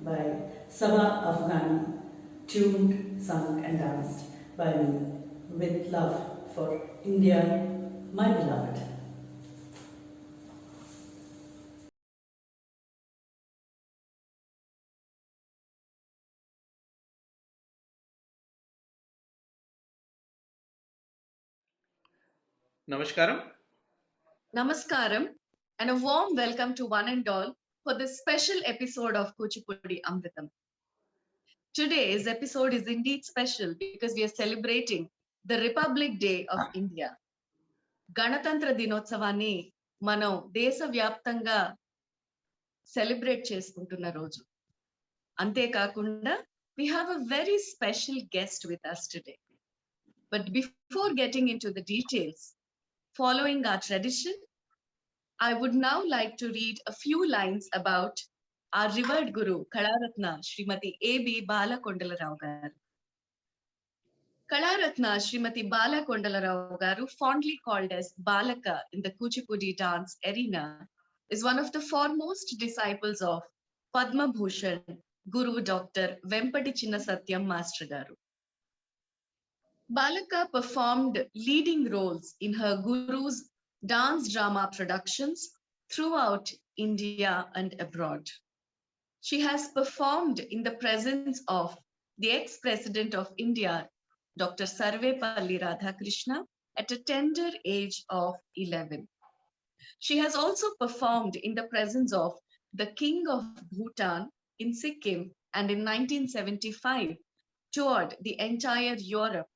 By Saba Afghani, tuned, sung and danced by me with love for India, my beloved. Namaskaram. Namaskaram and a warm welcome to one and all for this special episode of Kuchipudi Amritham. Today's episode is indeed special because we are celebrating the Republic Day of India. Ganatantra Dinotsavani మనం దేశవ్యాప్తంగా celebrate చేసుకుంటున్న రోజు. అంతేకాకుండా we have a very special guest with us today. But before getting into the details, following our tradition, I would now like to read a few lines about our revered Guru, Kalaa Ratna, Srimati A.B. Bala Kondalarao garu. Kalaa Ratna, Srimati Bala Kondalarao garu, fondly called as Balaka in the Kuchipudi dance arena, is one of the foremost disciples of Padma Bhushan, Guru Dr. Vempati Chinna Satyam Master garu. Balaka performed leading roles in her guru's dance drama productions throughout India and abroad. She has performed in the presence of the ex-president of India, Dr. Sarvepalli Radhakrishna, at a tender age of 11. She has also performed in the presence of the King of Bhutan in Sikkim and in 1975 toured the entire Europe.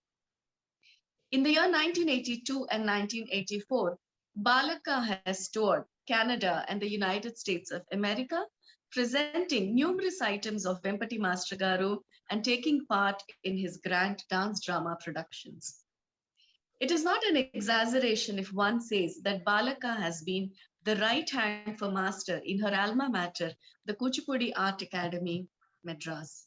In the year 1982 and 1984, Balaka has toured Canada and the United States of America, presenting numerous items of Vempati Master Garu and taking part in his grand dance drama productions. It is not an exaggeration if one says that Balaka has been the right hand for Master in her alma mater, the Kuchipudi Art Academy, Madras.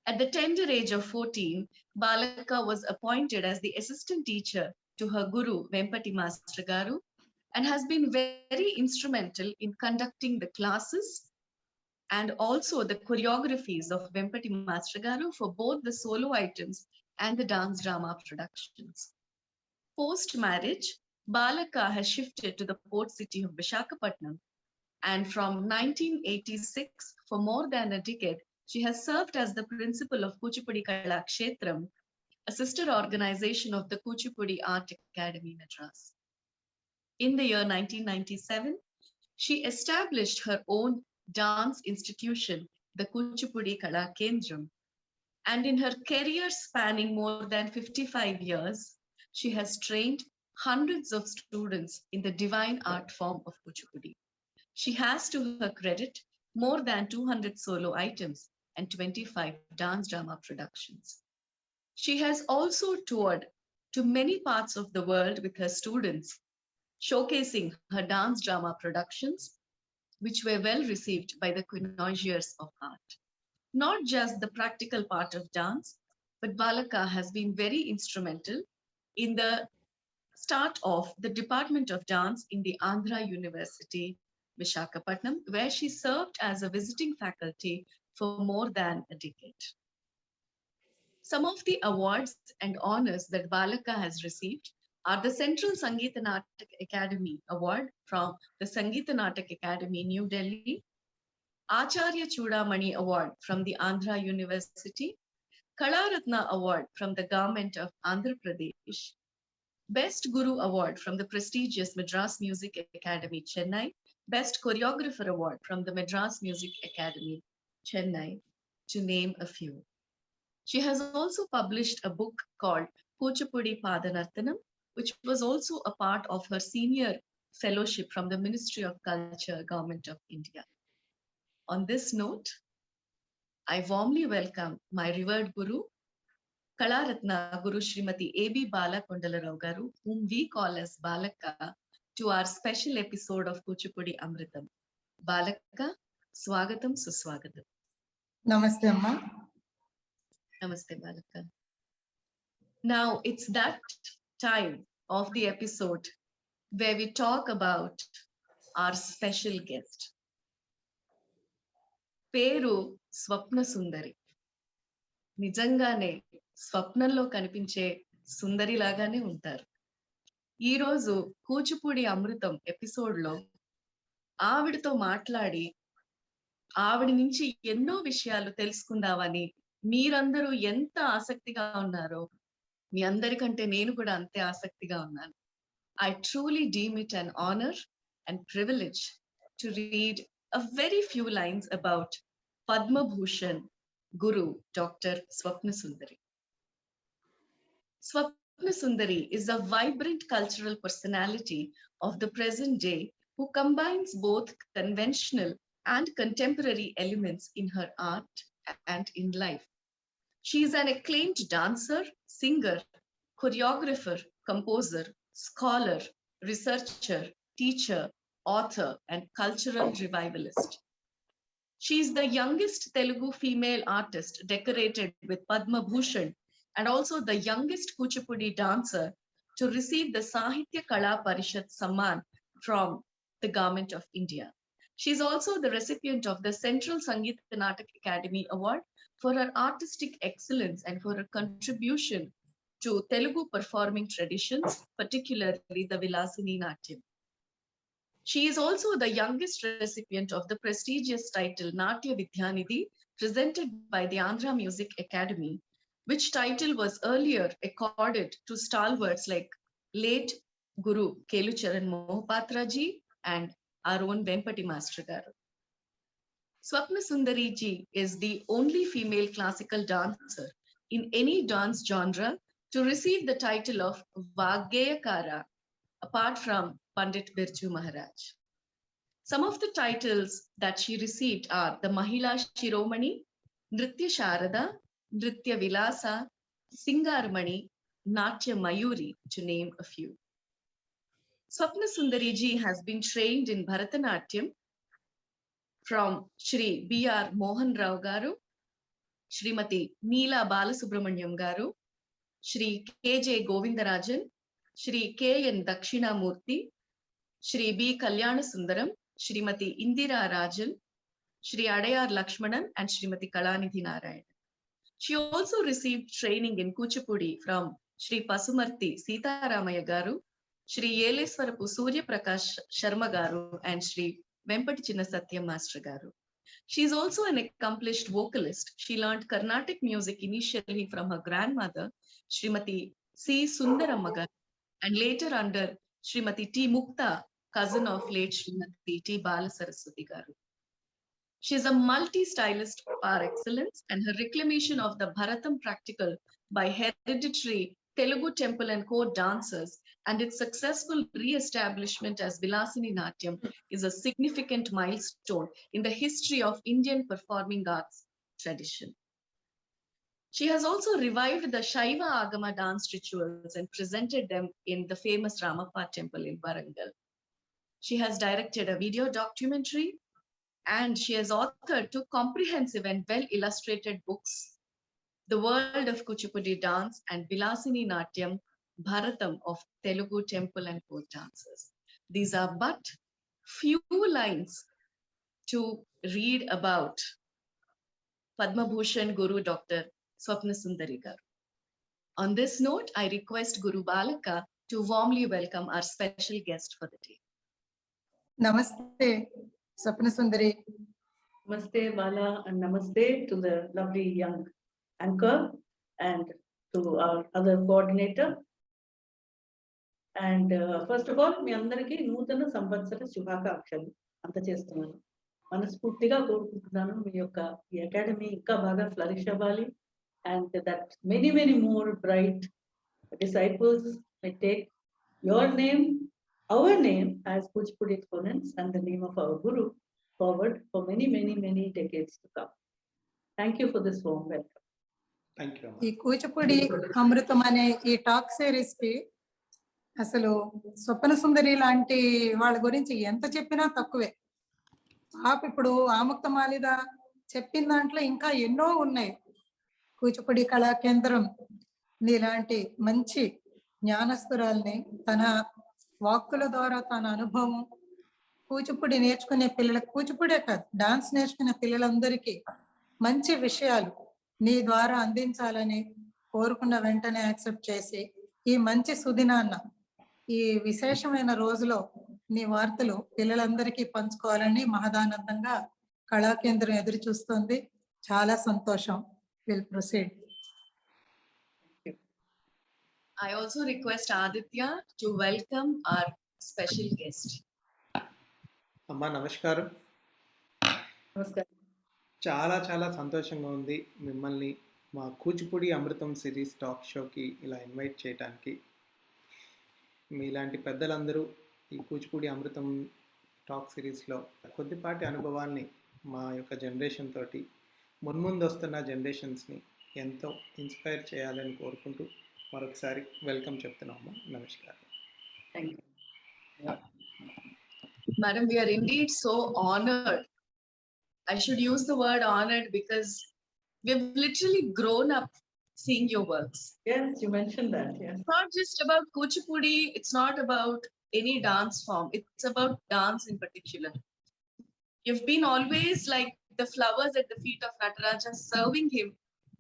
At the tender age of 14, Balaka was appointed as the assistant teacher to her guru, Vempati Master Garu, and has been very instrumental in conducting the classes and also the choreographies of Vempati Master Garu for both the solo items and the dance drama productions. Post-marriage, Balaka has shifted to the port city of Visakhapatnam, and from 1986, for more than a decade, she has served as the principal of Kuchipudi Kalaa Kshetram, a sister organization of the Kuchipudi Art Academy, Madras. In the year 1997, she established her own dance institution, the Kuchipudi Kalaa Kendram, and in her career spanning more than 55 years, she has trained hundreds of students in the divine art form of Kuchipudi. She has to her credit more than 200 solo items and 25 dance drama productions. She has also toured to many parts of the world with her students, showcasing her dance drama productions, which were well received by the connoisseurs of art. Not just the practical part of dance, but Balaka has been very instrumental in the start of the Department of Dance in the Andhra University, Visakhapatnam, where she served as a visiting faculty for more than a decade. Some of the awards and honors that Balaka has received are the Central Sangeet and Natak Academy Award from the Sangeet and Natak Academy, New Delhi, Acharya Chudamani Award from the Andhra University, Kalaa Ratna Award from the Government of Andhra Pradesh, Best Guru Award from the prestigious Madras Music Academy, Chennai, Best Choreographer Award from the Madras Music Academy, Chennai, to name a few. She has also published a book called Kuchipudi Padanarthanam, which was also a part of her senior fellowship from the Ministry of Culture, Government of India. On this note, I warmly welcome my revered Guru, Kalaa Ratna Guru Srimati A.B. Bala Kondalarao garu, whom we call as Balaka, to our special episode of Kuchipudi Amritham. Balaka, Swagatam Suswagatam. Namaste, Amma. Namaste, Balaka. Now it's that time of the episode where we talk about our special guest. పేరు స్వప్నసుందరి. నిజంగానే స్వప్నంలో కనిపించే సుందరి లాగానే ఉంటారు. ఈరోజు కూచిపూడి అమృతం ఎపిసోడ్లో ఆవిడతో మాట్లాడి ఆవిడ నుంచి ఎన్నో విషయాలు తెలుసుకుందామని మీరందరూ ఎంత ఆసక్తిగా ఉన్నారో మీ అందరికంటే నేను కూడా అంతే ఆసక్తిగా ఉన్నాను. I truly deem it an honor and privilege to read a very few lines about Padma Bhushan Guru Dr. Swapnasundari. Swapnasundari is a vibrant cultural personality of the present day who combines both conventional and contemporary elements in her art and in life. She is an acclaimed dancer, singer, choreographer, composer, scholar, researcher, teacher, author, and cultural revivalist. She is the youngest Telugu female artist decorated with Padma Bhushan and also the youngest Kuchipudi dancer to receive the Sahitya Kalaa Parishad Samman from the Government of India. She is also the recipient of the Central Sangeet Natak Akademi Award for her artistic excellence and for her contribution to Telugu performing traditions, particularly the Vilasini Natyam. She is also the youngest recipient of the prestigious title Natya Vidyanidhi presented by the Andhra Music Academy, which title was earlier accorded to stalwarts like late Guru Kelucharan Mohapatra ji and our own Vempati Master Garu. Swapnasundari ji is the only female classical dancer in any dance genre to receive the title of Vaggeyakara, apart from Pandit Birju Maharaj. Some of the titles that she received are the Mahila Shiromani, Nritya Sharada, Nritya Vilasa, Singarmani, Natya Mayuri, to name a few. Swapnasundari ji has been trained in Bharatanatyam from Shri B.R. Mohan Rao Garu, Srimati Neela Balasubramanyam Garu, Shri K.J. Govindarajan, Shri K.N. Dakshinamurthy, Shri B. Kalyana Sundaram, Srimati Indira Rajan, Shri Adayar Lakshmanan, and Srimati Kalanidhi Narayan. She also received training in Kuchipudi from Shri Pasumarthi Sitaramaya Garu, Shri Yeleswarapu Surya Prakash Sharma Garu, and Shri Vempati Chinna Satyam Master Garu. She is also an accomplished vocalist. She learned Carnatic music initially from her grandmother, Srimati C. Sundaramma Garu, and later under Srimati T. Mukta, cousin of late Srimati T. Balasaraswati Garu. She is a multi-stylist par excellence, and her reclamation of the Bharatam practical by hereditary Telugu temple and court dancers and its successful re-establishment as Vilasini Natyam is a significant milestone in the history of Indian performing arts tradition. She has also revived the Shaiva Agama dance rituals and presented them in the famous Ramappa temple in Warangal. She has directed a video documentary and she has authored 2 comprehensive and well-illustrated books, The World of Kuchipudi Dance and Vilasini Natyam, Bharatam of Telugu Temple and Court Dancers. These are but few lines to read about Padma Bhushan Guru Dr. Swapnasundari Garu. On this note, I request Guru Balaka to warmly welcome our special guest for the day. Namaste, Swapnasundari. Namaste, Bala, and namaste to the lovely young anchor and to our other coordinator. And first of all, మీ అందరికీ నూతన సంవత్సర శుభాకాంక్షలు అందజేస్తున్నాను. మనస్ఫూర్తిగా కోరుకుంటున్నాను మీ యొక్క ఈ academy ఇంకా బాగా ఫ్లరిష్ అవ్వాలి and that many more bright disciples may take your name, our name as Kuchipudi exponents and the name of our Guru forward for many decades to come. Thank you for this warm welcome. Thank you. ఈ కూచిపూడి అమృతం అనే ఈ talk series కి అసలు స్వప్నసుందరి లాంటి వాళ్ళ గురించి ఎంత చెప్పినా తక్కువే. పాప ఇప్పుడు ఆముక్త మాలిద చెప్పిన దాంట్లో ఇంకా ఎన్నో ఉన్నాయి. కూచిపూడి కళా కేంద్రం నీలాంటి మంచి జ్ఞానస్తురాల్ని తన వాక్కుల ద్వారా తన అనుభవం, కూచిపూడి నేర్చుకునే పిల్లలకు, కూచిపూడే కాదు డాన్స్ నేర్చుకునే పిల్లలందరికీ మంచి విషయాలు నీ ద్వారా అందించాలని కోరుకున్న వెంటనే యాక్సెప్ట్ చేసి ఈ మంచి సుదినాన్న, ఈ విశేషమైన రోజులో నీ వార్తలు పిల్లలందరికీ పంచుకోవాలని మహదానందంగా కళాకేంద్రం ఎదురు చూస్తుంది. చాలా సంతోషం. Will proceed. I also request Aditya to welcome our special guest. అమ్మా నమస్కారం. నమస్కారం. చాలా చాలా సంతోషంగా ఉంది మిమ్మల్ని మా కూచిపూడి అమృతం సిరీస్ టాక్ షోకి ఇలా ఇన్వైట్ చేయడానికి. మీలాంటి పెద్దలందరూ ఈ కూచిపూడి అమృతం టాక్ సిరీస్లో కొద్దిపాటి అనుభవాన్ని మా యొక్క జనరేషన్ తోటి మున్ముందు వస్తున్న జనరేషన్స్ని ఎంతో ఇన్స్పైర్ చేయాలని కోరుకుంటూ మరొకసారి వెల్కమ్ చెప్తున్నాము. నమస్కారం. Thank you. Madam, we are indeed so honored. I should use the word honored because we've literally grown up seeing your works. Yes, you mentioned that. Yes. It's not just about Kuchipudi, it's not about any dance form, it's about dance in particular. You've been always like the flowers at the feet of Nataraja, serving him,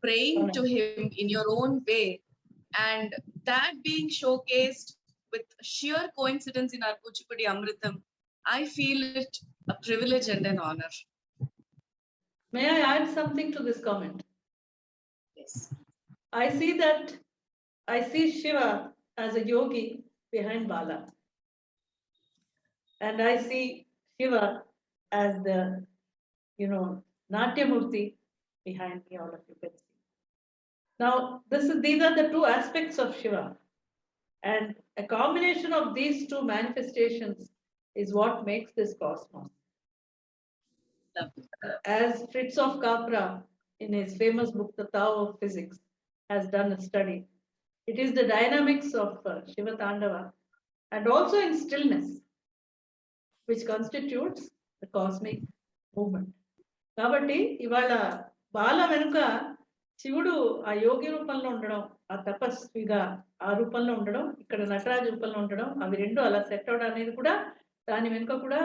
praying to him in your own way, and that being showcased with sheer coincidence in our Kuchipudi Amritham, I feel it a privilege and an honor. May I add something to this comment? Yes. I see Shiva as a yogi behind Bala. And I see Shiva as the, Natyamurti behind me, all of you can see. Now, these are the two aspects of Shiva. And a combination of these two manifestations is what makes this cosmos. As Fritz of Capra, in his famous book, The Tao of Physics, has done a study, it is the dynamics of Shiva Tandava and also in stillness, which constitutes the cosmic movement. Kabatti, ivala Bala venuka శివుడు ఆ యోగి రూపంలో ఉండడం, ఆ తపస్విగా ఆ రూపంలో ఉండడం, ఇక్కడ నటరాజు రూపంలో ఉండడం, అవి రెండు అలా సెట్ అవడం అనేది కూడా దాని వెనుక కూడా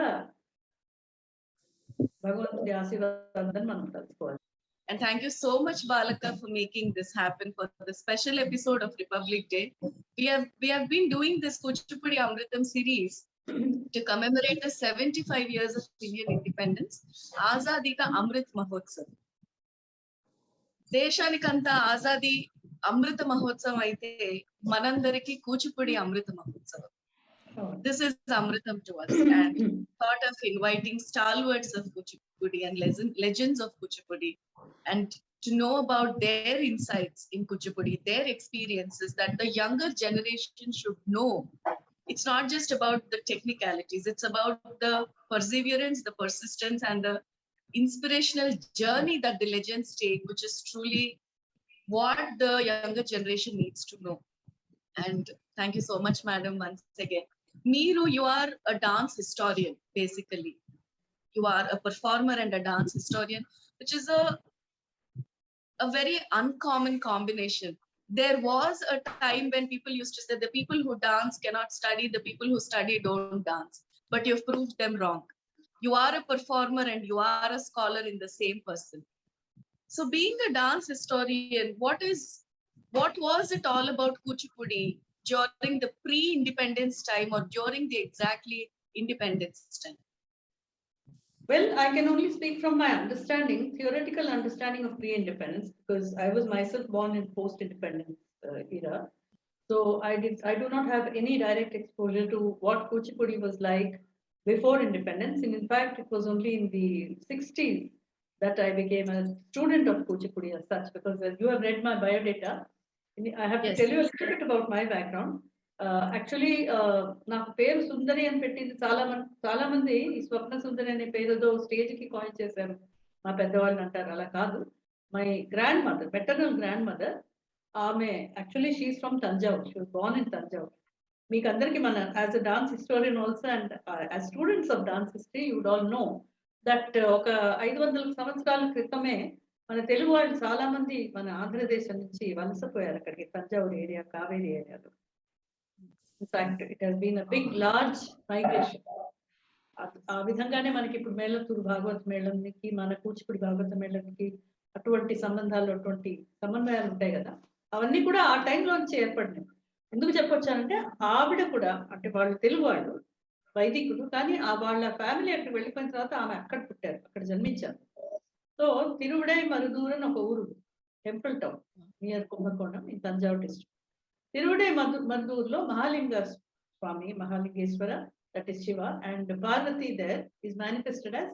భగవంతుడి ఆశీర్వాదాన్ని మనం తెలుసుకోవాలి. And thank you so much, Balaka, for making this happen for the special episode of Republic Day. We have been doing this Kuchipudi Amritham series to commemorate the 75 years of Indian independence, Azadi ka Amrit Mahotsav. దేశానికంతా Azadi అమృత మహోత్సవం అయితే మనందరికి కూచిపూడి అమృత మహోత్సవం. This is Amritham to us, and thought of inviting stalwarts of Kuchipudi and legends of Kuchipudi, and to know about their insights in Kuchipudi, their experiences that the younger generation should know. It's not just about the technicalities, it's about the perseverance, the persistence, and the inspirational journey that the legends take, which is truly what the younger generation needs to know. And thank you so much, madam, once again. Meeru, you are a dance historian, basically. You are a performer and a dance historian, which is a very uncommon combination. There was a time when people used to say the people who dance cannot study, the people who study don't dance, but you've proved them wrong. You are a performer and you are a scholar in the same person. So being a dance historian, what was it all about Kuchipudi during the pre-independence time or during the exactly independence time? Well, I can only speak from my understanding, theoretical understanding of pre-independence, because I was myself born in post-independence era. So I do not have any direct exposure to what Kuchipudi was like before independence. And in fact, it was only in the 60s that I became a student of Kuchipudi as such, because you have read my biodata. I have to tell you a little bit about my background. Actually, నాకు పేరు సుందరి అని పెట్టింది చాలా మంది ఈ స్వప్న సుందరి అనే పేరుతో stage కి కాయిన్ చేశారు మా పెద్దవాళ్ళు అంటారు. అలా కాదు, my grandmother, maternal grandmother, ఆమె actually she is from Thanjavur. She was born in Thanjavur. మీకు అందరికి మన as a dance historian also and as students of dance history you would all know that ఒక 500 సంవత్సరాల క్రితమే మన తెలుగు వాళ్ళు చాలా మంది మన ఆంధ్రదేశం నుంచి వలసపోయారు అక్కడికి, తంజావూరు ఏరియా, కావేరీ ఏరియాలో. In fact it has been a big large migration. ఆ విధంగానే మనకి ఇప్పుడు మేళతూరు భాగవత మేళంకి మన కూచిపూడి భాగవత మేళంకి అటువంటి సంబంధాలు, అటువంటి సమన్వయాలు ఉంటాయి కదా, అవన్నీ కూడా ఆ టైంలోంచి ఏర్పడినాయి. ఎందుకు చెప్పొచ్చానంటే ఆవిడ కూడా, అంటే వాళ్ళు తెలుగు వాళ్ళు, వైదికుడు, కానీ వాళ్ళ ఫ్యామిలీ అక్కడికి వెళ్ళిపోయిన తర్వాత ఆమె అక్కడ పుట్టారు, అక్కడ జన్మించారు. సో తిరువిడై మరుదూర్ అని ఒక ఊరు, temple town near Kumbakonam in Thanjavur district. Thiruvidai మరుదూరులో Mahalinga Swami, Mahalingeswara, that is Shiva, and Parvati there is manifested as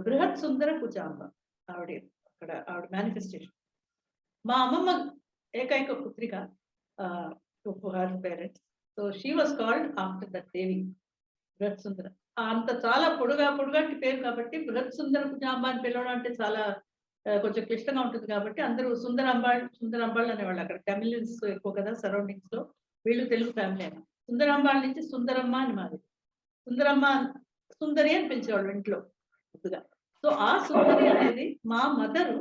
Brihat Sundara Kuchamba. Our manifestation. Ma Amma Ekaika Putrika to her parents. So she was called after that Devi, Brihat Sundara. Anta చాలా పొడుగాటి పేరు కాబట్టి బృహత్ సుందర కుజాంబ అని పిలవడం అంటే చాలా కొంచెం క్లిష్టంగా ఉంటుంది కాబట్టి అందరూ సుందరాంబాళ్ అనేవాళ్ళు. అక్కడ తమిళన్స్ ఎక్కువ కదా సరౌండింగ్స్ లో, వీళ్ళు తెలుగు ఫ్యామిలీ అయినా. సుందరాంబాళ్ నుంచి సుందరమ్మ అని మాది. సుందరమ్మ, సుందరి అని పిలిచేవాళ్ళు ఇంట్లో ముందుగా. సో ఆ సుందరి అనేది మా mother,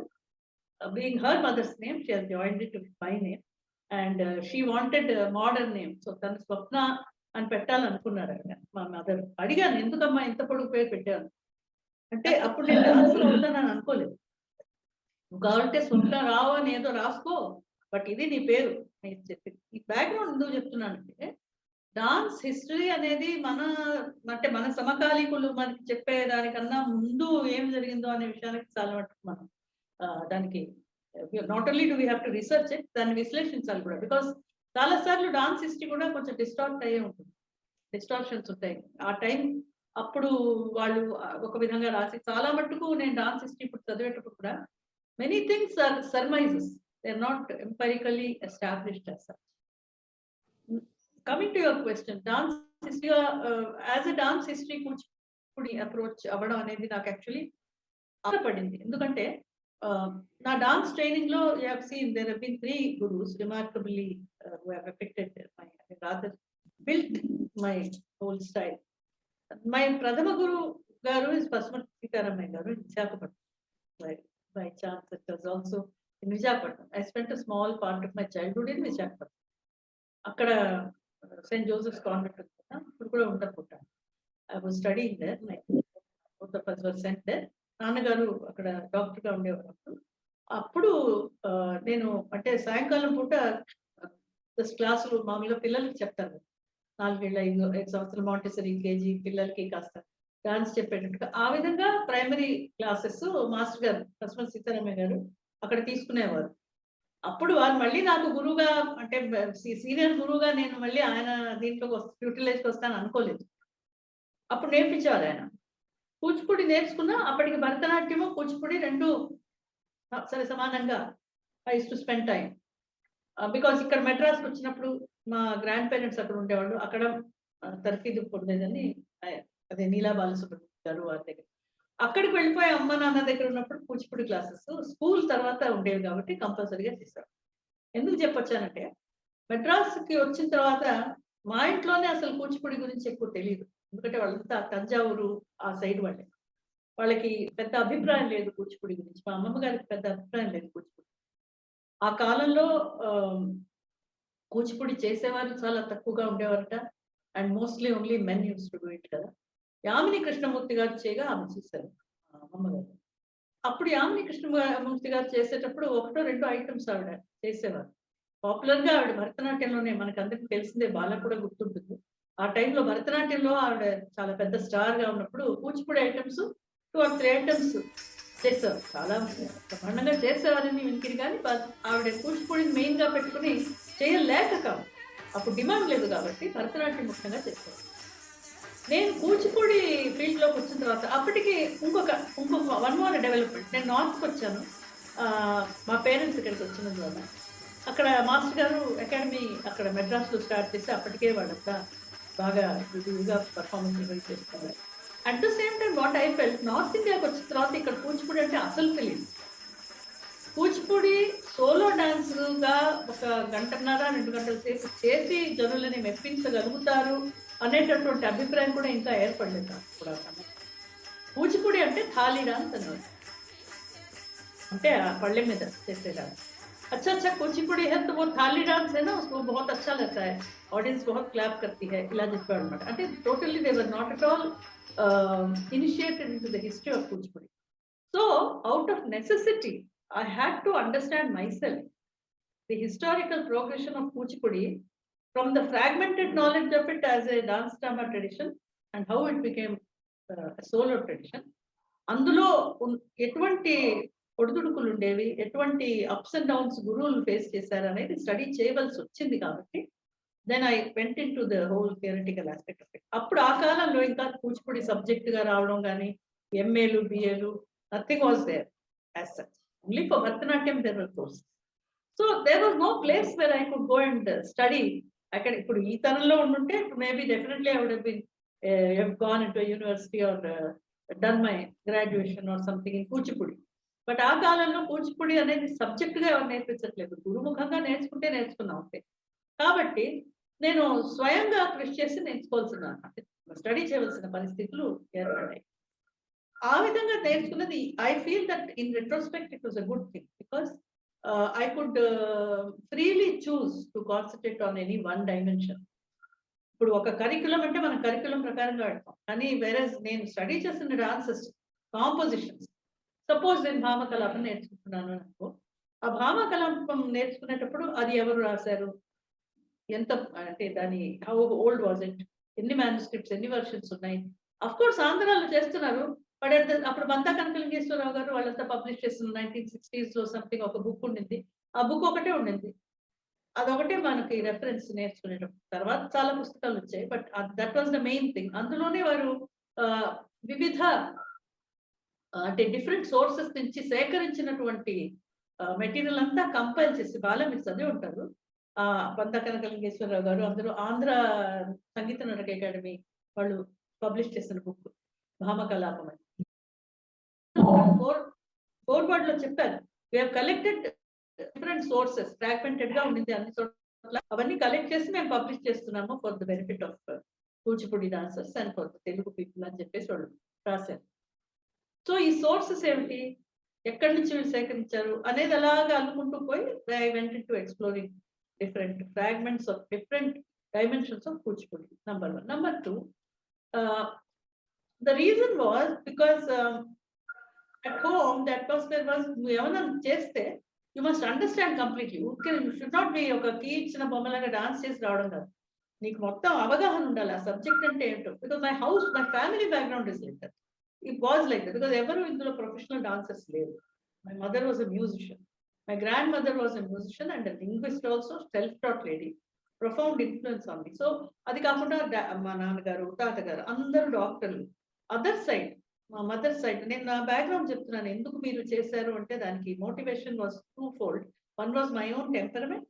being her mother's name, she has joined it with my name and she wanted modern name. So తను స్వప్న అని పెట్టాలనుకున్నారు మా మదర్. అడిగాను, ఎందుకమ్మా ఇంత పొడుగు పేరు పెట్టాను అంటే, అప్పుడు నేను డాన్సర్ అవుతానని అనుకోలేదు. నువ్వు కావాలంటే స్వప్న రావు అని ఏదో రాసుకో, బట్ ఇది నీ పేరు నేను చెప్పి. ఈ బ్యాక్గ్రౌండ్ ఎందుకు చెప్తున్నానంటే, డాన్స్ హిస్టరీ అనేది మన సమకాలీకులు మనకి చెప్పేదానికన్నా ముందు ఏం జరిగిందో అనే విషయానికి చాలా మటుకు మనం దానికి not only do we have to research it, దాన్ని విశ్లేషించాలి కూడా. బికాస్ చాలా సార్లు డాన్స్ హిస్టరీ కూడా కొంచెం డిస్టార్ట్ అయ్యే ఉంటుంది, డిస్టార్షన్స్ ఉంటాయి. ఆ టైం అప్పుడు వాళ్ళు ఒక విధంగా రాసి, చాలా మట్టుకు నేను డాన్స్ హిస్టరీ ఇప్పుడు చదివేటప్పుడు కూడా many things are surprises, they are not empirically established as such. Coming to your question, dance history, as a dance history Kuchipudi approach అవ్వడం అనేది నాకు యాక్చువల్లీ పడింది. ఎందుకంటే నా డాన్స్ ట్రైనింగ్ లో you have seen there have been 3 gurus remarkably who have affected my, rather built my whole style. My ప్రథమ గురు గారు is Sitaramaswamy garu in Visakhapatnam. By chance it was also in Visakhapatnam. I spent a small part of my childhood in Visakhapatnam. అక్కడ Saint Joseph's convent ఉంది కదా, ఇప్పుడు కూడా ఉండకుండా. I was studying there, both of us were sent there. నాన్నగారు అక్కడ doctor గా ఉండేవారు. అప్పుడు నేను అంటే సాయంకాలం పూట క్లాసులు మామూలుగా పిల్లలకి చెప్తాను, 4 ఏళ్ళ 5 సంవత్సరాల మాంటెసరీ కేజీ పిల్లలకి కాస్త డాన్స్ చెప్పేటట్టుగా. ఆ విధంగా ప్రైమరీ క్లాసెస్ మాస్టర్ గారు కస్మల్ సీతారామయ్య గారు అక్కడ తీసుకునేవారు. అప్పుడు వారు మళ్ళీ నాకు గురువుగా, అంటే సీనియర్ గురువుగా నేను మళ్ళీ ఆయన దీంట్లో యూటిలైజ్కి వస్తాను అనుకోలేదు. అప్పుడు నేర్పించేవారు ఆయన. కూచిపూడి నేర్చుకున్నా, అప్పటికి భరతనాట్యము కూచిపూడి రెండు సరే సమానంగా I use to spend time. Because ఇక్కడ మెడ్రాస్కి వచ్చినప్పుడు మా గ్రాండ్ పేరెంట్స్ అక్కడ ఉండేవాళ్ళు, అక్కడ తర్ఫీదు పొందేదని, అదే నీలా బాలసుబ్రహ్మణ్యం గారు వారి దగ్గర. అక్కడికి వెళ్ళిపోయి అమ్మ నాన్న దగ్గర ఉన్నప్పుడు కూచిపూడి క్లాసెస్ స్కూల్ తర్వాత ఉండేవి కాబట్టి కంపల్సరీగా చేశారు. ఎందుకు చెప్పొచ్చానంటే, మెడ్రాస్కి వచ్చిన తర్వాత మా ఇంట్లోనే అసలు కూచిపూడి గురించి ఎక్కువ తెలియదు. ఎందుకంటే వాళ్ళంతా తంజావూరు ఆ సైడ్ వాళ్ళే, వాళ్ళకి పెద్ద అభిప్రాయం లేదు కూచిపూడి గురించి. మా అమ్మమ్మ గారికి పెద్ద అభిప్రాయం లేదు కూచిపూడి. ఆ కాలంలో కూచిపూడి చేసేవారు చాలా తక్కువగా ఉండేవారట, and mostly only men use to do it కదా. యామిని కృష్ణమూర్తి గారు చేయగా ఆమె చూశారు అమ్మగారు. అప్పుడు యామిని కృష్ణమూర్తి గారు చేసేటప్పుడు 1-2 ఐటమ్స్ ఆవిడ చేసేవారు. పాపులర్ గా ఆవిడ భరతనాట్యంలోనే, మనకు అందరికి తెలిసిందే, బాల కూడా గుర్తుంటుంది. ఆ టైంలో భరతనాట్యంలో ఆవిడ చాలా పెద్ద స్టార్ గా ఉన్నప్పుడు కూచిపూడి ఐటమ్స్ 2 or 3 ఐటమ్స్ చేసేవారు. చాలా బ్రహ్మాండంగా చేసేవారని వినికిరి, కానీ ఆవిడ కూచిపూడిని మెయిన్ గా పెట్టుకుని చేయలేక కాదు, అప్పుడు డిమాండ్ లేదు కాబట్టి భరతనాట్యం ముఖ్యంగా చేసేవారు. నేను కూచిపూడి ఫీల్డ్ లోకి వచ్చిన తర్వాత అప్పటికి ఇంకొక 1 more డెవలప్మెంట్. నేను నార్త్కి వచ్చాను, మా పేరెంట్స్ ఇక్కడికి వచ్చిన ద్వారా. అక్కడ మాస్టర్ గారు అకాడమీ అక్కడ మెడ్రాస్లో స్టార్ట్ చేసి అప్పటికే వాళ్ళంతా బాగా గా పర్ఫార్మెన్స్ చేస్తున్నారు. At the same time what I felt, north ఇండియాకి వచ్చిన తర్వాత ఇక్కడ కూచిపూడి అంటే అసలు తెలియదు. కూచిపూడి సోలో డాన్స్గా 1 గంటన్నర 2 గంటల సేపు చేసి జనులని మెప్పించగలుగుతారు అనేటటువంటి అభిప్రాయం కూడా ఇంకా ఏర్పడలేదు కూడా. కూచిపూడి అంటే థాలీ డాన్స్ అన్నారు, అంటే ఆ పళ్ళె మీద చేసే డాన్స్. अच्छा अच्छा कुचिपुड़ी है तो वो थाली डांस है ना, उसको बहुत अच्छा लगता है, ऑडियंस बहुत क्लैप करती है ఇలా చెప్పాడు అన్నమాట. అంటే totally they were not at all initiated into the history of Kuchipudi. So out of necessity I had to understand myself the historical progression of Kuchipudi from the fragmented knowledge of it as a dance drama tradition and how it became solo tradition. అందులో ఎటువంటి ఒడిదుడుకులు ఉండేవి, ఎటువంటి ups and downs గురువులు face చేశారు అనేది study చేయవలసి వచ్చింది. కాబట్టి then I went into the whole theoretical aspect of it. అప్పుడు ఆ కాలంలో ఇంకా కూచిపూడి సబ్జెక్ట్ గా రావడం కానీ ఎంఏలు బిఏలు nothing was there as such. Only for Bharatanatyam there were courses. So there was no place where I could go and study. అక్కడ ఇప్పుడు ఈ తరంలో ఉండుంటే maybe definitely I would have been gone into university or done my graduation or something in Kuchipudi. But ఆ కాలంలో కూచిపూడి అనేది subject గా ఎవరు నేర్పించట్లేదు, గురుముఖంగా నేర్చుకుంటే నేర్చుకున్నాం అంతే. కాబట్టి నేను స్వయంగా కృషి చేసి నేర్చుకోవాల్సిన, స్టడీ చేయవలసిన పరిస్థితులు ఏర్పడ్డాయి. ఆ విధంగా నేర్చుకున్నది I feel that in retrospect it was a good thing, because I could freely choose to concentrate on any one dimension. ఇప్పుడు ఒక కరికులం అంటే మనం కరికులం ప్రకారంగా పెడతాం, కానీ వేరే నేను స్టడీ చేస్తున్న డాన్సెస్ కాంపోజిషన్స్, సపోజ్ నేను భామకలాపం నేర్చుకుంటున్నాను అనుకో, ఆ భామకలాపం నేర్చుకునేటప్పుడు అది ఎవరు రాశారు, ఎంత అంటే దాని హౌ ఓల్డ్ వాజ్ ఇట్, ఎన్ని మ్యానుస్క్రిప్ట్స్, ఎన్ని వర్షన్స్ ఉన్నాయి. అఫ్ కోర్స్ ఆంధ్రాలో చేస్తున్నారు, బట్ అప్పుడు బంతా కనకలింగేశ్వరరావు గారు వాళ్ళంతా పబ్లిష్ చేస్తున్న 1960s లో సంథింగ్ ఒక బుక్ ఉండింది. ఆ బుక్ ఒకటే ఉండింది, అదొకటే మనకి రెఫరెన్స్ నేర్చుకునేటప్పుడు. తర్వాత చాలా పుస్తకాలు వచ్చాయి, but that was the main thing. అందులోనే వారు వివిధ అంటే డిఫరెంట్ సోర్సెస్ నుంచి సేకరించినటువంటి మెటీరియల్ అంతా కంపైల్ చేసి, బాలా మీరు చదివి ఉంటారు, బంతా కనకలింగేశ్వరరావు గారు అందరూ ఆంధ్ర సంగీత నాటక అకాడమీ వాళ్ళు పబ్లిష్ చేసిన బుక్ భామకలాపం అని. ఫోర్వర్డ్ లో చెప్పారు, we have collected different sources, fragmented గా ఉండింది అన్ని చోట్ల, అవన్నీ కలెక్ట్ చేసి మేము పబ్లిష్ చేస్తున్నాము for the benefit of Kuchipudi dancers and for Telugu people అని చెప్పేసి వాళ్ళు రాశారు. సో ఈ సోర్సెస్ ఏమిటి, ఎక్కడి నుంచి వీళ్ళు సేకరించారు అనేది అలాగా అనుకుంటూ పోయి I went into exploring different fragments of different dimensions of Kuchipudi. Number 1. Number 2, the reason was because at home the atmosphere was, ఏమన్నా చేస్తే you must understand completely. Okay, you should not be ఒక కీ ఇచ్చిన బొమ్మలాగా dance చేసి రావడం కాదు, నీకు మొత్తం అవగాహన ఉండాలి ఆ సబ్జెక్ట్ అంటే ఏంటో. Because my family background is like that. It was like that because ఎవరు ఇందులో ప్రొఫెషనల్ డాన్సర్స్ లేరు. My mother was a musician, my grandmother was a musician and a linguist also, self-taught lady, profound influence on me. So అది కాకుండా మా నాన్నగారు తాతగారు అందరూ డాక్టర్లు. అదర్ సైడ్ మా మదర్ సైడ్, నేను నా బ్యాక్గ్రౌండ్ చెప్తున్నాను ఎందుకు మీరు చేశారు అంటే దానికి motivation was two-fold. One was my own temperament,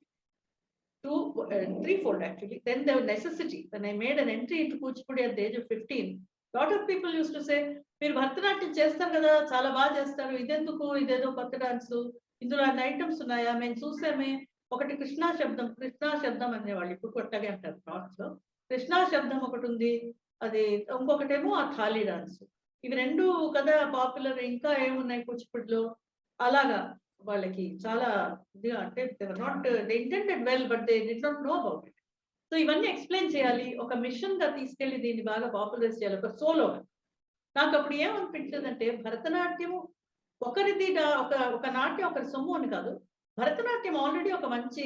threefold actually. Then the necessity, when I made an entry into Kuchipudi at the age of 15, lot of people used to say, మీరు భరతనాట్యం చేస్తారు కదా, చాలా బాగా చేస్తారు, ఇదెందుకు, ఇదేదో కొత్త డాన్స్, ఇందులో అన్ని ఐటమ్స్ ఉన్నాయా, మేము చూసామే. ఒకటి కృష్ణా శబ్దం అనేవాళ్ళు, ఇప్పుడు కొత్తగా అంటారు నార్త్ లో. కృష్ణా శబ్దం ఒకటి ఉంది, అది ఇంకొకటేమో ఆ థాలీ డాన్స్. ఇవి రెండు కదా పాపులర్, ఇంకా ఏమున్నాయి కూచిపూడిలో. అలాగా వాళ్ళకి చాలా ఇదిగా, అంటే they intended well but they did not know about it. So ఇవన్నీ ఎక్స్ప్లెయిన్ చేయాలి, ఒక మిషన్ గా తీసుకెళ్లి దీన్ని బాగా పాపులరైజ్ చేయాలి, ఒక సోలోగా. నాకు అప్పుడు ఏమనిపించదంటే, భరతనాట్యము ఒకరిది ఒక నాట్యం ఒకరి సొమ్ము అని కాదు, భరతనాట్యం ఆల్రెడీ ఒక మంచి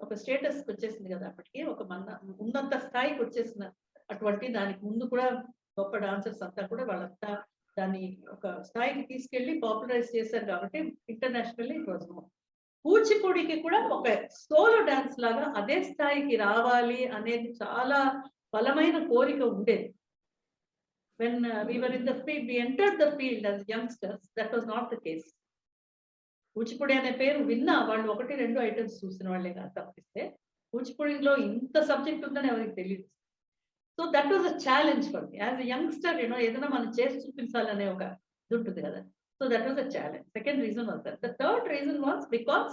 ఒక స్టేటస్ వచ్చేసింది కదా, అప్పటికి ఒక ఉన్నత స్థాయికి వచ్చేసిన అటువంటి దానికి ముందు కూడా గొప్ప డాన్సర్స్ అంతా కూడా వాళ్ళంతా దాన్ని ఒక స్థాయికి తీసుకెళ్లి పాపులరైజ్ చేశారు కాబట్టి ఇంటర్నేషనల్లీ ఇట్ వాజ్ నోన్. కూచిపూడికి కూడా ఒక సోలో డాన్స్ లాగా అదే స్థాయికి రావాలి అనేది చాలా బలమైన కోరిక ఉండేది. When we were in the field, we entered the field as youngsters, that was not the case. Kuchipudi అనే పేరు విన్నా వాళ్ళు 1-2 ఐటమ్స్ చూసిన వాళ్ళే కాదు తప్పిస్తే, కూచిపూడిలో ఇంత సబ్జెక్ట్ ఉందని ఎవరికి తెలియదు. So that was a challenge for me as a youngster. ఏదైనా మనం చేసి చూపించాలనే ఒక ఇది ఉంటుంది కదా. So that was a challenge. Second reason was that. The third reason was because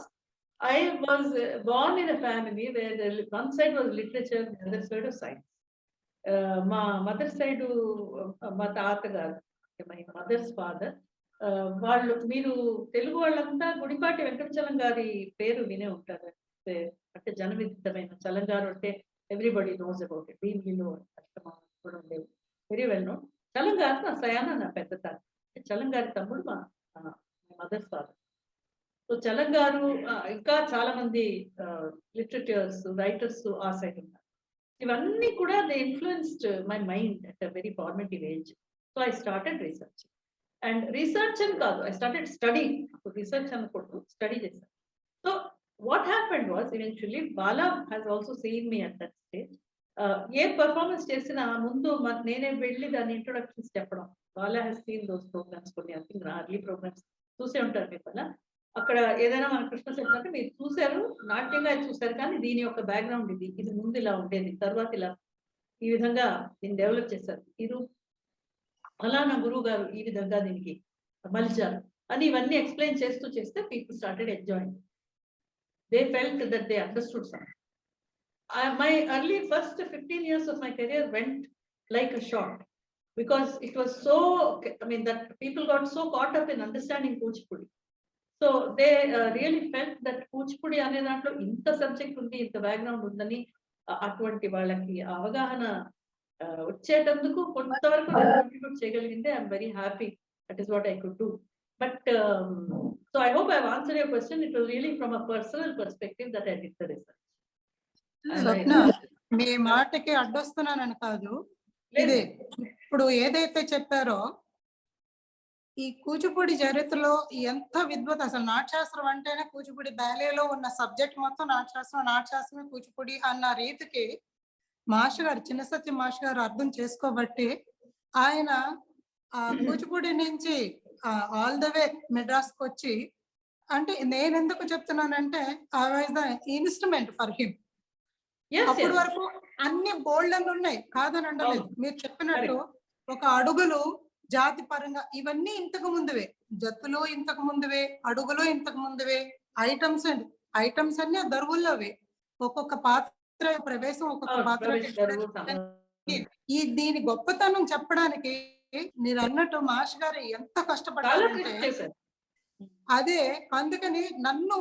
I was born in a family where one side was literature, the other side was science. మా mother side మా తాతగారు my mother's father. వాళ్ళు మీరు తెలుగు వాళ్ళంతా గుడిపాటి వెంకటచలం గారి పేరు వినే ఉంటారు. అంటే జనవిదితమైన చలం గారు అంటే ఎవ్రీబడి నోస్ అబౌట్ ఇట్. దీనిలో కూడా ఉండేవి, వెరీ వెల్ నోన్. చలం గారు నా సయాన నా పెద్ద తాత, చలం గారి తమ్ముడు మా మదర్స్ ఫాదర్. సో చలం గారు ఇంకా చాలా మంది లిటరేచర్స్ రైటర్స్ ఆ సైడ్ ఉన్నారు. ఇవన్నీ కూడా they influenced my mind at a very formative age. So I started research. And research అని కాదు, ఐ స్టార్టెడ్ స్టడీ. రీసెర్చ్ అనకూడదు, స్టడీ చేశాను. So what happened was eventually Bala has also seen me at that stage. ఏ performance చేసినా ముందు నేనే వెళ్ళి దాని ఇంట్రొడక్షన్స్ చెప్పడం. Bala has seen those programs, కొన్ని ఐ థింక్ అర్లీ ప్రోగ్రామ్స్ చూసే ఉంటారు మీరు అలా. అక్కడ ఏదైనా మన కృష్ణ చెప్పినట్టు మీరు చూశారు, నాట్యంగా చూశారు, కానీ దీని యొక్క బ్యాక్గ్రౌండ్ ఇది ముందు ఇలా ఉండేది, తర్వాత ఇలా ఈ విధంగా దీన్ని డెవలప్ చేశారు, ఇది ఫలానా గురువు గారు ఈ విధంగా దీనికి మలిచారు అని ఇవన్నీ ఎక్స్ప్లెయిన్ చేస్తూ చేస్తే people started enjoying. They felt that they understood some. My early first 15 years of my career went like a shot because it was so, I mean, that people got so caught up in understanding Kuchipudi. So they really felt that Kuchipudi ane dantlo inta subject undi, inta background undani atvanti vallaki avagahana వచ్చేటందుకు కొంతవరకు contribute చేయగలిగిందే. I'm very happy. That is what I could do. But so I hope I have answered your question. It was really from a personal perspective that I did the research. Swapna, మీ మాటకి అడ్డొస్తున్నానని కాదు, ఇది ఇప్పుడు ఏదైతే చెప్పారో ఈ కూచిపూడి చరిత్రలో ఎంత విద్వత్, అసలు నాట్యశాస్త్రం అంటేనే కూచిపూడి, బ్యాలేలో ఉన్న సబ్జెక్ట్ మొత్తం నాట్యశాస్త్రం, నాట్యశాస్త్రమే కూచిపూడి అన్న రీతికి మాస్టర్ గారు, చిన్న సత్యం మాస్టర్ గారు అర్థం చేసుకోబట్టి ఆయన ఆ కూచిపూడి నుంచి ఆల్ ద వే మెడ్రాస్కి వచ్చి, అంటే నేను ఎందుకు చెప్తున్నానంటే I was the instrument for him. అప్పటి వరకు అన్ని బోల్డ్ అని ఉన్నాయి, కాదని అనలేదు. మీరు చెప్పినట్టు ఒక అడుగులు జాతి పరంగా ఇవన్నీ ఇంతకు ముందువే, జత్తులు ఇంతకు ముందువే, అడుగులు ఇంతకు ముందువే, ఐటమ్స్ అన్ని దరువుల్లోవే. ఒక్కొక్క పాత్ర ప్రవేశం, ఒక్కొక్క పాత్ర. ఈ దీని గొప్పతనం చెప్పడానికి మీరు అన్నట్టు మాష్ గారు ఎంత కష్టపడ్డారంటే అదే. అందుకని నన్ను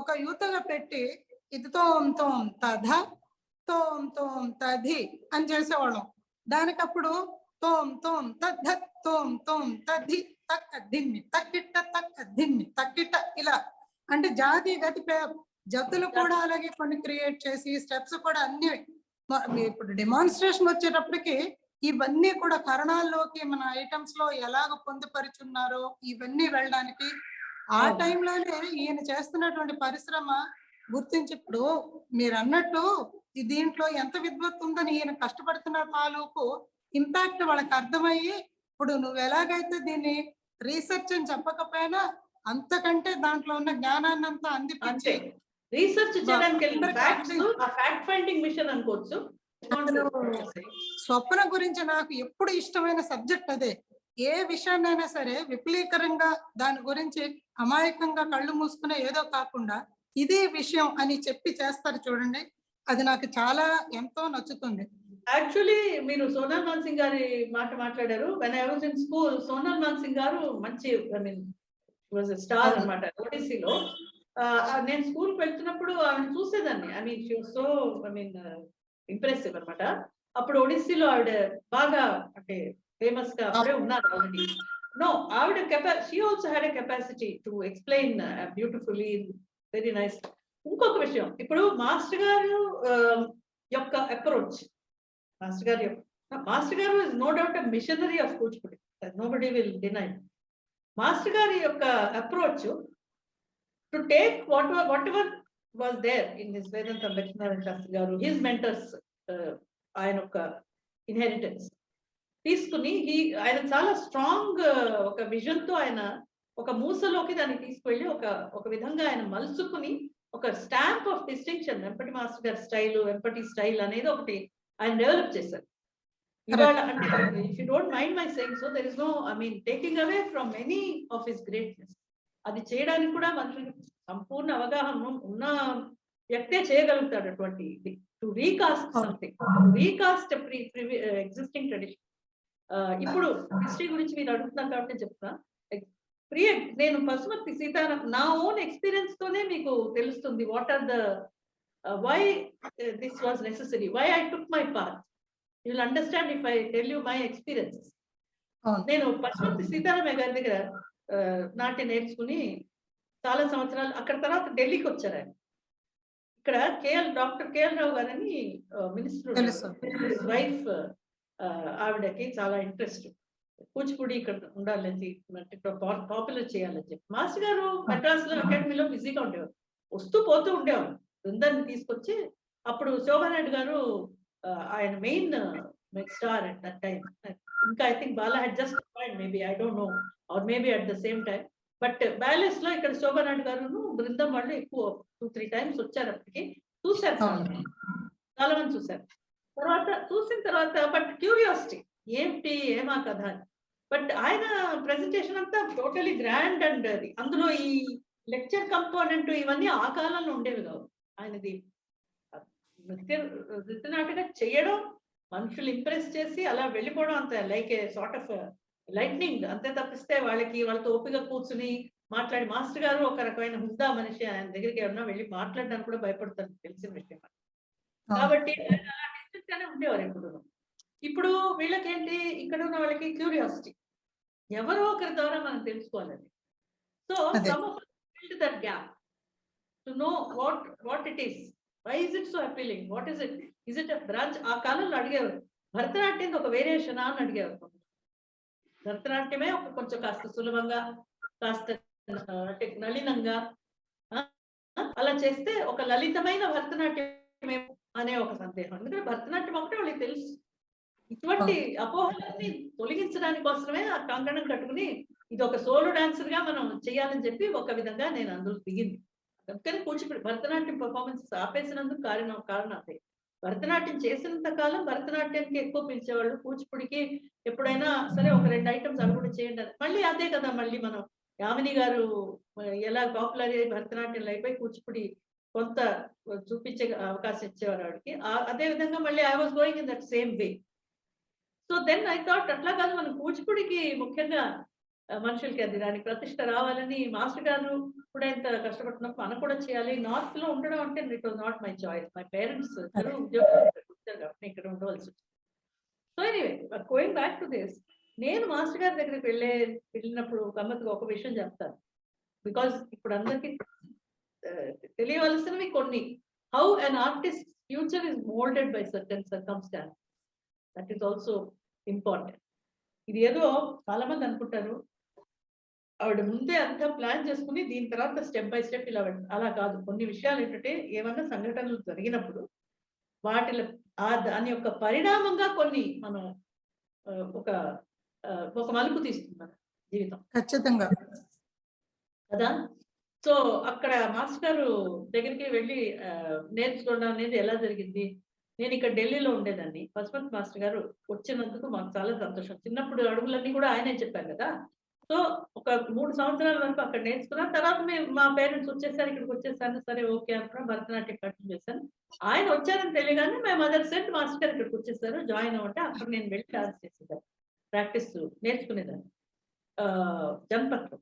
ఒక యూతగా పెట్టి ఇది తోం తధ తోం తధి అని చేసేవాళ్ళం. దానికప్పుడు తోం తద్ధి తక్క దిమ్మి తక్కిట్ట తక్క దిమ్మి తక్కిట్ట ఇలా, అంటే జాతి గతి జతులు కూడా అలాగే కొన్ని క్రియేట్ చేసి స్టెప్స్ కూడా అన్ని. ఇప్పుడు డెమాన్స్ట్రేషన్ వచ్చేటప్పటికి ఇవన్నీ కూడా కరణాల్లోకి మన ఐటమ్స్ లో ఎలాగ పొందుపరుచున్నారో ఇవన్నీ వెళ్ళడానికి ఆ టైంలోనే ఈయన చేస్తున్నటువంటి పరిశ్రమ గుర్తించి, ఇప్పుడు మీరు అన్నట్టు దీంట్లో ఎంత విద్వత్తు ఉందని ఈయన కష్టపడుతున్న తాలూకు ఇంపాక్ట్ వాళ్ళకి అర్థమయ్యి, ఇప్పుడు నువ్వు ఎలాగైతే దీన్ని రీసెర్చ్ అని చెప్పకపోయినా అంతకంటే దాంట్లో ఉన్న జ్ఞానాన్ని అంతా అందిపించి రీసెర్చ్ చేయడానికి ఫ్యాక్ట్ ఫైండింగ్ మిషన్ అనుకోవచ్చు. స్వప్న గురించి నాకు ఎప్పుడు ఇష్టమైన సబ్జెక్ట్ అదే. ఏ విషయాన్నైనా సరే విపులీకరంగా దాని గురించి అమాయకంగా కళ్ళు మూసుకునే ఏదో కాకుండా ఇదే విషయం అని చెప్పి చేస్తారు చూడండి, అది నాకు చాలా ఎంతో నచ్చుతుంది. యాక్చువల్లీ మీరు సోనల్ మాన్సింగ్ గారి మాట్లాడారు. When I was in school, Sonal Man Singh గారు మంచి, ఐ మీన్ వాజ్ స్టార్ అన్నమాట ఓడిసీలో. నేను స్కూల్కి వెళ్తున్నప్పుడు ఆవిడ చూసేదాన్ని. I mean she was so, I mean impressive అనమాట. అప్పుడు ఒడిస్సీలో ఆవిడ బాగా అంటే ఫేమస్ గా అప్పుడే ఉన్నారు ఆల్రెడీ. నో, ఆవిడ she also had a capacity to explain beautifully, very nice. ఇంకొక విషయం, ఇప్పుడు మాస్టర్ గారు యొక్క అప్రోచ్, మాస్టర్ గారు is no doubt a missionary of Kuchipudi, nobody will deny. Master గారి యొక్క approach to take whatever was there in his Vedanta Lakshmana Shastri garu, his mentors, ఆయన ఒక ఇన్హెరిటెన్స్ తీసుకుని ఆయన చాలా స్ట్రాంగ్ ఒక విజన్ తో ఆయన ఒక మూసలోకి దాన్ని తీసుకువెళ్ళి ఒక విధంగా ఆయన మలుచుకుని ఒక stamp of distinction, Vempati master గారి స్టైల్, వెంపటి స్టైల్ అనేది ఒకటి ఆయన డెవలప్ చేశారు. ఇవాళ అంటే if you don't mind my saying so, there is no, I mean taking away from any of his greatness. అది చేయడానికి కూడా మనుషులకి సంపూర్ణ అవగాహన ఉన్న వ్యక్తే చేయగలుగుతాడు అటువంటి to recast something, recast existing tradition. ఇప్పుడు హిస్టరీ గురించి మీరు అడుగుతున్నారు కాబట్టి నేను చెప్తున్నా. నేను పశుమతి సీతారాం నా ఓన్ ఎక్స్పీరియన్స్ తోనే మీకు తెలుస్తుంది what are the why this was necessary, why I took my path. You will understand if I tell you my experiences. నేను పశుమతి సీతారామయ్య గారి దగ్గర నాట్యం నేర్చుకుని చాలా సంవత్సరాలు, అక్కడ తర్వాత ఢిల్లీకి వచ్చారు ఆయన. ఇక్కడ డాక్టర్ కేఎల్ రావు గారని మినిస్టర్ వైఫ్, ఆవిడకి చాలా ఇంట్రెస్ట్ కూచిపూడి ఇక్కడ ఉండాలని, పాపులర్ చేయాలని చెప్పి. మాస్టర్ గారు మద్రాస్ లో అకాడమీలో బిజీగా ఉండేవారు, వస్తూ పోతూ ఉండేవారు. బృందాన్ని తీసుకొచ్చి అప్పుడు శోభానాయుడు గారు ఆయన main star at that time. ఇంకా I think Bala had just joined, maybe I don't know, or maybe at the same time. But balance లో ఇక్కడ శోభానాయుడు గారు బృందం వాళ్ళు ఎక్కువ 2-3 times వచ్చారు. అప్పటికి చూశారు, చాలా మంది చూశారు. తర్వాత చూసిన తర్వాత బట్ క్యూరియాసిటీ ఏంటి ఏమా కథ అని. బట్ ఆయన ప్రెజెంటేషన్ అంతా టోటలీ గ్రాండ్ అండ్ అందులో ఈ లెక్చర్ కంపోనెంట్ ఇవన్నీ ఆ కాలంలో ఉండేవి కావు. ఆయనది నృత్యనాటకం చేయడం, మనుషులు ఇంప్రెస్ చేసి అలా వెళ్ళిపోవడం, అంత like a sort of lightning అంతే. తప్పిస్తే వాళ్ళతో ఓపిక కూర్చుని మాట్లాడి, మాస్టర్ గారు ఒక రకమైన హుందా మనిషి, ఆయన దగ్గరికి ఎవరన్నా వెళ్ళి మాట్లాడడానికి కూడా భయపడతారు, తెలిసిన విషయం. కాబట్టి అలా డిస్టెన్స్ గానే ఉండేవారు ఎప్పుడు. ఇప్పుడు వీళ్ళకేంటి, ఇక్కడ ఉన్న వాళ్ళకి క్యూరియాసిటీ, ఎవరో ఒకరి ద్వారా మనం తెలుసుకోవాలని. So some of filled that gap to know what it is, why is it so appealing, what is it, is it a branch. ఆ కాలంలో అడిగేవారు భరతనాట్యం ఒక వేరియేషనా అని అడిగేవారు. భరతనాట్యమే ఒక కొంచెం కాస్త సులభంగా, కాస్త అంటే నళినంగా అలా చేస్తే ఒక లలితమైన భరతనాట్యం అనే ఒక సందేహం. ఎందుకంటే భరతనాట్యం ఒకటే వాళ్ళకి తెలుసు. ఇటువంటి అపోహలన్నీ తొలగించడానికి కోసమే ఆ కంకణం కట్టుకుని ఇది ఒక సోలో డాన్సర్ గా మనం చేయాలని చెప్పి ఒక విధంగా నేను అందులో దిగింది. అందుకని కూచిపూడి భరతనాట్యం పర్ఫార్మెన్స్ ఆపేసినందుకు కారణం అదే. భరతనాట్యం చేసినంత కాలం భరతనాట్యానికి ఎక్కువ పిలిచేవాళ్ళు, కూచిపూడికి ఎప్పుడైనా సరే ఒక 2 ఐటమ్స్ అవి కూడా చేయండి. మళ్ళీ అదే కదా, మళ్ళీ మనం యామిని గారు ఎలా పాపులర్ అయ్యి భరతనాట్యంలో అయిపోయి కూచిపూడి కొంత చూపించే అవకాశం ఇచ్చేవారు ఆవిడకి. అదే విధంగా మళ్ళీ I was going in that same way. So then I thought అట్లా కాదు, మనం కూచిపూడికి ముఖ్యంగా మనుషులకి అది దానికి ప్రతిష్ట రావాలని మాస్టర్ గారు కూడా ఎంత కష్టపడుతున్నప్పుడు మనం కూడా చేయాలి. నార్త్ లో ఉండడం అంటే it was not my choice. My parents ఉద్యోగం ఇక్కడ ఉండవలసి వచ్చింది. So anyway going back to this, నేను మాస్టర్ గారి దగ్గరికి వెళ్ళినప్పుడు గమ్మత్తుగా ఒక విషయం చెప్తాను. బికాజ్ ఇప్పుడు అందరికి తెలియవలసినవి కొన్ని. How an artist future is moulded by certain circumstances, that is also important. ఇది ఏదో చాలా మంది అనుకుంటారు ఆవిడ ముందే అంతా ప్లాన్ చేసుకుని దీని తర్వాత స్టెప్ బై స్టెప్ ఇలా అలా కాదు. కొన్ని విషయాలు ఏంటంటే ఏమన్నా సంఘటనలు జరిగినప్పుడు వాటిలో దాని యొక్క పరిణామంగా కొన్ని మనం ఒక మలుపు తీస్తున్నాం జీవితం ఖచ్చితంగా కదా. సో అక్కడ మాస్టర్ గారు దగ్గరికి వెళ్ళి నేర్చుకోవడం అనేది ఎలా జరిగింది. నేను ఇక్కడ ఢిల్లీలో ఉండేదాన్ని. పశుపతి మాస్టర్ గారు వచ్చినందుకు మాకు చాలా సంతోషం. చిన్నప్పుడు అడుగులన్నీ కూడా ఆయనే చెప్పారు కదా. సో ఒక 3 సంవత్సరాల వరకు అక్కడ నేర్చుకున్నాను. తర్వాత మా పేరెంట్స్ వచ్చేసారు, ఇక్కడికి వచ్చేసాను. సరే ఓకే అనుకున్నా, భరతనాట్యం కంటిన్యూ చేశాను. ఆయన వచ్చారని తెలియగానే మా మదర్ సెట్ మాస్టర్ గారు ఇక్కడికి వచ్చేసారు, జాయిన్ అవ్వంటే అక్కడ నేను వెళ్ళి డాన్స్ చేసేదాన్ని, ప్రాక్టీస్ నేర్చుకునేదాన్ని. జన్పట్లో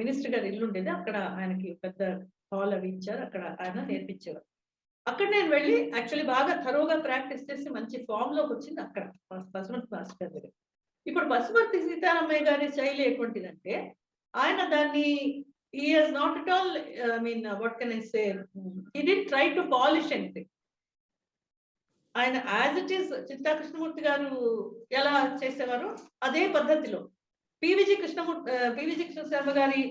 మినిస్టర్ గారు ఇల్లు ఉండేది, అక్కడ ఆయనకి పెద్ద హాల్ అవి ఇచ్చారు, అక్కడ ఆయన నేర్పించేవారు. అక్కడ నేను వెళ్ళి యాక్చువల్లీ బాగా థరోగా ప్రాక్టీస్ చేసి మంచి ఫామ్ లోకి వచ్చింది అక్కడ పశుమతి మాస్టర్ గారి దగ్గర. ఇప్పుడు పశుమతి సీతారామయ్య గారి శైలి ఎటువంటిదంటే ఆయన దాన్ని he has not at all, I mean, what can I say, he didn't try to polish anything. ఆయన యాజ్ ఇట్ ఈస్ చింతా కృష్ణమూర్తి గారు ఎలా చేసేవారు అదే పద్ధతిలో. పివిజి కృష్ణశర్మ గారి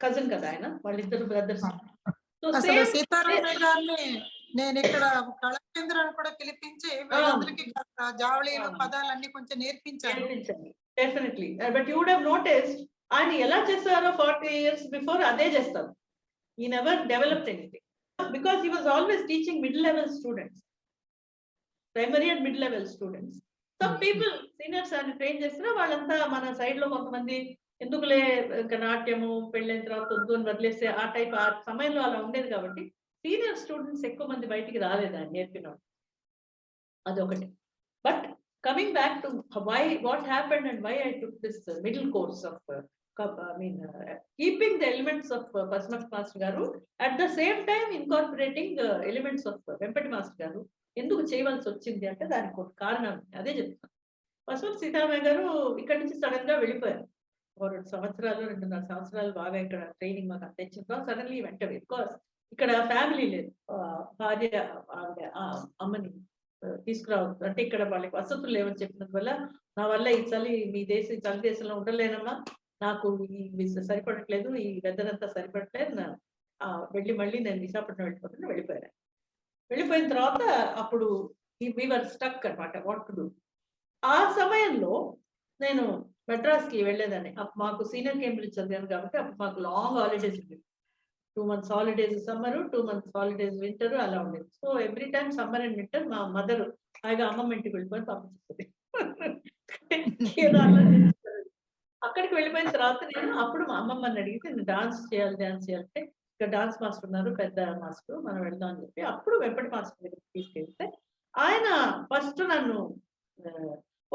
కజిన్ కదా ఆయన, వాళ్ళిద్దరు బ్రదర్స్. సీతారామయ్య గారిని నేను ఇక్కడ కళా కేంద్రాన్ని కూడా పిలిపించి వీళ్ళందరికీ జావళీలు పదాలన్నీ కొంచెం నేర్పించాను. Definitely. But you would have noticed ఆయన ఎలా చేస్తారో 40 years బిఫోర్ అదే చేస్తారు. he never developed anything because he was always teaching mid level students, primary and mid level students. some people seniors and train చేస్తారు, వాళ్ళంతా మన సైడ్ లో కొంతమంది ఎందుకులే ఇంకా నాట్యము పెళ్ళైన తర్వాత వద్దు అని వదిలేస్తే ఆ టైప్ ఆ సమయంలో అలా ఉండేది. కాబట్టి సీనియర్ స్టూడెంట్స్ ఎక్కువ మంది బయటికి రాలేదు ఆయన నేర్పిన. అదొకటి. But coming back to what happened and why I took this middle course of keeping the elements of Padma Master Garu, at the same time incorporating the elements of Vempati Master Garu. ఎందుకు చేయవలసి వచ్చింది అంటే దానికి ఒక కారణం అదే చెప్తాను. First Sitaramayya గారు ఇక్కడి నుంచి సడన్ గా వెళ్ళిపోయారు. 2 సంవత్సరాలు 2.5 సంవత్సరాలు బాగా ఇక్కడ ట్రైనింగ్ మాకు అందించిన తర్వాత సడన్లీ వెంట బికాస్ ఇక్కడ ఫ్యామిలీ లేదు. భార్య అమ్మని తీసుకురావద్దు అంటే ఇక్కడ వాళ్ళకి వసతులు లేవని చెప్పినందువల్ల నా వల్ల ఈ చలి చలి దేశంలో ఉండలేనమ్మా, నాకు ఈ సరిపడట్లేదు, ఈ వెదర్ అంతా సరిపడట్లేదు, వెళ్ళి మళ్ళీ నేను విశాఖపట్నం వెళ్ళిపోతున్నా వెళ్ళిపోయాను. వెళ్ళిపోయిన తర్వాత అప్పుడు వీఆర్ స్టక్ అనమాట, వాట్ టు డూ. ఆ సమయంలో నేను మెడ్రాస్కి వెళ్ళేదాన్ని. మాకు సీనియర్ కేంబ్రిడ్జ్ చదివాను కాబట్టి అప్పుడు మాకు లాంగ్ హాలిడేస్ ఉండేది. 2 months holidays summer, 2 months holidays winter అలా ఉండేది. So every time summer and winter మా మదర్ హాయిగా అమ్మమ్మ ఇంటికి వెళ్ళిపోయి పంపించేస్తుంది. అక్కడికి వెళ్ళిపోయిన తర్వాత నేను అప్పుడు మా అమ్మమ్మని అడిగితే నేను డాన్స్ చేయాలంటే ఇక్కడ డాన్స్ మాస్టర్ ఉన్నారు, పెద్ద మాస్టర్, మనం వెళ్దాం అని చెప్పి అప్పుడు వెంపటి మాస్టర్ దగ్గరికి తీసుకెళ్తే ఆయన ఫస్ట్ నన్ను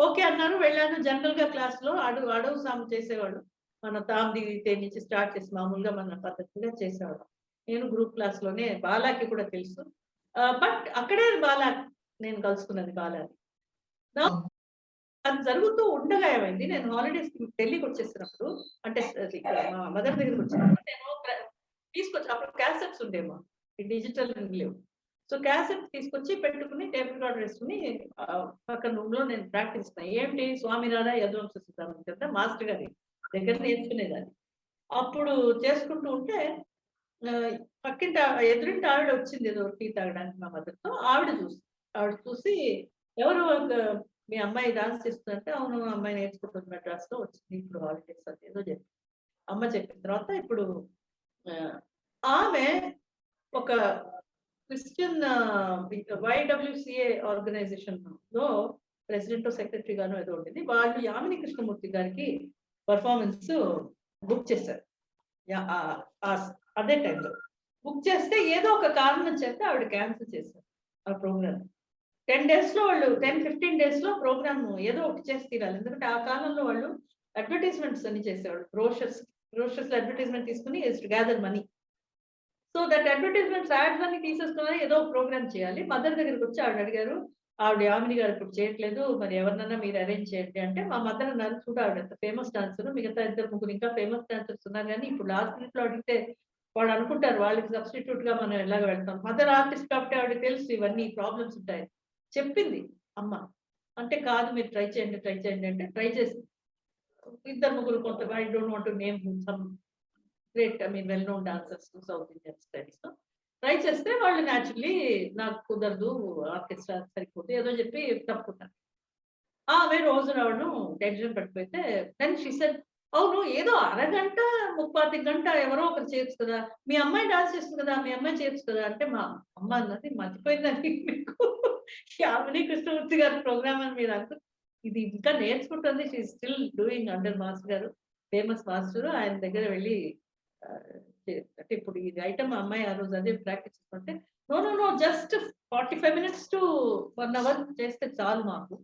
ఓకే అన్నారు. వెళ్ళాను. జనరల్ గా క్లాస్ లో అడవు సాము చేసేవాడు. మన తామ్ది నుంచి స్టార్ట్ చేసి మామూలుగా మన పద్ధతిగా చేసేవాడు. నేను గ్రూప్ క్లాస్ లోనే బాలాకి కూడా తెలుసు. బట్ అక్కడే బాలా నేను కలుసుకున్నది బాలాని. అది జరుగుతూ ఉండగా ఏమైంది, నేను హాలిడేస్ కి ఢిల్లీకి వచ్చేసినప్పుడు అంటే మా మదర్ దగ్గరికి వచ్చినప్పుడు నేను తీసుకొచ్చి అప్పుడు క్యాసెట్స్ ఉండేమో, డిజిటల్ లేవు. సో క్యాసెట్ తీసుకొచ్చి పెట్టుకుని టేప్ రికార్డర్ వేసుకుని పక్కన రూమ్ లో నేను ప్రాక్టీస్ చేస్తాను. ఏంటి స్వామి రాధా యదువంశ సిద్ధాంతం కదా మాస్టర్ గారి దగ్గర నేర్చుకునేదాన్ని. అప్పుడు చేసుకుంటూ ఉంటే పక్కింటి ఎదురింటి ఆవిడ వచ్చింది ఏదో టీ తాగడానికి మా మదర్తో. ఆవిడ చూసి ఎవరు మీ అమ్మాయి డాన్స్ చేస్తుందంటే, అవును అమ్మాయి నేర్చుకుంటుంది మెడ్రాస్ లో, వచ్చింది ఇప్పుడు హాలిడేస్ అని ఏదో చెప్పి అమ్మ చెప్పిన తర్వాత ఇప్పుడు ఆమె ఒక క్రిస్టియన్ YWCA ఆర్గనైజేషన్ లో ప్రెసిడెంట్ సెక్రటరీ గాను ఏదో ఉండేది. వాళ్ళు యామిని కృష్ణమూర్తి గారికి పర్ఫార్మెన్స్ బుక్ చేశారు. అదే టైంలో బుక్ చేస్తే ఏదో ఒక కారణం చేస్తే ఆవిడ క్యాన్సిల్ చేశారు ఆ ప్రోగ్రామ్. 10 days లో వాళ్ళు 10-15 days లో ప్రోగ్రామ్ ఏదో ఒకటి చేసి తీరాలి. ఎందుకంటే ఆ కాలంలో వాళ్ళు అడ్వర్టైజ్మెంట్స్ అన్ని చేసేవాళ్ళు. బ్రోషర్స్ అడ్వర్టైజ్మెంట్ తీసుకుని gather money. So that advertisements ads అన్ని తీసేసుకుని ఏదో ప్రోగ్రామ్ చేయాలి. మదర్ దగ్గరికి వచ్చి ఆవిడ అడిగారు, ఆవిడ యామిని గారు ఇప్పుడు చేయట్లేదు, మరి ఎవరినన్నా మీరు అరేంజ్ చేయండి అంటే మా మదర్ అన్నారు, చూడ ఆవిడ ఫేమస్ డాన్సర్, మిగతా 2-3 ఇంకా ఫేమస్ డాన్సర్స్ ఉన్నారు, కానీ ఇప్పుడు లాస్ట్ మినిట్ లో అడిగితే వాళ్ళు అనుకుంటారు వాళ్ళకి సబ్స్టిట్యూట్ గా మనం ఎలాగ వెళ్తాం. మదర్ ఆర్టిస్ట్ కాబట్టి ఆవిడకి తెలుసు ఇవన్నీ ప్రాబ్లమ్స్ ఉంటాయి. చెప్పింది అమ్మ. అంటే కాదు మీరు ట్రై చేయండి అంటే ట్రై చేసి 2-3 కొంత I don't want to name some great well known dancers south Indian styles try చేస్తే వాళ్ళు న్యాచురల్లీ నాకు కుదరదు, ఆర్కెస్ట్రా సరిపోతే ఏదో చెప్పి తప్పుకున్నారు. ఆమె రోజు రావడం టెన్షన్ పడిపోతే దెన్ షీ సెడ్, అవును ఏదో అరగంట 30 గంట ఎవరో ఒకరు చేయొచ్చు కదా, మీ అమ్మాయి డాన్స్ చేస్తుంది కదా, మీ అమ్మాయి చేయొచ్చు కదా అంటే మా అమ్మ అన్నది మర్చిపోయిందని మీకు యామిని కృష్ణమూర్తి గారి ప్రోగ్రామ్ అని మీరు అనుకో, ఇది ఇంకా నేర్చుకుంటుంది. She still doing under master గారు, ఫేమస్ మాస్టర్. ఆయన దగ్గర వెళ్ళి అంటే ఇప్పుడు ఈ ఐటమ్ అమ్మాయి ఆ రోజు అదే ప్రాక్టీస్ చేసుకుంటే, no just 45 minutes to 1 hour చేస్తే చాలు మాకు,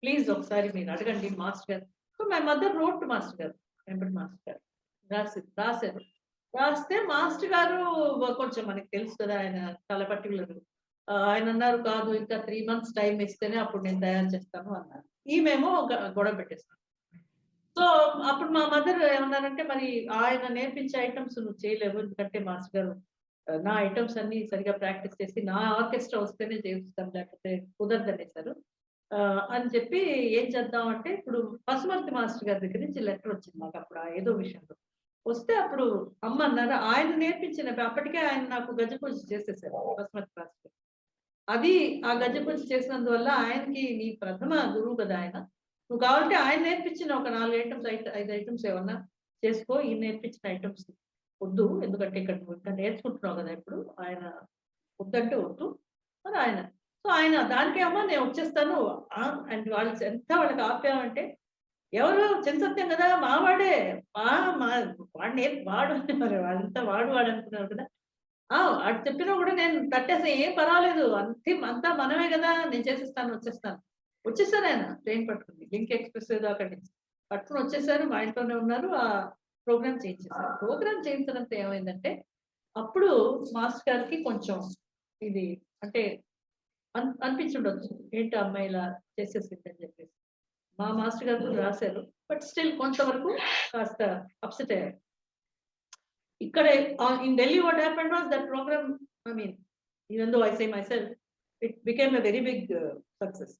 ప్లీజ్ ఒకసారి మీరు అడగండి మాస్టర్ గారు. So my mother wrote master గారు, వెంపటి మాస్టర్ గారు రాశారు. రాస్తే మాస్టర్ గారు కొంచెం మనకి తెలుసు కదా ఆయన చాలా పర్టికులర్. ఆయన అన్నారు, కాదు ఇంకా 3 months టైం ఇస్తేనే అప్పుడు నేను తయారు చేస్తాను అన్నారు. ఈమెమో గొడవ పెట్టేస్తాను. సో అప్పుడు మా మదర్ ఏమన్నారంటే, మరి ఆయన నేర్పించే ఐటమ్స్ నువ్వు చేయలేవు, ఎందుకంటే మాస్టర్ గారు నా ఐటమ్స్ అన్ని సరిగా ప్రాక్టీస్ చేసి నా ఆర్కెస్ట్రా వస్తేనే చేస్తాను, లేకపోతే కుదరదనేసారు అని చెప్పి ఏం చేద్దాం అంటే, ఇప్పుడు పశుమర్తి మాస్టర్ గారి దగ్గర నుంచి లెటర్ వచ్చింది మాకు అప్పుడు ఏదో విషయంలో వస్తే, అప్పుడు అమ్మ అన్నారు ఆయన నేర్పించిన అప్పటికే ఆయన నాకు గజపూజ చేసేసారు పశుమర్తి మాస్టర్. అది ఆ గజపూజ చేసినందువల్ల ఆయనకి నీ ప్రథమ గురువు కదా ఆయన, నువ్వు కావాలంటే ఆయన నేర్పించిన ఒక 4 ఐటమ్స్ 5 ఐటమ్స్ ఏమన్నా చేసుకో, ఈ నేర్పించిన ఐటమ్స్ వద్దు, ఎందుకంటే ఇక్కడ నువ్వు ఇంకా నేర్చుకుంటున్నావు కదా, ఇప్పుడు ఆయన వద్దంటే వద్దు అని ఆయన. సో ఆయన దానికేమో నేను వచ్చేస్తాను అండ్ వాళ్ళు ఎంత వాళ్ళకి ఆప్యాయం అంటే, ఎవరు చిన్నసత్యం కదా మావాడే, వాడు మరి వాళ్ళంతా వాడు అనుకున్నారు కదా, అటు చెప్పినా కూడా నేను తట్టేసా, ఏం పర్వాలేదు అంతా మనమే కదా, నేను చేసేస్తాను వచ్చేస్తాను. వచ్చేసారు ఆయన ట్రైన్ పట్టుకుని లింక్ ఎక్స్ప్రెస్ ఏదో అక్కడి నుంచి పట్టుకుని వచ్చేసారు. మా ఇంట్లోనే ఉన్నారు. ఆ ప్రోగ్రామ్ చేయించేసారు. ప్రోగ్రామ్ చేయించడంతో ఏమైందంటే అప్పుడు మాస్టర్ గారికి కొంచెం ఇది అంటే అనిపించుండొచ్చు, ఏంటి అమ్మాయి ఇలా చేసేసింది అని చెప్పేసి. మా మాస్టర్ గారు రాశారు, బట్ స్టిల్ కొంతవరకు కాస్త అప్సెట్ అయ్యారు. ఇక్కడ in Delhi what happened was that program, I mean even though I say myself, it became a very big success.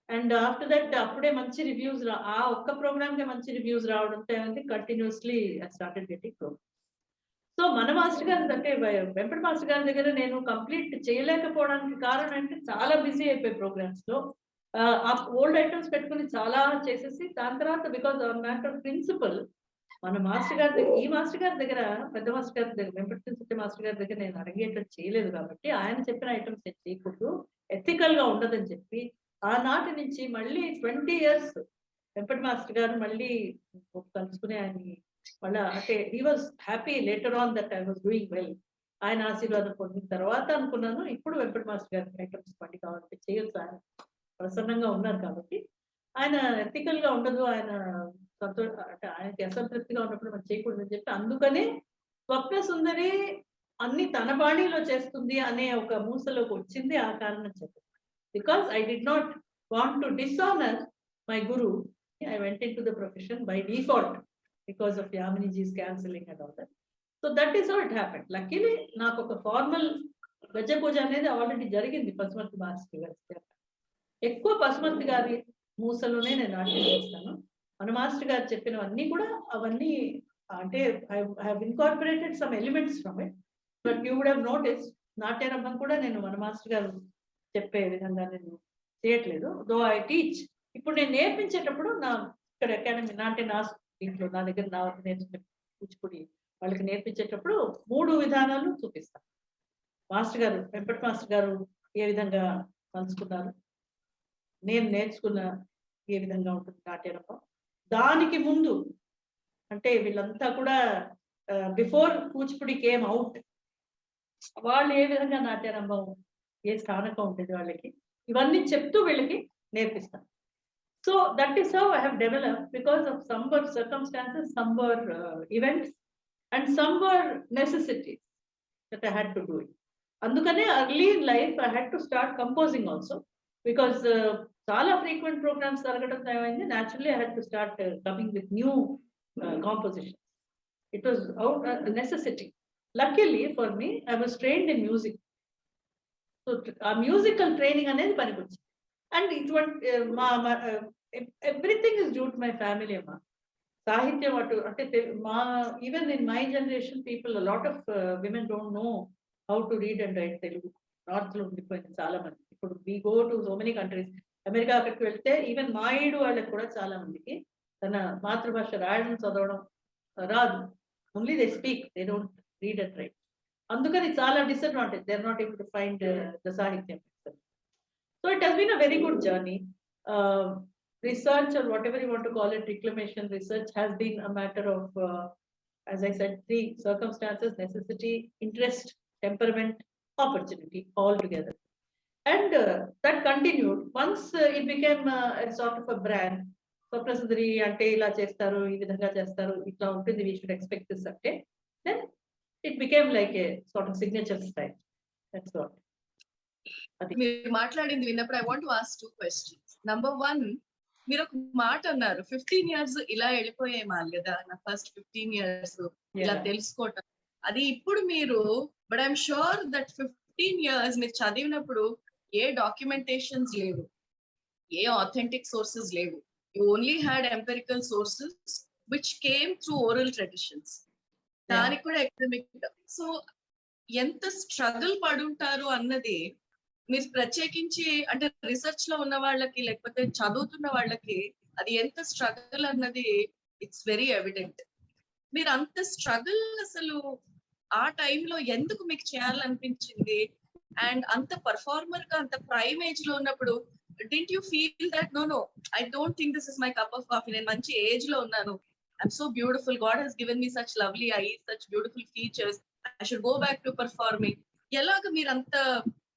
And after that అప్పుడే మంచి రివ్యూస్ ఆ ఒక్క ప్రోగ్రామ్ కి మంచి రివ్యూస్ రావడంతో ఏమైంది, continuously I started getting program. So మన master గారి అంటే వెంకట మాస్టర్ గారి దగ్గర నేను కంప్లీట్ చేయలేకపోవడానికి కారణం అంటే చాలా బిజీ అయిపోయి ప్రోగ్రామ్స్ లో. ఆ ఓల్డ్ ఐటమ్స్ పెట్టుకుని చాలా చేసేసి దాని తర్వాత బికాస్ మ్యాటర్ ప్రిన్సిపల్ మన మాస్టర్ గారి దగ్గర, ఈ మాస్టర్ గారి దగ్గర, పెద్ద మాస్టర్ గారి దగ్గర, వెంకట మాస్టర్ గారి దగ్గర నేను అడిగేటట్టు చేయలేదు కాబట్టి ఆయన చెప్పిన ఐటమ్స్ నేను చేయకూడదు, ఎథికల్ గా ఉండదని చెప్పి ఆనాటి నుంచి మళ్ళీ 20 years వెంకట మాస్టర్ గారు మళ్ళీ కలుసుకుని ఆయన మళ్ళీ అంటే he was happy later on that I was doing well. ఆయన ఆశీర్వాదం పొందిన తర్వాత అనుకున్నాను ఇప్పుడు వెంకట మాస్టర్ గారి ఐటమ్స్ పట్టి కాబట్టి చేయొచ్చు, ఆయన ప్రసన్నంగా ఉన్నారు కాబట్టి. ఆయన ఎథికల్ గా ఉండదు, ఆయన అంటే ఆయనకి అసంతృప్తిగా ఉన్నప్పుడు మనం చేయకూడదని చెప్పి అందుకనే స్వప్న సుందరి అన్ని తన బాణీలో చేస్తుంది అనే ఒక మూసలోకి వచ్చింది. ఆ కారణం చెప్పండి, because I did not want to dishonour my Guru. I went into the profession by default because of Yaminiji's cancelling and all that. So that is how it happened. Luckily, నాకు ఒక ఫార్మల్ గజ పూజ అనేది already జరిగింది Pasumathi master గారి. ఎక్కువ పశుమతి గారి మూసలోనే నేను నాట్యం చేస్తాను. మన మాస్టర్ గారు చెప్పినవన్నీ కూడా అవన్నీ అంటే I have incorporated some elements from it, but you would have notice నాట్యరంభం కూడా నేను మన మాస్టర్ గారు చెప్పే విధంగా నేను చేయట్లేదు. Though I teach. ఇప్పుడు నేను నేర్పించేటప్పుడు నా ఇక్కడ అకాడమీ అంటే నా దీంట్లో నా దగ్గర నా నేర్చుకునే కూచిపూడి వాళ్ళకి నేర్పించేటప్పుడు 3 విధానాలు చూపిస్తాను. మాస్టర్ గారు వెంకట మాస్టర్ గారు ఏ విధంగా కలుసుకున్నారు, నేను నేర్చుకున్న ఏ విధంగా ఉంటుంది నాట్యరంభం, దానికి ముందు అంటే వీళ్ళంతా కూడా బిఫోర్ కూచిపూడి కేమ్ అవుట్ వాళ్ళు ఏ విధంగా నాట్యరంభం ఏ స్థానకం ఉండేది వాళ్ళకి, ఇవన్నీ చెప్తూ వీళ్ళకి నేర్పిస్తాను. So that is how I have developed, because of some were circumstances, some were events, and some were necessities that I had to do it. Andukane early in life I had to start composing also, because చాలా frequent programs జరగడం ఏమైంది, naturally I had to start coming with new compositions. It was out a necessity. Luckily for me, I was trained in music, so a musical training అనేది పనికొచ్చింది. And it was everything is due to my family, amma. Sahityam ante ma even in my generation people, a lot of women don't know how to read and write Telugu. North lo undipoyindi chaala mandi. Ippudu we go to so many countries, America akkadiki velte even ma idu vallaku kuda chaala mandiki tana మాతృభాష రాయడం చదవడం రాదు, only they speak, they don't read and write. Andukani chaala disadvantage, they are not able to find the sahityam. So it has been a very good journey. Research or whatever you want to call it, reclamation research has been a matter of, as I said, 3 circumstances: necessity, interest, temperament, opportunity, all together. And that continued. Once it became a sort of a brand, Swapnasundari ante ila chestaru, ee vidhanga chestaru, itla untundi, we should expect this ante, then it became like a sort of signature style. That's what. మీరు మాట్లాడింది విన్నప్పుడు I want to ask 2 questions. Number 1, మీరు ఒక మాట అన్నారు, 15 years ఇలా వెళ్ళిపోయాయి మాల్యద, నా ఫస్ట్ 15 years ఇలా తెలుసుకోవటం. అది ఇప్పుడు మీరు, but I'm sure that 15 years మీరు చదివినప్పుడు ఏ డాక్యుమెంటేషన్స్ లేవు, ఏ ఆథెంటిక్ సోర్సెస్ లేవు. You only had empirical sources which came through oral traditions. దానికి కూడా అకాడమిక్. సో ఎంత స్ట్రగుల్ పడుంటారు అన్నది మీరు ప్రత్యేకించి అంటే రీసెర్చ్ లో ఉన్న వాళ్ళకి లేకపోతే చదువుతున్న వాళ్ళకి అది ఎంత స్ట్రగుల్ అన్నది ఇట్స్ వెరీ ఎవిడెంట్. మీరు అంత స్ట్రగుల్ అసలు ఆ టైంలో ఎందుకు మీకు చేయాలనిపించింది? అండ్ అంత పర్ఫార్మర్ గా అంత ప్రైమ్ ఏజ్ లో ఉన్నప్పుడు didn't you feel that no I don't think this is my cup of coffee, నేను మంచి ఏజ్ లో ఉన్నాను, I'm so beautiful, God has given me such lovely eyes, such beautiful features, I should go back to performing? ఎలాగ మీరు అంత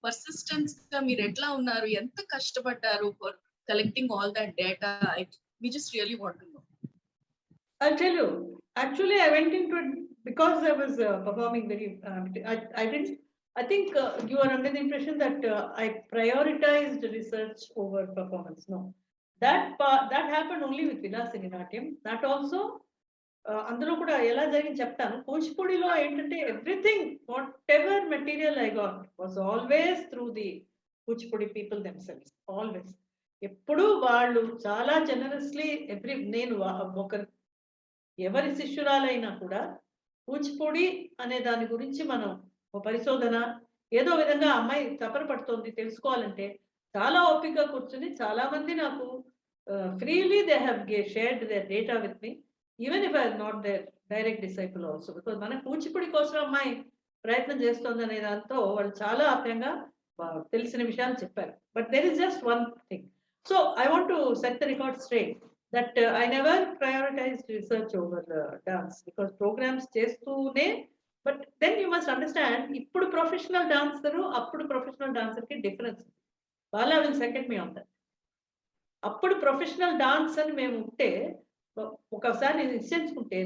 persistence గా మీరు ఎట్లా ఉన్నారు, ఎంత కష్టపడ్డారు for collecting all that data? We just really want to know. I'll tell you. Actually, I went into it because I was performing very. I didn't. I think you are under the impression that I prioritized research over performance. No, that happened only with Vilasini Natyam. That also, అందులో కూడా ఎలా జరిగింది చెప్తాను. కూచిపూడిలో ఏంటంటే everything what ever material I got was always through the Kuchipudi people themselves. Always ఎప్పుడు వాళ్ళు చాలా generously నేను ఒక ఎవరి శిష్యురాలైనా కూడా కూచిపూడి అనే దాని గురించి మనం ఒక పరిశోధన ఏదో విధంగా అమ్మాయి తపన పడుతోంది తెలుసుకోవాలంటే చాలా ఓపికగా కూర్చుని చాలా మంది నాకు freely they have shared their data with me even if I not their direct disciple also. Because మన కూచిపూడి కోసం అమ్మాయి ప్రయత్నం చేస్తోంది అనే దాంతో వాళ్ళు చాలా ఆప్యంగా తెలిసిన విషయాలు చెప్పారు. But there is just one thing. So I want to set the record straight that I never prioritized research over dance because programs chestune. But then you must understand, ippudu professional dancer appudu professional dancer ki difference. Bala will second me on that. Appudu professional dance ani memu unte ఒకసారి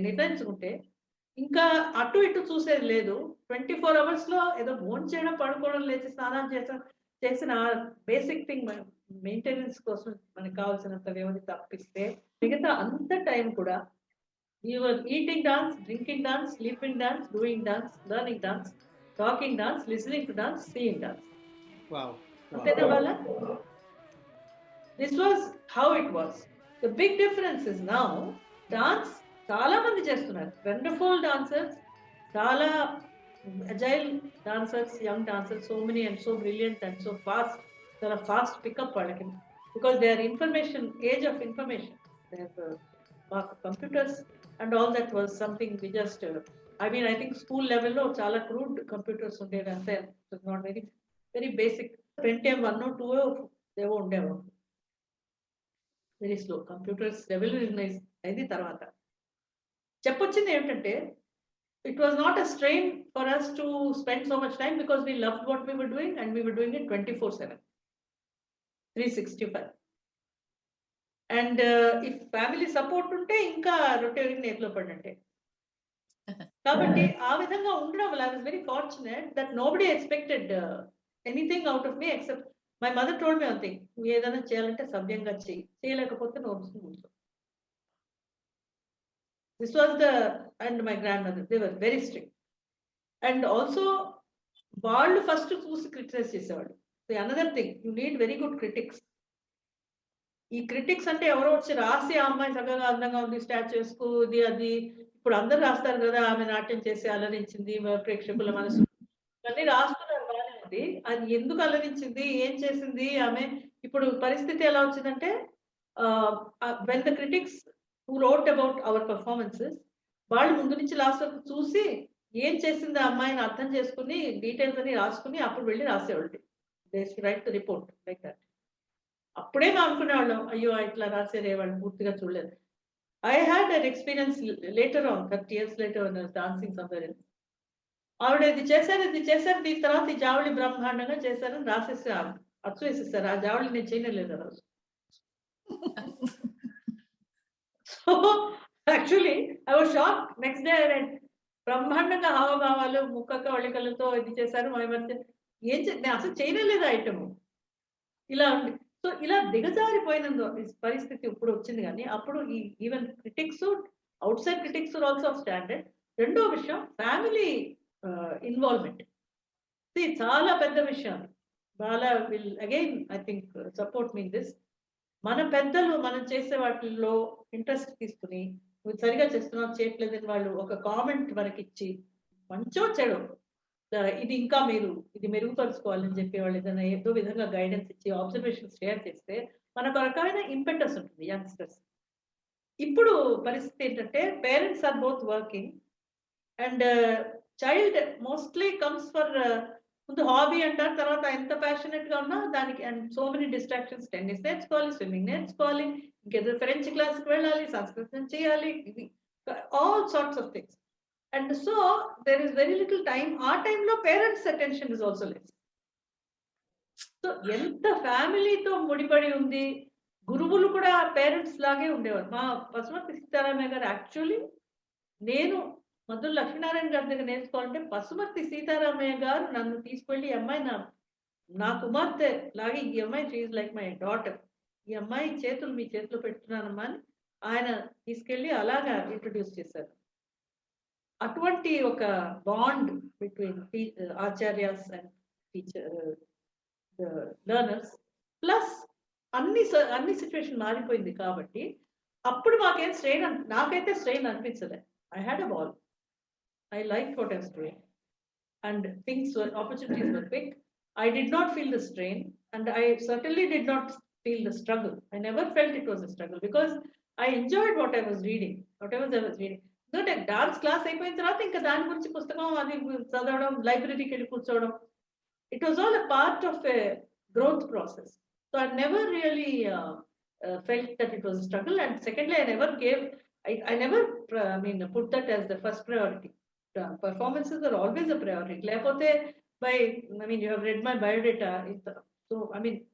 నిర్ణయించుకుంటే ఇంకా అటు ఇటు చూసేది లేదు. 24 hours లో ఏదో భోజనం చేయడం పడుకోవడం లేచి స్నానం చేసిన బేసిక్ థింగ్ మెయింటెనెన్స్ కోసం మనకు కావాల్సినంత వ్యవధి తప్పిస్తే మిగతా అంత టైం కూడా you're eating dance, drinking dance, sleeping dance, doing dance, learning dance, talking dance, listening to dance, seeing dance. అంతేనా వాళ్ళ? This was how it was. The big difference is now dance చాలా మంది చేస్తున్నారు, వండర్ఫుల్ డాన్సర్స్, చాలా agile dancers, young dancers, so many and so brilliant and so fast. There are fast pickup వాళ్ళకి because they are information, age of information. They have computers and all that was something we just I mean I think school level లో చాలా crude computers ఉండేవి అంతే. It was not very basic. Pentium 1 or 2 దేవో ఉండేవో, very slow. Computers revolutionise అయింది తర్వాత. చెప్పొచ్చింది ఏంటంటే it was not a strain for us to spend so much time because we loved what we were doing and we were doing it 24/7, 365. And if family support unte inka rotating netlo padante. Kabatti aa vidhanga undadam I was very fortunate that nobody expected anything out of me except my mother told me one thing, nu edana cheyalante savyanga cheyalekapothe norustundi. This was and my grandmother, they were very strict. And also, వాళ్ళు first చూసి criticise చేసేవాళ్ళు. Another thing, you need very good critics. ఈ critics అంటే ఎవరో వచ్చి రాసి ఆ అమ్మాయి చక్కగా అందంగా ఉంది, స్టాచ్యూస్కు ఇది అది ఇప్పుడు అందరు రాస్తారు కదా, ఆమె నాట్యం చేసి అలరించింది ప్రేక్షకుల మనసు, అన్నీ రాస్తున్నారు బాగానే ఉంది. అది ఎందుకు అలరించింది, ఏం చేసింది ఆమె, ఇప్పుడు పరిస్థితి ఎలా వచ్చిందంటే when the critics who wrote about our performances, వాళ్ళు ముందు నుంచి లాస్ట్ వరకు చూసి ఏం చేసింది ఆ అమ్మాయిని అర్థం చేసుకుని డీటెయిల్స్ అని రాసుకుని అప్పుడు వెళ్ళి రాసేవాళ్ళు. They right the report like that. అప్పుడే మేము అనుకునేవాళ్ళం, అయ్యో ఇట్లా రాసేదే, వాళ్ళు పూర్తిగా చూడలేదు. I had an experience later on 30 years later when I was dancing somewhere else. ఆవిడ ఇది చేశారు దీని తర్వాత ఈ జావళి బ్రహ్మాండంగా చేశారని రాసేసి అచ్చు వేసేస్తారు. ఆ జావళి నేను చేయలేదు ఆ రోజు. So actually I was shocked. Next day I read బ్రహ్మాండంగా హావభావాలు ముఖక వళికలతో ఇది చేశారు, ఏం నేను అసలు చేయలేదు ఐటమ్ ఇలా ఉంది. సో ఇలా దిగజారిపోయినందు పరిస్థితి ఇప్పుడు వచ్చింది. కానీ అప్పుడు ఈ even critics, out side critics also of standard. రెండో విషయం ఫ్యామిలీ ఇన్వాల్వ్మెంట్, ఇది చాలా పెద్ద విషయం. Bala will again I think support me this. మన పెద్దలు మనం చేసే వాటిల్లో ఇంట్రెస్ట్ తీసుకుని నువ్వు సరిగా చేస్తున్నావు చేయట్లేదని వాళ్ళు ఒక కామెంట్ మనకి ఇచ్చి మంచో చెడు ఇది ఇంకా మీరు ఇది మెరుగుపరుచుకోవాలని చెప్పి వాళ్ళు ఏదైనా ఏదో విధంగా గైడెన్స్ ఇచ్చి ఆబ్జర్వేషన్ షేర్ చేస్తే మనకు ఒక రకమైన ఇంపెటస్ ఉంటుంది యంగ్స్టర్స్. ఇప్పుడు పరిస్థితి ఏంటంటే parents are both working and child mostly comes for ముందు హాబీ అంటారు, తర్వాత ఎంత ప్యాషనెట్ గా ఉన్నా దానికి and so many distractions. Tennis నేర్చుకోవాలి, స్విమ్మింగ్ నేర్చుకోవాలి, ఇంకేదో ఫ్రెంచ్ క్లాస్కి వెళ్ళాలి, సంస్కృతం చేయాలి, ఇది all sorts of things. And so there is very little time. ఆ టైంలో parents attention is also less. So ఎంత ఫ్యామిలీతో ముడిపడి ఉంది, గురువులు కూడా పేరెంట్స్ లాగే ఉండేవారు. మా పశుమతి సీతారామయ్య గారు యాక్చువల్లీ నేను మధుర లక్ష్మీనారాయణ గారి దగ్గర నేర్చుకోవాలంటే పశుమతి సీతారామయ్య గారు నన్ను తీసుకెళ్ళి ఈ అమ్మాయి నా కుమార్తె లాగే ఈ అమ్మాయి షీఈ్ లైక్ మై డాటర్, ఈ అమ్మాయి చేతులు మీ చేతిలో పెడుతున్నానమ్మా అని ఆయన తీసుకెళ్ళి అలాగా ఇంట్రొడ్యూస్ చేశారు. అటువంటి ఒక bond between acharyas and teacher learners. Plus అన్ని సిచ్యువేషన్ మారిపోయింది కాబట్టి అప్పుడు మాకేం స్ట్రెయిన్ నాకైతే స్ట్రెయిన్ అనిపించలే. I had a ball. I liked what I was doing, and opportunities were quick. I did not feel the strain, and I certainly did not feel the struggle. I never felt it was a struggle because I enjoyed what I was reading, whatever I was reading. Like dance class అయిపోయిన తర్వాత ఇంకా దాని గురించి పుస్తకం అది చదవడం, లైబ్రరీకి వెళ్ళి కూర్చోవడం. It was all a part of a growth process. So I never really felt that it was a struggle. And secondly, I never put that as the first priority. Performances are always a priority. You have read my biodata. So,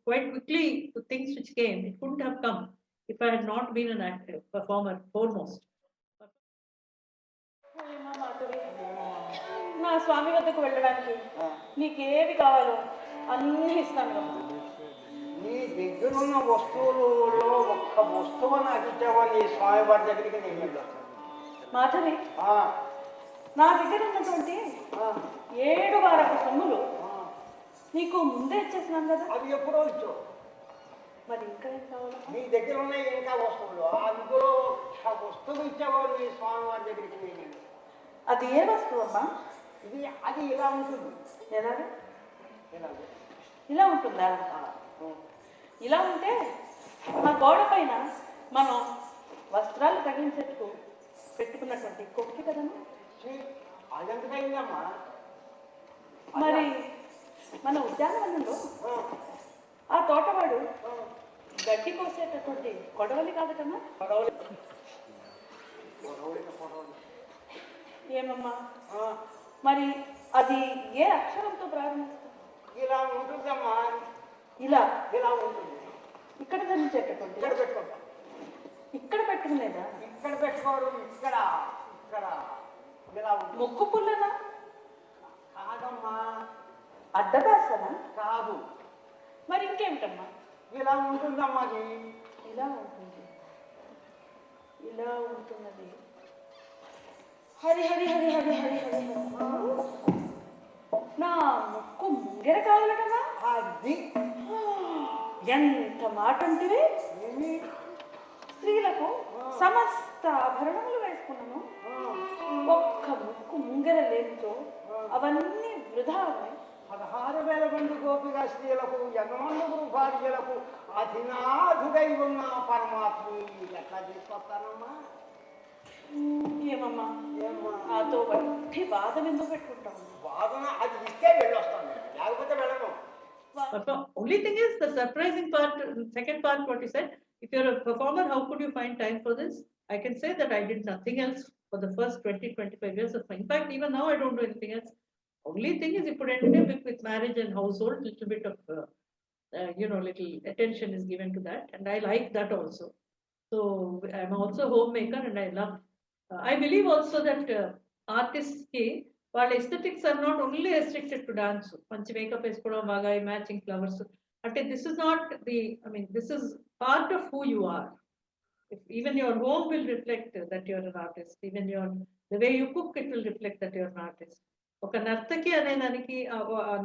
quite quickly, the things which came, it couldn't have come if I had not been an active performer foremost. నా స్వామి వద్దకు వెళ్ళడానికి నీకేవి కావాలో అన్నీ ఇస్తాను. నీ దగ్గర ఉన్న వస్తువులలో ఒక్క వస్తువు నాకు ఇచ్చావా నీ స్వామి వారి దగ్గరికి నేను వెళ్ళాను. మాధవి, నా దగ్గర ఉన్నటువంటి 7 వారపు సొమ్ములు నీకు ముందే ఇచ్చేసినాను కదా. అవి ఎప్పుడో ఇచ్చావు. మరి ఇంకా ఏం కావాలి? నీ దగ్గర ఉన్న ఇంకా వస్తువులు అందులో ఒక్క వస్తువు ఇచ్చావా నీ స్వామి వారి దగ్గరికి నేను వెళ్ళాను. అది ఏ వస్తువు అమ్మా? అది ఇలా ఉంటుంది. ఎలాగా? ఇలా ఉంటుందా? ఇలా ఉంటే ఆ గోడ పైన మనం వస్త్రాలు తగిలించేట్టుకు పెట్టుకున్నటువంటి కొక్కి కదమ్మా. అదంతకైందమ్మా. మరి మన ఉద్యానవనంలో ఆ తోటవాడు గడ్డి కోసేటటువంటి కొడవలి కాదు కన్నా. ఏమమ్మా మరి అది ఏ అక్షరంతో ప్రారంభిస్తాం? ఇలా ఉంటుందమ్మా. ఇలా ఇలా ఉంటుంది. ఇక్కడ ధరించేటటువంటి ఇక్కడ పెట్టుకుంటాం. ఇక్కడ పెట్టుకునేదా? ఇక్కడ పెట్టుకోవడం. ఇక్కడ ఇక్కడ ఇలా ఉంటుంది. ముక్కు పుల్లనా? కాదమ్మా. అడ్డదాసనా? కాదు. మరి ఇంకేమిటమ్మా? ఇలా ఉంటుందమ్మా. ఇలా ఉంటుంది. ఇలా ఉంటున్నది. హరి హరి హరి హరి హరి హరి నా ముక్కు ముంగెర కావాలి కదా. అది ఎంత మాట అంటివి. స్త్రీలకు సమస్త ఆభరణములు వేసుకున్నాను, ఒక్క ముక్కు ముంగెర లేనితో అవన్నీ వృధా ఉన్నాయి. 16,000 మంది గోపిగా స్త్రీలకు 800 భార్యలకు అధినాథుడై ఉన్న పరమాత్మ ఎట్లా తీసుకొస్తానమ్మా? ఏమమ్మా నాతో బట్టి బాధను ఎందుకు పెట్టుకుంటాము? బాధన అది ఇస్తే వెళ్ళొస్తాను, లేకపోతే వెళ్ళను. But the only thing is the surprising part, second part, what you said, if you're a performer, how could you find time for this? I can say that I did nothing else for the first 20-25 years of my, in fact, even now I don't do anything else. Only thing is, you put entertainment with marriage and household, little bit of, little attention is given to that. And I like that also. So I'm also a homemaker and I love, I believe also that artists, while aesthetics are not only restricted to dance, manchi makeup eskovam baga matching flowers. This is not this is part of who you are. If even your home will reflect that you're an artist, even the way you cook, it will reflect that you're an artist. ఒక నర్తకి అనే దానికి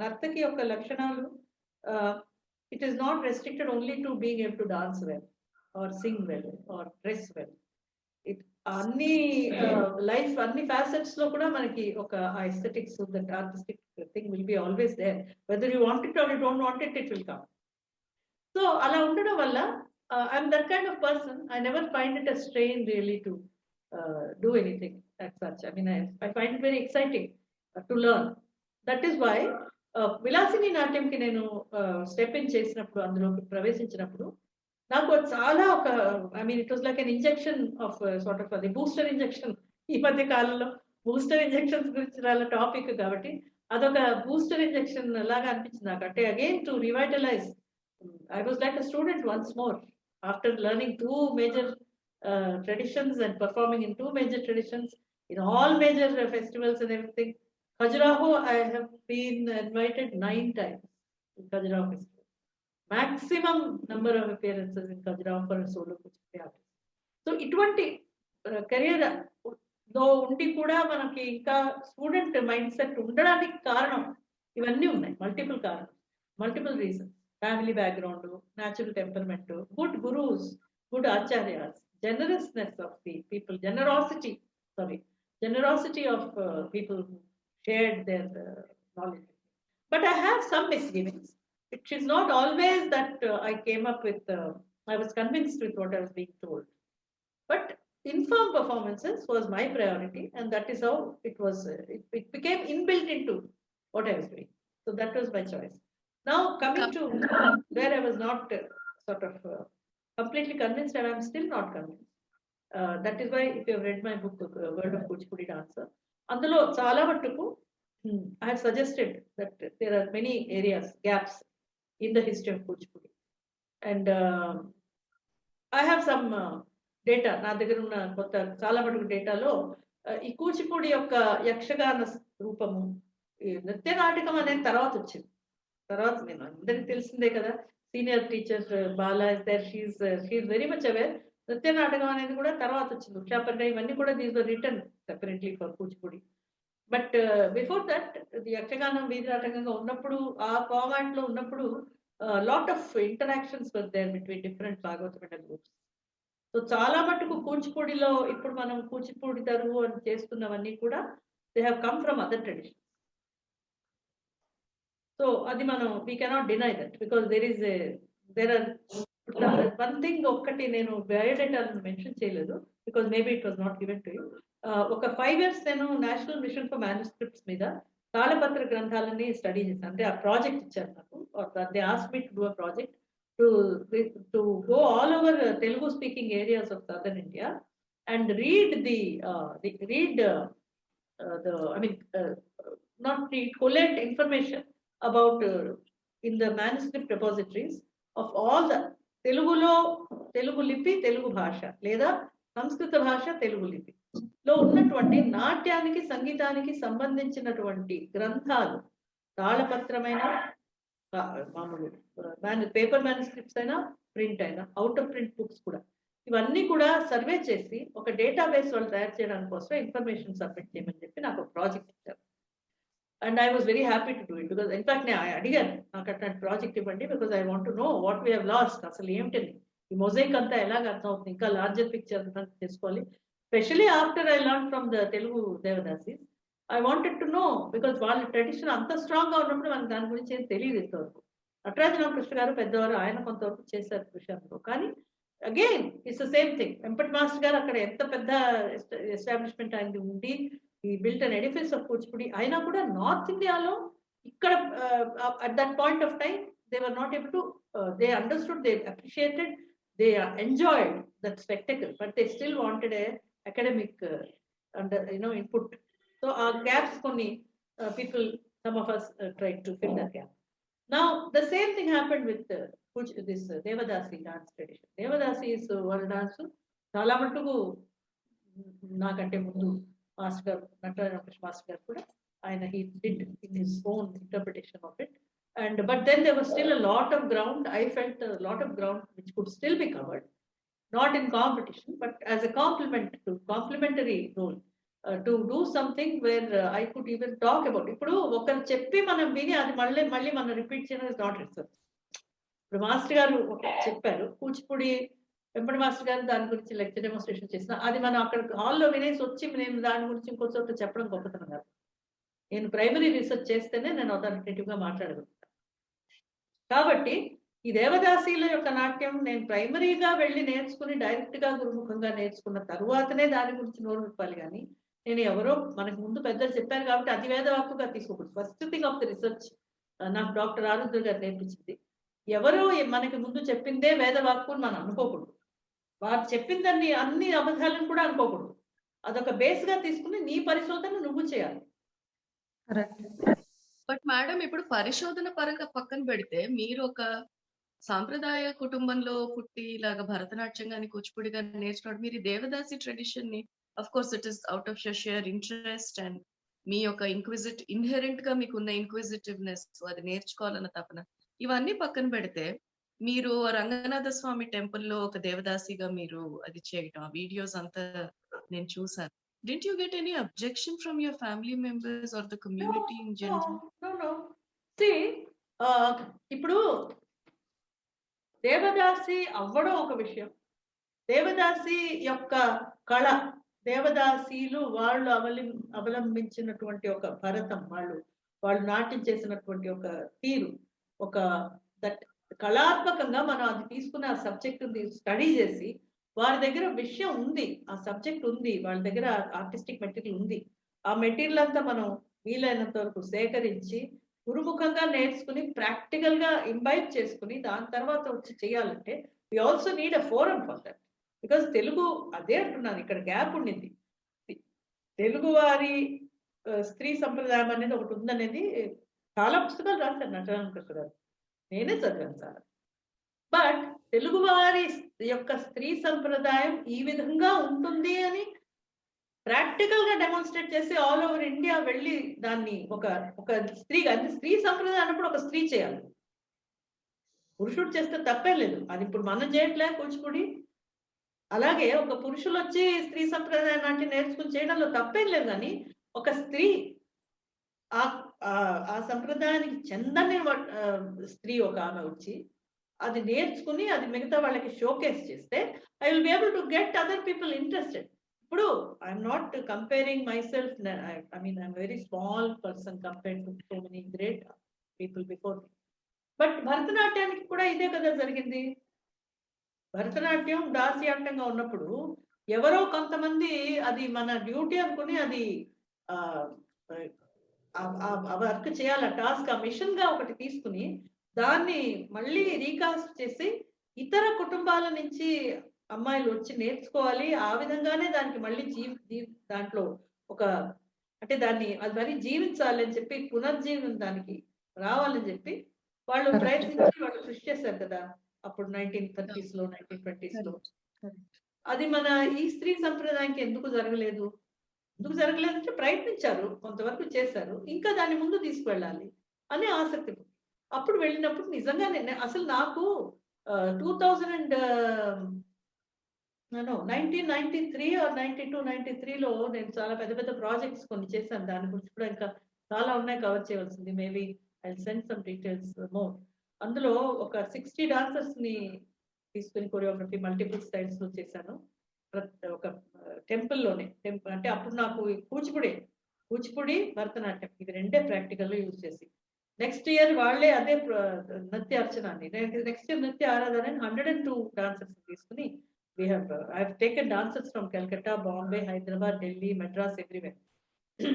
నర్తకి యొక్క లక్షణాలు, it is not restricted only to being able to dance well or sing well or dress well. అన్ని life అన్ని facets లో కూడా మనకి ఒక aesthetics, that artistic thing will be always there. Whether you want it or you don't want it, it will come. So అలా ఉండడం వల్ల I'm that kind of person. I never find it a strain really to do anything as such. I find it very exciting to learn. That is why విలాసిని నాట్యంకి నేను step in చేసినప్పుడు, అందులోకి ప్రవేశించినప్పుడు నాకు చాలా ఒక it was like an injection of sort of అది booster injection. ఈ మధ్య కాలంలో బూస్టర్ ఇంజెక్షన్స్ గురించి చాలా టాపిక్ కాబట్టి అదొక బూస్టర్ ఇంజెక్షన్ లాగా అనిపించింది నాకు. అంటే again to revitalise, I was like a student once more. after learning 2 major traditions and performing in 2 major traditions in all major festivals and everything. Khajuraho, I have been invited 9 times in Khajuraho festival. Maximum number of appearances in Khajuraho for a solo Kuchipudi artist. So ఇటువంటి career లో ఉండి కూడా మనకి ఇంకా student mind set ఉండడానికి కారణం ఇవన్నీ ఉన్నాయి. Multiple reasons. Family background, natural temperament, good gurus, good acharyas, generousness of the people, generosity of people who shared their knowledge. But I have some misgivings. It is not always that I came up with, I was convinced with what I was being told. But informed performances was my priority, and that is how it was, it became inbuilt into what I was doing. So that was my choice. Now coming to where I was not sort of completely convinced, and I am still not convinced. That is why if you have read my book, World of Kuchipudi Dancer, అందులో చాలా మట్టుకు I have suggested that there are many areas, gaps in the history of Kuchipudi. And I have some data, నా దగ్గర ఉన్న కొత్త చాలా మటుకు డేటాలో ఈ కూచిపూడి యొక్క యక్షగాన రూపము, ఈ నృత్య నాటకం అనేది తర్వాత వచ్చింది. తర్వాత నేను అందరికి తెలిసిందే కదా, senior teacher Bala is there, she is very much aware. నృత్య నాటకం అనేది కూడా తర్వాత వచ్చింది. ఉషాపండ ఇవన్నీ కూడా these were written separately for Kuchipudi. But before that Yakshaganam వీధి నాటకంగా ఉన్నప్పుడు, ఆ ఫార్మాట్ లో ఉన్నప్పుడు lot of interactions were there between different భాగవతపేట గ్రూప్స్. సో చాలా మటుకు కూచిపూడిలో ఇప్పుడు మనం కూచిపూడి తరువు అని చేస్తున్నవన్నీ కూడా they have come from other tradition. So అది మనం we cannot deny that, because there are one thing. ఒక్కటి నేను బయోడేటా మెన్షన్ చేయలేదు, because maybe it was not given to you. ఒక 5 years నేను నేషనల్ మిషన్ ఫర్ మ్యానుస్క్రిప్ట్స్ మీద తాళపత్ర గ్రంథాలని study చేశాను. అంటే ఆ ప్రాజెక్ట్ ఇచ్చారు నాకు, they asked me to do a project to go all over Telugu speaking areas of southern India and read collect information about in the manuscript repositories of all the Telugu lipi, Telugu bhasha లేదా సంస్కృత భాష తెలుగు లిపి లో ఉన్నటువంటి నాట్యానికి సంగీతానికి సంబంధించినటువంటి గ్రంథాలు, తాళపత్రమైన మామూలు పేపర్ మ్యానుస్క్రిప్ట్స్ అయినా, ప్రింట్ అయినా, అవుట్ ఆఫ్ ప్రింట్ బుక్స్ కూడా, ఇవన్నీ కూడా సర్వే చేసి ఒక డేటాబేస్ వాళ్ళు తయారు చేయడానికి కోసం ఇన్ఫర్మేషన్ సబ్మిట్ చేయమని చెప్పి నాకు ఒక ప్రాజెక్ట్ ఇచ్చారు. And I was very happy to do it, because in fact నేను అడిగాను నాకు అట్లాంటి ప్రాజెక్ట్ ఇవ్వండి, because I want to know what we have lost, అసలు ఏమిటని ఈ మొజైక్ అంతా ఎలాగ అర్థం అవుతుంది, ఇంకా లార్జర్ పిక్చర్ చేసుకోవాలి. Specially after I learn from the Telugu devadasis, I wanted to know, because వాళ్ళ ట్రెడిషన్ అంత స్ట్రాంగ్ గా ఉన్నప్పుడు మనకు దాని గురించి ఏం తెలియదు. ఇంతవరకు నటరాజరామకృష్ణ గారు పెద్దవారు, ఆయన కొంతవరకు చేశారు విషయంలో. కానీ again it's the same thing. Vempati master గారు అక్కడ ఎంత పెద్ద ఎస్టాబ్లిష్మెంట్ అయింది ఉండి, ఈ built an edifice of Kuchipudi అయినా కూడా నార్త్ ఇండియాలో ఇక్కడ at that point of time they were not able to, they understood, they appreciated, they enjoyed that spectacle, but they still wanted a academic input. So our gaps konni people, some of us tried to fill that gap. Now the same thing happened with this Devadasi dance tradition. Devadasi is one dance చాలా మటుకు నాకంటే ముందు master గారు, నటరాజరామకృష్ణ master గారు కూడా ఆయన he did in his own interpretation of it. But then there was still a lot of ground. I felt a lot of ground which could still be covered, not in competition, but as a complementary role. To do something where I could even talk about. ఇప్పుడు ఒకరు చెప్పి మనం విని అది మళ్ళీ మనం repeat చేయడం is not research. ఇప్పుడు మాస్టర్ గారు చెప్పారు కూచిపూడి, వెంపటి మాస్టర్ గారు దాని గురించి లెక్చర్ డెమోన్స్ట్రేషన్ చేసిన, అది మనం అక్కడ హాల్లో వినేసి వచ్చి నేను దాని గురించి ఇంకో చోట చెప్పడం గొప్పతనం కాదు. నేను ప్రైమరీ రీసెర్చ్ చేస్తేనే నేను అథారిటేటివ్ గా మాట్లాడగలుగుతాను. కాబట్టి ఈ దేవదాసీల యొక్క నాట్యం నేను ప్రైమరీగా వెళ్ళి నేర్చుకుని డైరెక్ట్ గా గురుముఖంగా నేర్చుకున్న తరువాతనే దాని గురించి నోరు విప్పాలి. కానీ నేను ఎవరో మనకు ముందు పెద్దలు చెప్పారు కాబట్టి అది వేదవాక్కుగా తీసుకోకూడదు. First thing of the research నాకు డాక్టర్ ఆరుద్ర గారు నేర్పించింది, ఎవరో మనకి ముందు చెప్పిందే వేదవాక్కు అని మనం అనుకోకూడదు. వారు చెప్పిందని అన్ని అబద్ధాలను కూడా అనుకోకూడదు. అదొక బేస్ గా తీసుకుని నీ పరిశోధన నువ్వు చేయాలి. బట్ మేడం, ఇప్పుడు పరిశోధన పరంగా పక్కన పెడితే మీరు ఒక సాంప్రదాయ కుటుంబంలో పుట్టి ఇలాగా భరతనాట్యం గాని కూచిపూడి గాని నేర్చుకోవడం, మీరు ఈ దేవదాసి ట్రెడిషన్ ని of course it is out of your sheer interest and మీ యొక్క ఇన్హెరెంట్ గా మీకున్న ఇన్క్విజిటివ్నెస్, అది నేర్చుకోవాలన్న తపన, ఇవన్నీ పక్కన పెడితే మీరు రంగనాథ స్వామి టెంపుల్లో ఒక దేవదాసిగా మీరు అది చేయటం, ఆ వీడియోస్ అంతా నేను చూసాను. Didn't you get any objection from your family members or the community in general? No. See, ఇప్పుడు దేవదాసి అవ్వడం ఒక విషయం, దేవదాసి యొక్క కళ, దేవదాసీలు వాళ్ళు అవలంబించినటువంటి ఒక భరతం, వాళ్ళు నాట్యం చేసినటువంటి ఒక తీరు, ఒక కళాత్మకంగా మనం అది తీసుకున్న ఆ సబ్జెక్ట్ స్టడీ చేసి, వారి దగ్గర విషయం ఉంది, ఆ సబ్జెక్ట్ ఉంది, వాళ్ళ దగ్గర ఆర్టిస్టిక్ మెటీరియల్ ఉంది, ఆ మెటీరియల్ అంతా మనం వీలైనంత వరకు సేకరించి గురుముఖంగా నేర్చుకుని ప్రాక్టికల్ గా ఇంబైబ్ చేసుకుని దాని తర్వాత వచ్చి చేయాలంటే we also need a forum for that. Because Telugu, అదే అంటున్నాను, ఇక్కడ గ్యాప్ ఉండింది. తెలుగు వారి స్త్రీ సంప్రదాయం అనేది ఒకటి ఉందనేది చాలా పుస్తకాలు రాశారు నటరామకృష్ణ గారు, నేనే చదివాను చాలా. బట్ తెలుగు వారి యొక్క స్త్రీ సంప్రదాయం ఈ విధంగా ఉంటుంది అని ప్రాక్టికల్ గా డెమాన్స్ట్రేట్ చేసి ఆల్ ఓవర్ ఇండియా వెళ్ళి దాన్ని ఒక స్త్రీ సంప్రదాయం అన్నప్పుడు ఒక స్త్రీ చేయాలి, పురుషుడు చేస్తే తప్పే లేదు. అది ఇప్పుడు మనం చేయట్లే కూచిపూడి, అలాగే ఒక పురుషులు వచ్చి స్త్రీ సంప్రదాయం నాటి నేర్చుకుని చేయడంలో తప్పేం లేదు. కానీ ఒక స్త్రీ ఆ సంప్రదాయానికి చెందని స్త్రీ ఒక ఆమె వచ్చి అది నేర్చుకుని అది మిగతా వాళ్ళకి షోకేస్ చేస్తే I will be able to get other people interested. ఇప్పుడు I'm not comparing myself, I mean I'm very small person compared to so many great people before me. But భరతనాట్యానికి కూడా ఇదే కదా జరిగింది. భరతనాట్యం దాస్యాటంగా ఉన్నప్పుడు ఎవరో కొంతమంది అది మన డ్యూటీ అనుకుని అది వర్క్ చేయాలి, టాస్క్, ఆ మిషన్ గా ఒకటి తీసుకుని దాన్ని మళ్ళీ రీకాస్ట్ చేసి ఇతర కుటుంబాల నుంచి అమ్మాయిలు వచ్చి నేర్చుకోవాలి, ఆ విధంగానే దానికి మళ్ళీ దాంట్లో అంటే దాన్ని అది మరి జీవించాలి అని చెప్పి పునర్జీవనం దానికి రావాలని చెప్పి వాళ్ళు ప్రయత్నించి వాళ్ళు కృషి చేశారు కదా అప్పుడు 1930s లో 1920s లో. అది మన ఈ స్త్రీ సంప్రదాయానికి ఎందుకు జరగలేదు అంటే ప్రయత్నించారు, కొంతవరకు చేశారు, ఇంకా దాన్ని ముందు తీసుకువెళ్ళాలి అనే ఆసక్తి. అప్పుడు వెళ్ళినప్పుడు నిజంగానే అసలు నాకు 1993 or 92-93లో నేను చాలా పెద్ద ప్రాజెక్ట్స్ కొన్ని చేశాను. దాని గురించి కూడా ఇంకా చాలా ఉన్నాయి కవర్ చేయవలసింది. Maybe I send some details more. అందులో ఒక 60 డాన్సర్స్ ని తీసుకుని కొరియోగ్రఫీ మల్టిపుల్ స్టైల్స్ లో చేశాను. ఒక టెంపుల్లోనే, అంటే అప్పుడు నాకు కూచిపూడి భరతనాట్యం ఇవి రెండే ప్రాక్టికల్ గా యూజ్ చేసి, నెక్స్ట్ ఇయర్ వాళ్ళే అదే నృత్య అర్చనాన్ని, నెక్స్ట్ ఇయర్ నృత్య ఆరాధన 102 డాన్సర్స్ తీసుకుని I have taken dancers from Calcutta, Bombay, Hyderabad, Delhi, Madras, everywhere.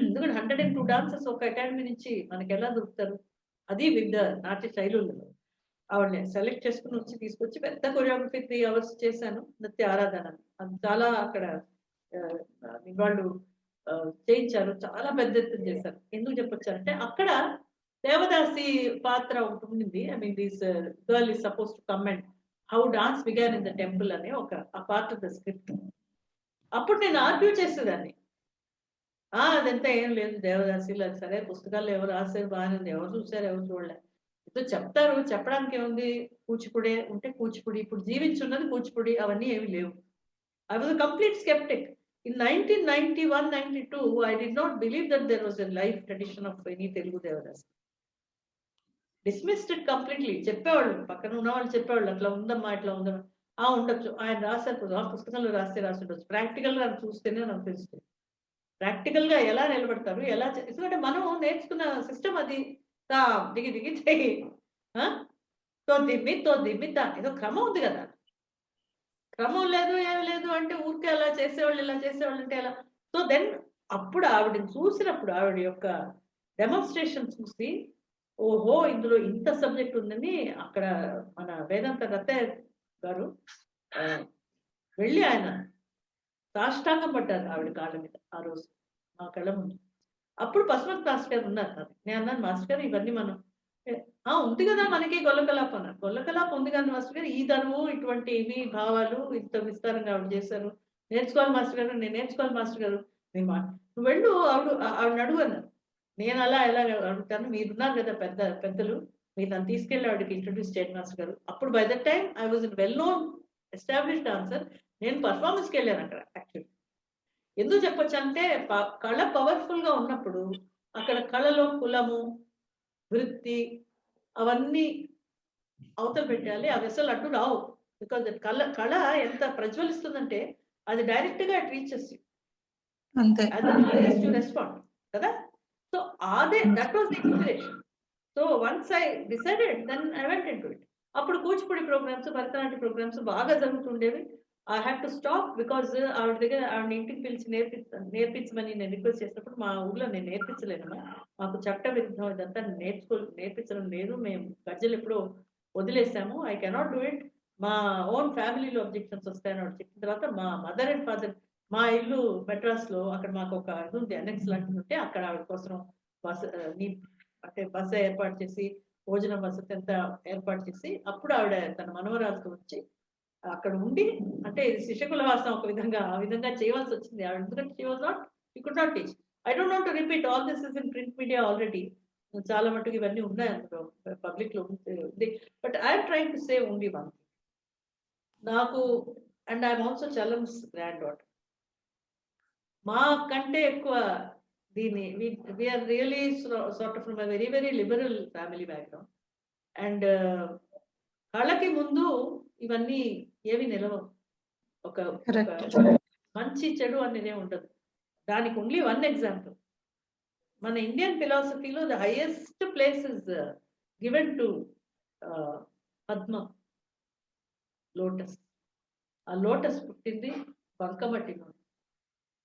ఎందుకంటే 102 డాన్సర్స్ ఒక అకాడమీ నుంచి మనకి ఎలా దొరుకుతారు, అది వివిధ నాట్య శైలులలో. ఆవిడని సెలెక్ట్ చేసుకుని వచ్చి తీసుకొచ్చి పెద్ద కొరియోగ్రఫీ 3 hours చేశాను నృత్య ఆరాధన. అది చాలా అక్కడ వాళ్ళు చేయించారు, చాలా పెద్ద ఎత్తున చేశారు. ఎందుకు చెప్పొచ్చారంటే అక్కడ దేవదాసి పాత్ర ఒకటి ఉండింది. I mean this girl is suppose to come and how dance began in the temple అనే ఆ పార్ట్ ఆఫ్ ద స్క్రిప్ట్. అప్పుడు నేను ఆర్గ్యూ చేసేదాన్ని, అదంతా ఏం లేదు దేవదాసిలు, అది సరే పుస్తకాల్లో ఎవరు రాశారు బాగానే ఉంది, ఎవరు చూసారు ఎవరు చూడలే, ఏదో చెప్తారు, చెప్పడానికి ఏముంది, కూచిపూడి ఉంటే కూచిపూడి, ఇప్పుడు జీవించున్నది కూచిపూడి, అవన్నీ ఏమి లేవు. I was a complete sceptic. In 1991-92, I did not believe that there was a life tradition of any Telugu Devadasi. Dismissed it completely. చెప్పేవాళ్ళు, పక్కన ఉన్న వాళ్ళు చెప్పేవాళ్ళు, అట్లా ఉందమ్మా ఇట్లా ఉందమ్మా, ఉండొచ్చు, ఆయన రాశారు, ఆ పుస్తకంలో రాస్తుండొచ్చు, ప్రాక్టికల్ గా చూస్తేనే నాకు తెలుస్తుంది. ప్రాక్టికల్ గా ఎలా నిలబడతారు, ఎలా, ఎందుకంటే మనం నేర్చుకున్న సిస్టమ్ అది, దిగి చెయ్యి, తో దిమ్మి ఏదో క్రమం ఉంది కదా, క్రమం లేదు ఏమి లేదు అంటే ఊరికే అలా చేసేవాళ్ళు ఇలా చేసేవాళ్ళు అంటే ఎలా. సో దెన్ అప్పుడు ఆవిడని చూసినప్పుడు, ఆవిడ యొక్క డెమాన్స్ట్రేషన్ చూసి, ఓహో ఇందులో ఇంత సబ్జెక్ట్ ఉందని అక్కడ మన వేదాంత రత్తయ్య గారు వెళ్ళి ఆయన సాష్టాంగం పడ్డారు ఆవిడ కాళ్ళ మీద ఆ రోజు మా కళ్ళ ముందు. అప్పుడు పశుమతి మాస్టర్ గారు ఉన్నారు. నేను అన్నాను, మాస్టర్ గారు ఇవన్నీ మనం ఉంది కదా మనకి గొల్లకలాప అన్నారు. గొల్లకలాప ఉంది కదా మాస్టర్ గారు, ఈ ధర్మం ఇటువంటి ఇవి భావాలు ఇంత విస్తారంగా ఆవిడ చేశారు. నేర్చుకోవాలి మాస్టర్ గారు, నేను నేర్చుకోవాలి మాస్టర్ గారు. నువ్వు వెళ్ళు ఆవిడ అడుగు అన్నారు. నేను అలా ఎలా అడుగుతాను, మీరున్నారు కదా పెద్దలు, మీరు నన్ను తీసుకెళ్ళి ఆవిడకి ఇంట్రొడ్యూస్ చేయండి మాస్టర్ గారు. అప్పుడు by that time I was well known established dancer. నేను పర్ఫార్మెన్స్కి వెళ్ళాను అక్కడ. యాక్చువల్లీ ఎందుకు చెప్పొచ్చు అంటే కళ పవర్ఫుల్ గా ఉన్నప్పుడు అక్కడ కళలో కులము వృత్తి అవన్నీ అవతల పెట్టాలి. అవి అసలు అడ్డు రావు. బికాజ్ కళ ఎంత ప్రజ్వలిస్తుందంటే అది డైరెక్ట్ గా రీచెస్ అంతే రెస్పాండ్ కదా. సో అదే that was the inspiration. So once I decided then I went into it. అప్పుడు కూచిపూడి ప్రోగ్రామ్స్, భరతనాట్య ప్రోగ్రామ్స్ బాగా జరుగుతుండేవి. I had to stop because ఆవిడ దగ్గర ఆవిడ ఇంటికి పిలిచి నేర్పించమని నేను రిక్వెస్ట్ చేసినప్పుడు మా ఊళ్ళో నేను నేర్పించలేను, మాకు చట్ట విరుద్ధం ఇదంతా నేర్పించడం లేదు, మేము గజ్జలు ఎప్పుడో వదిలేసాము, ఐ కెనాట్ డూ ఇట్, మా ఓన్ ఫ్యామిలీలో అబ్జెక్షన్స్ వస్తాయని ఆవిడ చెప్పిన తర్వాత మా మదర్ అండ్ ఫాదర్, మా ఇల్లు మెడ్రాస్ లో, అక్కడ మాకు ఒక ఇది ఉంది అనెక్స్ లాంటిది ఉంటే అక్కడ ఆవిడ కోసం బస్సు ఏర్పాటు చేసి భోజనం వసతి అంతా ఏర్పాటు చేసి అప్పుడు ఆవిడ తన మనవరాలతో వచ్చి అక్కడ ఉండి, అంటే శిశకుల వాసం ఒక విధంగా ఆ విధంగా చేయవలసి వచ్చింది ఆవిడ. ఎందుకంటే she was not, she could not teach. I don't want to repeat all this is in print media already. చాలా మటుకు ఇవన్నీ ఉన్నాయి అందులో పబ్లిక్ లో ఉంది. But I'm trying to say only one thing. నాకు and I'm also Chalam's granddaughter. మా కంటే ఎక్కువ దీన్ని we are really sort of from a very very liberal family background. And కళ్ళకి ముందు ఇవన్నీ ఏవి నిలవవు. ఒక మంచి చెడు అనేది ఉండదు. దానికి ఓన్లీ వన్ ఎగ్జాంపుల్. మన ఇండియన్ ఫిలాసఫీలో the highest place is given to padma, lotus. ఆ లోటస్ పుట్టింది బంకమట్టిలో,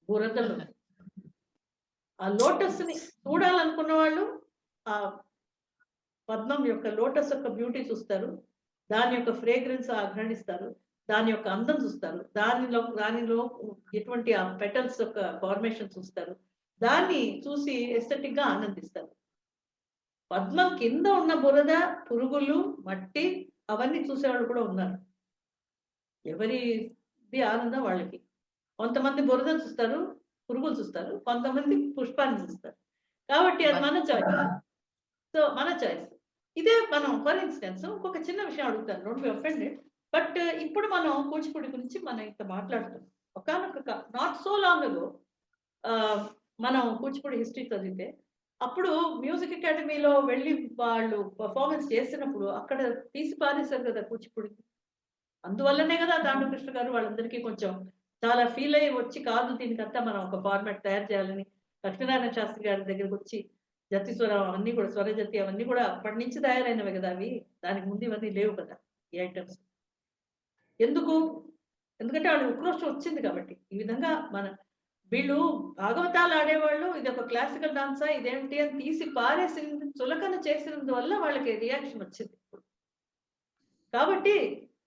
బురదలో. ఆ లోటస్ ని చూడాలనుకున్న వాళ్ళు ఆ పద్మం యొక్క లోటస్ యొక్క బ్యూటీ చూస్తారు, దాని యొక్క ఫ్రేగ్రెన్స్ ఆగ్రహిస్తారు, దాని యొక్క అందం చూస్తారు, దానిలో ఎటువంటి ఆ పెటల్స్ యొక్క ఫార్మేషన్ చూస్తారు, దాన్ని చూసి ఎస్థెటిక్ గా ఆనందిస్తారు. పద్మం కింద ఉన్న బురద, పురుగులు, మట్టి అవన్నీ చూసేవాళ్ళు కూడా ఉన్నారు. ఎవరిది ఆనందం వాళ్ళకి. కొంతమంది బురద చూస్తారు, పురుగులు చూస్తారు, కొంతమంది పుష్పాన్ని చూస్తారు. కాబట్టి అది మన చాయిస్. సో మన చాయిస్ ఇదే. మనం ఫర్ ఇన్స్టెన్స్ ఇంకొక చిన్న విషయం అడుగుతాను, డోంట్ బి అఫెండెడ్. బట్ ఇప్పుడు మనం కూచిపూడి గురించి మనం ఇంత మాట్లాడుతున్నాం. ఒకనొక నాట్ సో లాంగ్ అగో మనం కూచిపూడి హిస్టరీ చదివితే అప్పుడు మ్యూజిక్ అకాడమీలో వెళ్ళి వాళ్ళు పర్ఫార్మెన్స్ చేసినప్పుడు అక్కడ తీసి పారేశారు కదా కూచిపూడి. అందువల్లనే కదా తాండకృష్ణ గారు వాళ్ళందరికీ కొంచెం చాలా ఫీల్ అయ్యి వచ్చి, కాదు దీనికంతా మనం ఒక ఫార్మాట్ తయారు చేయాలని లక్ష్మీనారాయణ శాస్త్రి గారి దగ్గరికి వచ్చి జతి స్వరం అవన్నీ కూడా, స్వరజతి అవన్నీ కూడా అప్పటి నుంచి తయారైనవి కదా అవి. దానికి ముందు ఇవన్నీ లేవు కదా ఈ ఐటమ్స్. ఎందుకంటే వాళ్ళు ఉక్రోషం వచ్చింది కాబట్టి. ఈ విధంగా వీళ్ళు భాగవతాలు ఆడేవాళ్ళు ఇది ఒక క్లాసికల్ డాన్సా ఇదేమిటి అని తీసి పారేసింది, చులకన చేసినందువల్ల వాళ్ళకి రియాక్షన్ వచ్చింది. కాబట్టి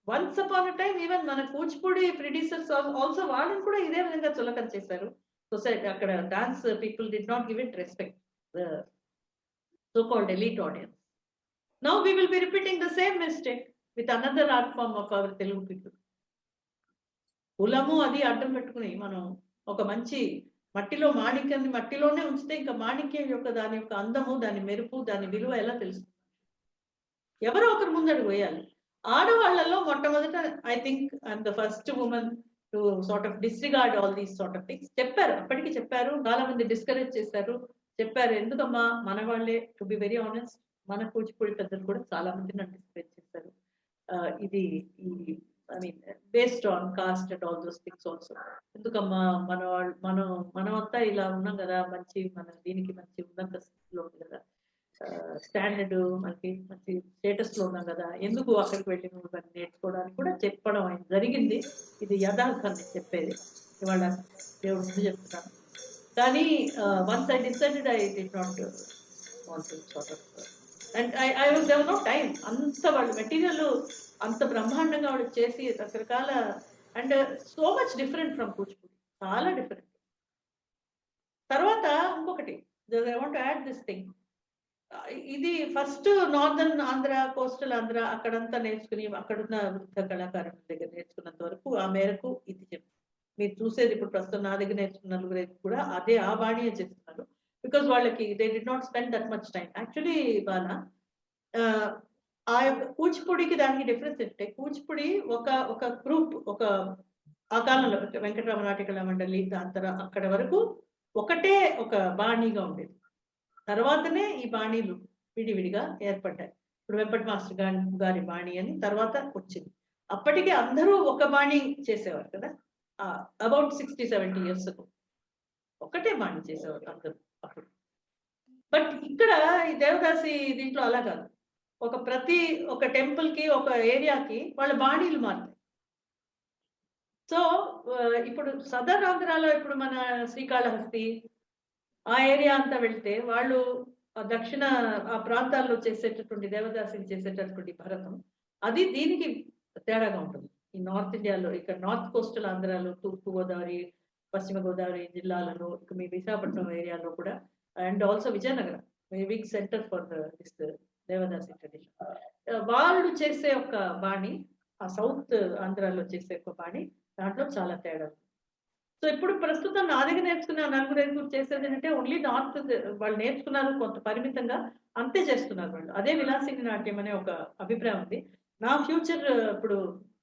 once upon a time even మన కూచిపూడి ప్రొడ్యూసర్స్ ఆల్సో వాళ్ళని కూడా ఇదే విధంగా చులకన చేశారు. సొసైటీ అక్కడ dance people did not give it respect, the so-called elite audience. Now we will be repeating the same mistake with another art form of our Telugu people. కులము అది అడ్డం పెట్టుకుని మనం ఒక మంచి మట్టిలో మాణిక్యాన్ని మట్టిలోనే ఉంచితే ఇంకా మాణిక్యం యొక్క దాని యొక్క అందము, దాని మెరుపు, దాని విలువ ఎలా తెలుస్తుంది? ఎవరో ఒకరు ముందడుగు వేయాలి. ఆడవాళ్లలో మొట్టమొదట I think I'm the first women to sort of disregard all these sort of things. చెప్పారు, అప్పటికి చెప్పారు, చాలా మంది డిస్కరేజ్ చేశారు, చెప్పారు. ఎందుకమ్మా మన వాళ్ళే, టు బి వెరీ ఆనెస్ట్, మన కూచిపూడి పెద్దలు కూడా చాలా మంది నన్ను డిస్కరేజ్ చేశారు. ఇది I mean based on cost and all those things also. ఎందుకమ్మా మనమంతా ఇలా ఉన్నాం కదా, మంచి మన దీనికి మంచి ఉన్నత స్థితిలో ఉంది కదా, స్టాండర్డ్ మనకి మంచి స్టేటస్ లో ఉన్నాం కదా, ఎందుకు అక్కడికి వెళ్ళి నువ్వు దాన్ని నేర్చుకోవడానికి కూడా చెప్పడం జరిగింది. ఇది యథార్థాన్ని చెప్పేది, ఇవాళ దేవుడు ముందు చెప్తున్నాను. కానీ once I decided I did not want to sort of, and I was there no time. అంత వాళ్ళు మెటీరియల్ అంత బ్రహ్మాండంగా వాళ్ళు చేసి రకరకాల, and so much different from Kuchipudi, చాలా డిఫరెంట్. తర్వాత ఇంకొకటి I want to add this thing, ఇది first northern Andhra, coastal Andhra అక్కడంతా నేర్చుకుని అక్కడున్న వృద్ధ కళాకారుల దగ్గర నేర్చుకున్నంత వరకు ఆ మేరకు ఇది చెప్పి మీరు చూసేది ఇప్పుడు ప్రస్తుతం నా దగ్గర నేర్చుకున్న నలుగురు కూడా అదే ఆ బాణీయే చేస్తున్నారు. బికాస్ వాళ్ళకి they did not spend that much time. Actually Bala ఆ యొక్క కూచిపూడికి దానికి డిఫరెన్స్ ఏంటంటే కూచిపూడి ఒక గ్రూప్ ఆ కాలంలో వెంకటరామ నాటకళ మండలి అక్కడ వరకు ఒకటే ఒక బాణీగా ఉండేది. తర్వాతనే ఈ బాణీలు విడివిడిగా ఏర్పడ్డాయి. ఇప్పుడు వెంపటి మాస్టర్ గారి బాణీ అని తర్వాత వచ్చింది. అప్పటికే అందరూ ఒక బాణీ చేసేవారు కదా, అబౌట్ 60-70 years ఒకటే బాణీ చేసేవారు అందరూ అప్పుడు. బట్ ఇక్కడ ఈ దేవదాసి దీంట్లో అలా కాదు. ప్రతి టెంపుల్ కి ఒక ఏరియాకి వాళ్ళ బాణీలు మారుతాయి. సో ఇప్పుడు సదర్ ఆంధ్రాలో ఇప్పుడు మన శ్రీకాళహస్తి ఆ ఏరియా అంతా వెళ్తే వాళ్ళు దక్షిణ ఆ ప్రాంతాల్లో చేసేటటువంటి దేవదాసిని చేసేటటువంటి భరతం అది దీనికి తేడాగా ఉంటుంది. ఈ నార్త్ ఇండియాలో ఇక్కడ నార్త్ కోస్టల్ ఆంధ్రాలో, తూర్పు గోదావరి, పశ్చిమ గోదావరి జిల్లాలలో, ఇక మీ విశాఖపట్నం ఏరియాలో కూడా, and also Vizianagaram big centre for this devadasi tradition. వాళ్ళు చేసే ఒక బాణి ఆ సౌత్ ఆంధ్రాలో చేసే ఒక బాణి దాంట్లో చాలా తేడా. సో ఇప్పుడు ప్రస్తుతం నా దగ్గర నేర్చుకున్న నలుగురు చేసేది ఏంటంటే ఓన్లీ నార్త్ వాళ్ళు నేర్చుకున్నారు కొంత పరిమితంగా, అంతే చేస్తున్నారు వాళ్ళు. అదే విలాసిని నాట్యం అనే ఒక అభిప్రాయం ఉంది. నా ఫ్యూచర్ ఇప్పుడు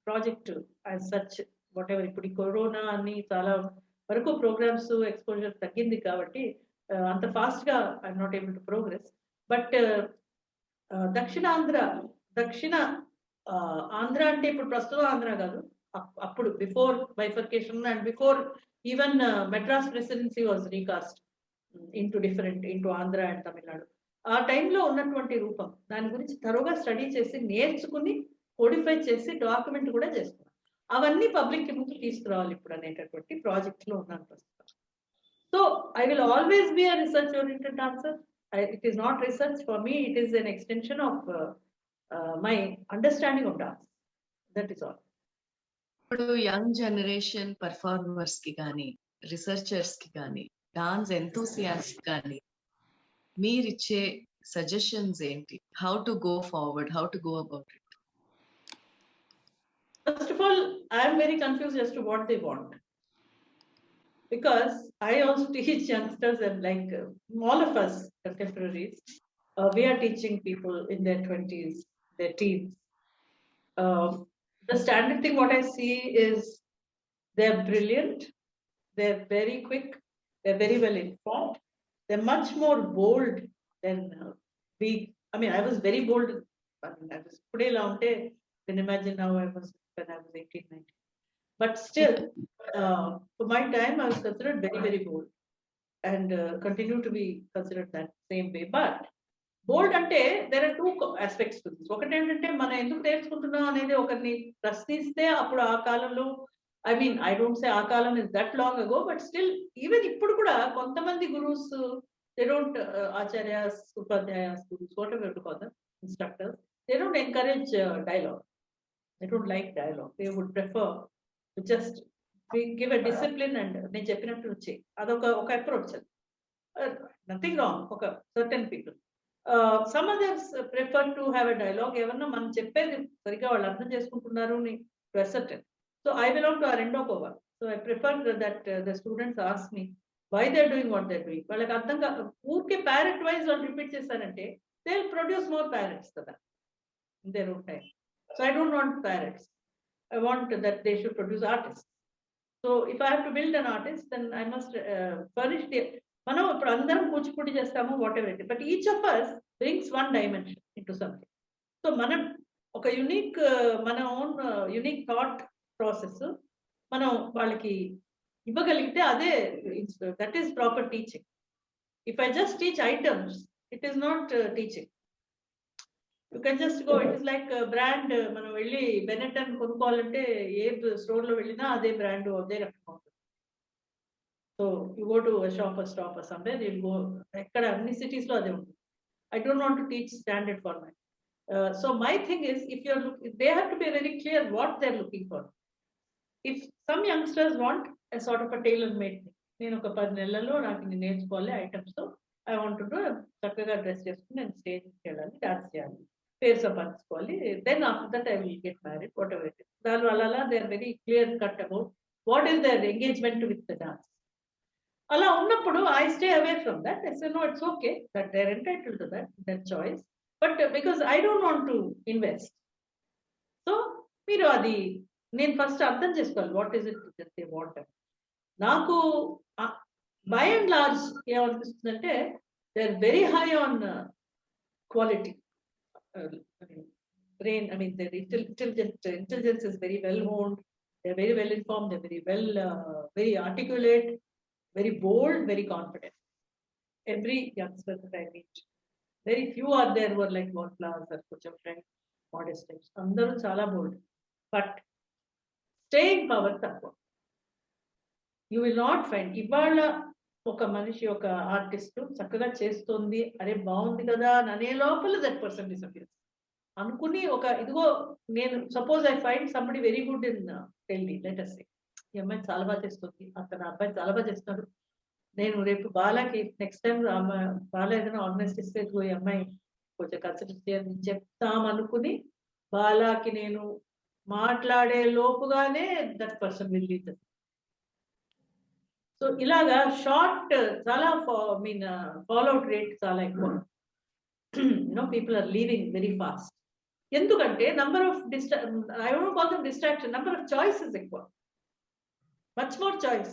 project as such what ever, ఇప్పుడు ఈ కరోనా అని చాలా వరకు ప్రోగ్రామ్స్ ఎక్స్పోజర్ తగ్గింది కాబట్టి అంత ఫాస్ట్ గా I'm not able to progress. But దక్షిణ ఆంధ్ర అంటే ఇప్పుడు ప్రస్తుతం ఆంధ్ర కాదు, అప్పుడు before bifurcation and before even Madras presidency was recast into Andhra and Tamil Nadu, ఆ టైంలో ఉన్నటువంటి రూపం దాని గురించి తరువుగా స్టడీ చేసి నేర్చుకుని కోడిఫై చేసి డాక్యుమెంట్ కూడా చేసుకున్నాం. అవన్నీ పబ్లిక్ కి ముందు తీసుకురావాలి ఇప్పుడు అనేటటువంటి ప్రాజెక్ట్ లో ఉన్నాను ప్రస్తుతం. So I will always be a research oriented dancer. It is not research for me, it is an extension of my understanding of dance. That is all. ఇప్పుడు యంగ్ జనరేషన్ పర్ఫార్మర్స్ కి కానీ researchers కి కానీ dance enthusiast కానీ మీరిచ్చే suggestions ఏంటి? How to go forward, how to go about it? First of all, I am very confused as to what they want, because I also teach youngsters and like all of us contemporaries, we are teaching people in their 20s, their teens. The standard thing what I see is they're brilliant, they're very quick, they're very well informed, they're much more bold than we. I mean, I was very bold. I was today launte. Can imagine how I was when I was 18-19. But still, for my time, I was considered very, very bold, and continue to be considered that same way. But bold ante there are two aspects to this. ఒకటి ఏంటంటే మనం ఎందుకు నేర్చుకుంటున్నాం అనేది ఒకరిని ప్రశ్నిస్తే అప్పుడు ఆ కాలంలో, I mean, I don't say ఆ కాలం is that long ago, but still even ఇప్పుడు కూడా కొంతమంది గురువుస్, they don't acharyas, upadhyayas, gurus, whatever you call them, instructors, they don't encourage dialogue. They don't like dialogue. They would prefer to just give a discipline and నేను చెప్పినట్టు వచ్చి అదొక approach. Nothing wrong ఒక certain people. Some others prefer to have a dialogue. ఏమన్నా మనం చెప్పేది సరిగ్గా వాళ్ళు అర్థం చేసుకుంటున్నారు to ascertain. So I belong to a rendo cover. So I prefer that the students ask me why they're doing what they're doing. వాళ్ళకి అర్థం కాదు, ఊరికే parrot wise వాళ్ళు రిపీట్ చేశారంటే they'll produce more parrots కదా in their own time. So I don't want parrots. I want that they should produce artists. So if I have to build an artist, then I must furnish the. మనం ఇప్పుడు అందరం కూచిపూడి చేస్తాము, what ever it, but each of us brings one dimension into something. So మనం ఒక unique మన own unique thought process మనం వాళ్ళకి ఇవ్వగలిగితే అదే that is proper teaching. If I just teach items, it is not teaching. You can just go, it is like brand. మనం వెళ్ళి Bennett అని కొనుక్కోవాలంటే ఏ స్టోర్ లో వెళ్ళినా అదే బ్రాండ్ అదే రకం ఉంటుంది. So you go to shop stop somewhere, you go, ఎక్కడ అన్ని సిటీస్ లో అదే ఉంటుంది. I don't want to teach standard format. So my thing is, if they have to be very clear what they're looking for. If some youngsters want a sort of a tailor-made thing, నేను ఒక 10 నెలల్లో నాకు నేర్చుకోవాలి items, I want to do చక్కగా dress చేసుకుని నేను స్టేజ్కి వెళ్ళాలి, డాన్స్ చేయాలి, పేరు సంపాదించుకోవాలి, then after that I will get married, whatever it is. దానివల్ల they are very clear cut about what is their engagement with the dance. అలా ఉన్నప్పుడు I stay away from that. I say no, it's okay that they are entitled to that choice, but because I don't want to invest. So మీరు అది నేను first అర్థం చేసుకోవాలి, what is it they want. నాకు by and large ఏమనిపిస్తుందంటే they are very high on quality. Brain, I mean, their intelligence is very well honed, they're very well informed, they're very well, very articulate, very bold, very confident. Every youngster that I meet, very few are there who are like wallflowers or కొంచెం modest types. అందరూ చాలా bold, but staying power తక్కువ. You will not find ఇవాళ ఒక మనిషి, ఒక artist చక్కగా చేస్తుంది, అరే బాగుంది కదా అని అనే లోపల దట్ పర్సన్ డిసపియర్స్ అనుకుని ఒక ఇదిగో నేను suppose I find somebody very good in Delhi, let us say ఈ అమ్మాయి చాలా బాగా చేస్తుంది, అతను అబ్బాయి చాలా బాగా చేస్తున్నాడు, నేను రేపు బాలాకి నెక్స్ట్ టైం బాలా ఏదైనా ఆర్గనైజ్ చేస్తే ఈ అమ్మాయి కొంచెం కన్సిడర్ చేయని చెప్తాం అనుకుని బాలాకి నేను మాట్లాడే లోపుగానే that person will leave. So ఇలాగా షార్ట్ చాలా ఫాలోఅవుట్ రేట్ చాలా ఎక్కువ. People are leaving very fast. ఎందుకంటే number of I don't call them distraction, number of choices ఎక్కువ, మచ్ మోర్ చాయిస్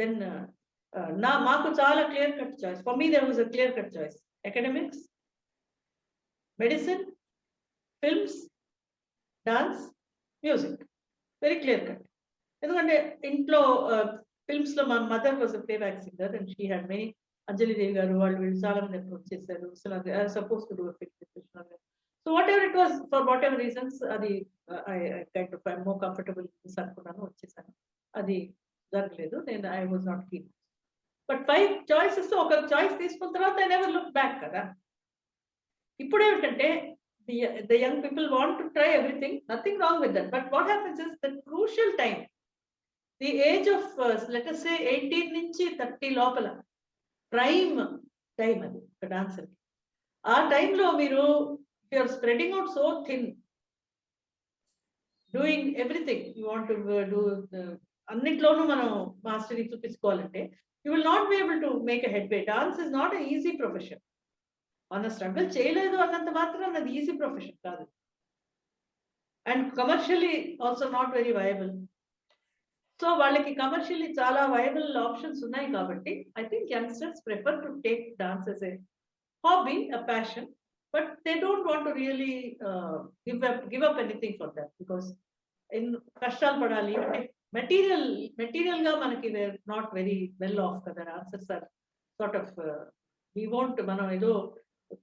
దెన్ మాకు చాలా clear cut choice. For me there was a clear cut choice, academics, medicine, films, dance, music, very clear cut. ఎందుకంటే ఇంట్లో films లో మా mother was a playback singer and she had many, Anjali Devi garu వాళ్ళు వీళ్ళు చాలా మంది అప్రోచ్ చేశారు, suppose to do film. So whatever it was, for whatever reasons అది kind of I'm more comfortable అనుకున్నాను, వచ్చేసాను. అది జరగలేదు, నేను I was not keen. But 5 choices ఒక చాయిస్ తీసుకున్న తర్వాత ఐ నెవర్ లుక్ బ్యాక్ కదా. ఇప్పుడు ఏమిటంటే the young people want to try everything, nothing wrong with that, but what happens is the crucial time, the age of let us say 18 నుంచి 30 లోపల prime time అది ఒక dancer. ఆ టైంలో మీరు you are spreading out so thin, doing everything you want to do, అన్నిట్లోనూ మనం mastery చూపించుకోవాలంటే you will not be able to make a headway. Dance is not a easy profession. మన struggle చేయలేదు అన్నంత మాత్రం అది ఈజీ ప్రొఫెషన్ కాదు, and commercially also not very viable. So వాళ్ళకి కమర్షియల్లీ చాలా వయబుల్ ఆప్షన్స్ ఉన్నాయి కాబట్టి I think youngsters prefer to take dance as a hobby, a passion, but they don't want to really give up anything for that, because కష్టాలు పడాలి అంటే material గా మనకి not very well off కదా. Dancers are sort of we want, మనం ఏదో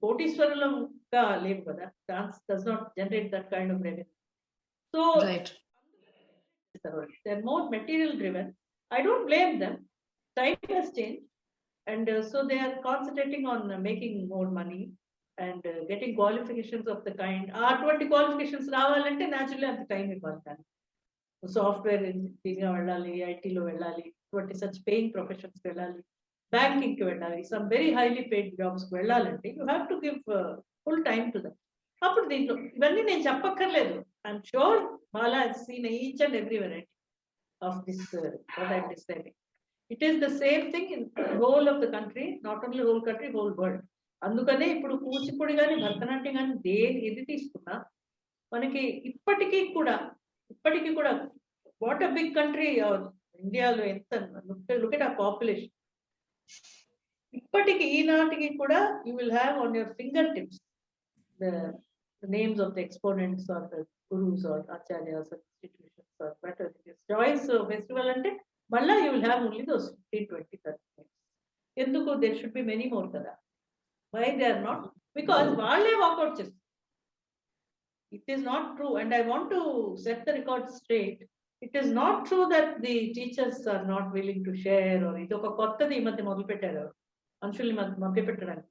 కోటీశ్వరులంగా లేవు కదా. Dance does not generate that kind of revenue. So they're more material driven. I don't blame them. Time has changed, and so they are concentrating on making more money and getting qualifications of the kind. 20 qualifications రావాలంటే naturally అంత time ఇవ్వాలి. కానీ software engineering వెళ్ళాలి, ఐటీలో వెళ్ళాలి, 20 such paying professions వెళ్ళాలి, banking కి వెళ్ళాలి, some very highly paid jobs కి వెళ్ళాలంటే you have to give full time to them. అప్పుడు దీంట్లో ఇవన్నీ నేను చెప్పక్కర్లేదు. I'm sure Bala has seen each and every variety of this what I'm describing. It is the same thing in the whole of the country, not only whole country, whole world. అందుకనే ఇప్పుడు కూచిపూడి కానీ భరతనాట్యం కానీ ఏది తీసుకున్నా మనకి ఇప్పటికీ కూడా what a big country ఇండియాలో ఎంత లుక్ ఎట్ ఆ పాపులేషన్. ఇప్పటికి ఈనాటికి కూడా you will have on your finger tips the names of the exponents or the gurus or acharyas or institutions or whatever it is. Choice festival ante malla you will have only those 15, 20, 30 names. Enduko there should be many more kada. Why they are not? Because valle walk out chest. It is not true, and I want to set the record straight. It is not true that the teachers are not willing to share or idoka kottadi ఈ మధ్య మొదలు పెట్టారు మనుషుల్ని మభ్య పెట్టడానికి.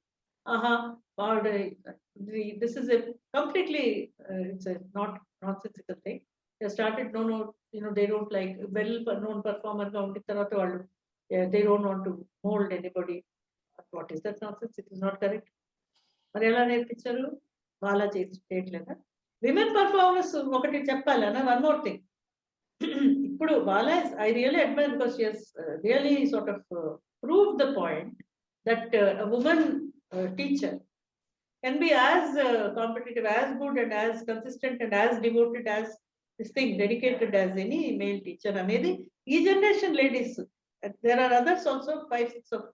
This is a completely it's a not nonsensical thing. They started they don't like well known performer ga undi tarvata vallu they don't want to mold anybody. What is that nonsense? It is not correct. మరి ఎలా నేర్పించారు? బాలా చేయట్లేదా? Women performance ఒకటి చెప్పాలి అన్న, one more thing. ఇప్పుడు Bala, I really admire because she has really sort of proved the point that a woman teacher can be as competitive, as good and as consistent and as devoted as this thing, dedicated as any male teacher. Anedi ee generation ladies, there are others also, 5-6 of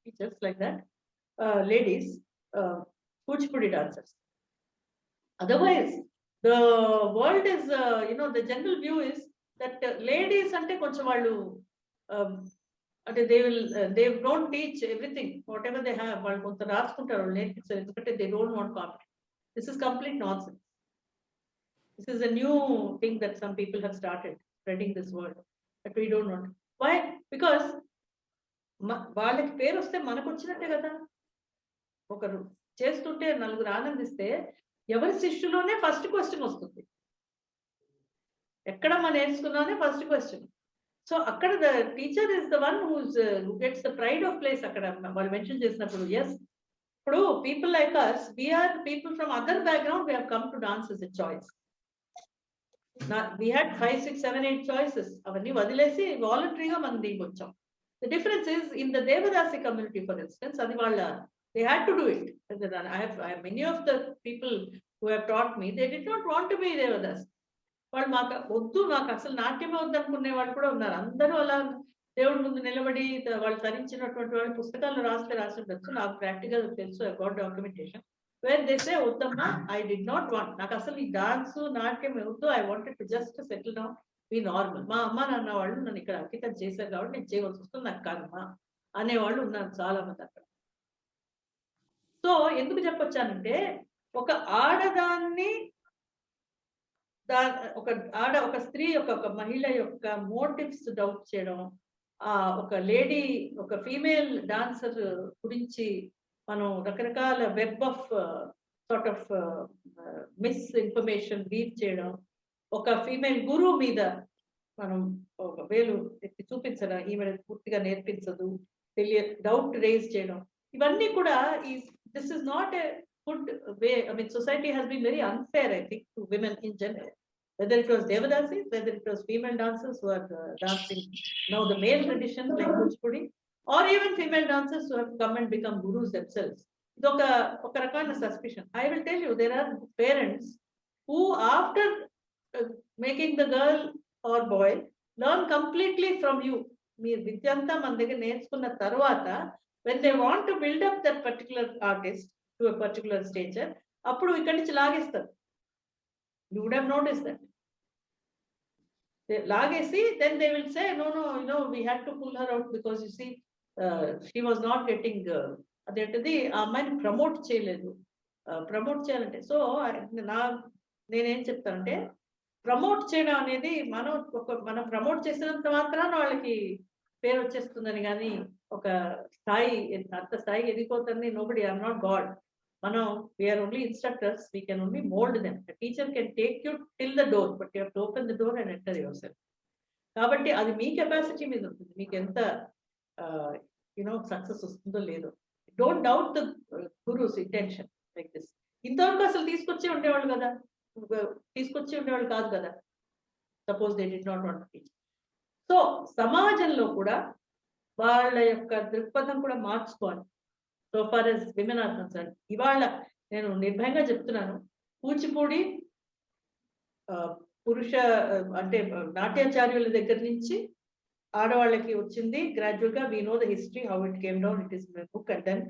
teachers like that, ladies, Kuchipudi dancers. Otherwise the world is the general view is that ladies ante koncham vallu they don't teach everything, whatever they have వాళ్ళు కొంత రాసుకుంటారు, నేర్పిస్తారు, ఎందుకంటే they don't want competition. This is complete nonsense. This is a new thing that some people have started spreading this word, that we don't want. Why? Because వాళ్ళకి పేరు వస్తే మనకు వచ్చినట్టే కదా. ఒకరు చేస్తుంటే నలుగురు ఆనందిస్తే ఎవరి శిష్యులోనే ఫస్ట్ క్వశ్చన్ వస్తుంది. ఎక్కడ మనం నేర్చుకున్నానే ఫస్ట్ క్వశ్చన్. సో అక్కడ the teacher is the one who gets the pride of place. అక్కడ వాళ్ళు మెన్షన్ చేసినప్పుడు, yes, ఇప్పుడు people like us, we are people from other background, we have come to dance as a choice. We had 5, 6, 7, 8 choices. అవన్నీ వదిలేసి వాలంటరీగా మనం దీనికి వచ్చాం. The difference is in the Devadasi community, for instance, అది వాళ్ళ they had to do it. I have many of the people who have taught me, they did not want to be Devadasi. వాళ్ళు మాకు వద్దు, నాకు అసలు నాట్యమే వద్దు అనుకునే వాళ్ళు కూడా ఉన్నారు. అందరూ అలా దేవుడి ముందు నిలబడి వాళ్ళు తరించినటువంటి వాళ్ళు పుస్తకాలు రాసి ఉండొచ్చు. నాకు ప్రాక్టికల్ తెలుసు, I got documentation where they say, వద్దమ్మా, ఐ డిడ్ నాట్ వాంట్, నాకు అసలు ఈ డాన్స్ నాట్యం వద్దు, I wanted to just settle down, be normal. మా అమ్మ నాన్న వాళ్ళు నన్ను ఇక్కడ అంకితం చేశారు కాబట్టి నేను చేయవలసి వస్తుంది, నాకు కాదమ్మా అనేవాళ్ళు ఉన్నారు చాలా మంది అక్కడ. సో ఎందుకు చెప్పొచ్చానంటే, ఒక ఆడదాన్ని ఒక స్త్రీ ఒక మహిళ యొక్క మోటివ్స్ డౌట్ చేయడం, ఒక లేడీ, ఒక ఫీమేల్ డాన్సర్ గురించి మనం రకరకాల web of sort of misinformation weave చేయడం, ఒక ఫీమేల్ గురువు మీద మనం ఒక వేలు ఎత్తి చూపించడం, ఈమె పూర్తిగా నేర్పించదు, డౌట్ రేజ్ చేయడం, ఇవన్నీ కూడా this is not a good way. I mean, society has been very unfair, I think, to women in general. Whether it was Devadasi, whether it was female dancers who are dancing now the male tradition like Kuchipudi, or even female dancers who have come and become gurus themselves. Oka rakana suspicion. I will tell you, there are parents who, after making the girl or boy learn completely from you, meer vidyanta man దగ్గర నేర్చుకున్న తర్వాత, when they want to build up that particular artist to a particular stature, appudu ikkadi nunchi lagestaru. You would have noticed that. They lagesi, then they will say, no, we had to pull her out because you see, she was not getting adentadi aa ammayini promote cheyaledu. Promote cheyalante, so నేను ఏం చెప్తానంటే, promote చేయడం అనేది మనం promote చేసినంత మాత్రాన వాళ్ళకి పేరు వచ్చేస్తుందని కానీ, ఒక స్థాయి అంత స్థాయికి ఎదిగిపోతుంది. Nobody, I'm not God. we are only instructors, we can only mold them. A teacher can take you till the door, but you have to open the door and enter yourself. కాబట్టి అది మీ capacity మీద ఉంటుంది, మీకు ఎంత success వస్తుందో లేదో. Don't doubt the gurus intention like this. ఇంతవరకు అసలు తీసుకొచ్చి ఉండేవాళ్ళు కాదు కదా, suppose they did not want to teach. So సమాజంలో కూడా వాళ్ళ యొక్క దృక్పథం కూడా మార్చుకోవాలి. So far as women are concern, ఇవాళ నేను నిర్భయంగా చెప్తున్నాను, కూచిపూడి పురుష అంటే నాట్యాచార్యుల దగ్గర నుంచి ఆడవాళ్ళకి వచ్చింది. గ్రాడ్యువల్ గా we know the history, how it came down, it is my book, and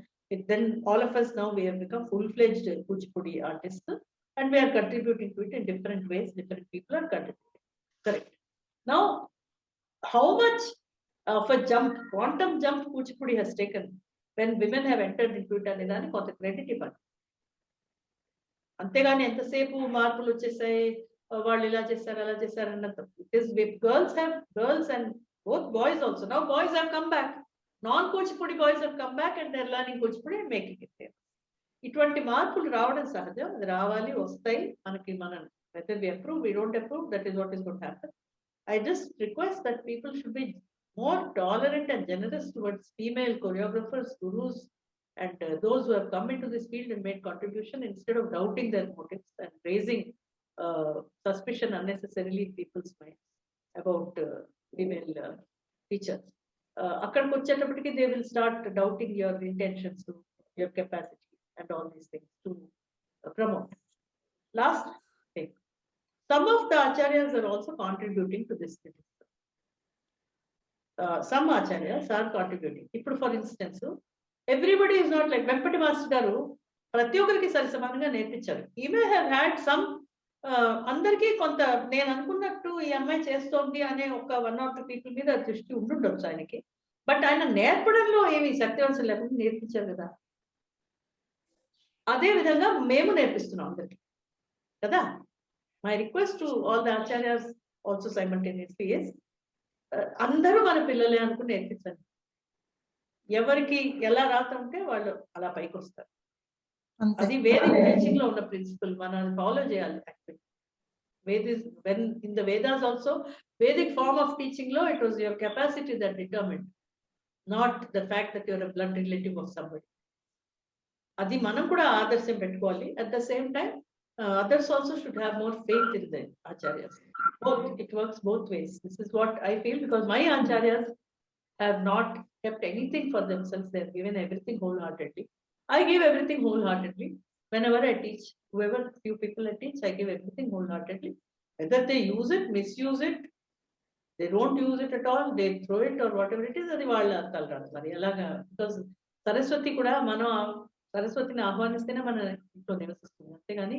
then all of us now we have become full-fledged Kuchipudi artists, and we are contributing to it in different ways. Different people are contributing. Correct. Now, how much of a jump, quantum jump Kuchipudi has taken when women have entered into it అనే దాన్ని కొంత credit ఇవ్వాలి. అంతేగాని ఎంతసేపు మార్పులు వచ్చేసాయి, వాళ్ళు ఇలా చేశారు అలా చేశారు అన్నంత. It is with girls and both boys also. Now boys have come back. Non-Kuchipudi boys have come back and they are learning Kuchipudi and making it famous. ఇటువంటి మార్పులు రావడం సహజం, అది రావాలి, వస్తాయి. మనం whether we approve, we don't approve, that is what is going to happen. I just request that people should be more tolerant and generous towards female choreographers, gurus, And those who have come into this field and made contribution, instead of doubting their motives and raising suspicion unnecessarily in people's minds about female teachers, akkadiki vachetapatiki they will start doubting your intentions, your capacity, and all these things to promote. Last thing, some of the acharyas are also contributing to this thing. Some acharyas are contributing. Ippudu for instance, everybody is not like Venkati Master garu ప్రతి ఒక్కరికి సరిసమానంగా నేర్పించారు. He may have had some అందరికీ కొంత నేను అనుకున్నట్టు ఈ అమ్మాయి చేస్తోంది అనే ఒక 1 or 2 people మీద దృష్టి ఉండుండొచ్చు ఆయనకి. బట్ ఆయన నేర్పడంలో ఏమి సత్యవంశం లేకుండా నేర్పించారు కదా. అదే విధంగా మేము నేర్పిస్తున్నాం అందరికి కదా. My request to all the acharyas also simultaneously is అందరూ మన పిల్లలే అనుకుని నేర్పించండి. ఎవరికి ఎలా రాత ఉంటే వాళ్ళు అలా పైకి వస్తారు. అది వేదిక్ టీచింగ్ లో ఉన్న ప్రిన్సిపల్, మనం ఫాలో చేయాలి. Actually when in the Vedas also, Vedic form of teaching lo, it was your capacity that determined, not the fact that you're a blood relative of somebody. Adi manam kuda adarsam pettukovali. At the same time, others also should have more faith in the acharyas. Both, it works both ways. This is what I feel, because my acharyas have not kept anything for themselves. They have given everything wholeheartedly. I give everything wholeheartedly. Whenever I teach, whoever few people I teach, I give everything wholeheartedly. Whether they use it, misuse it, they don't use it at all, they throw it or whatever it is, అది వాళ్ళ తలరాదు మరి ఎలాగా. Because Saraswati కూడా మనం సరస్వతిని ఆహ్వానిస్తేనే మన ఇంట్లో నివసిస్తుంది. అంతేగాని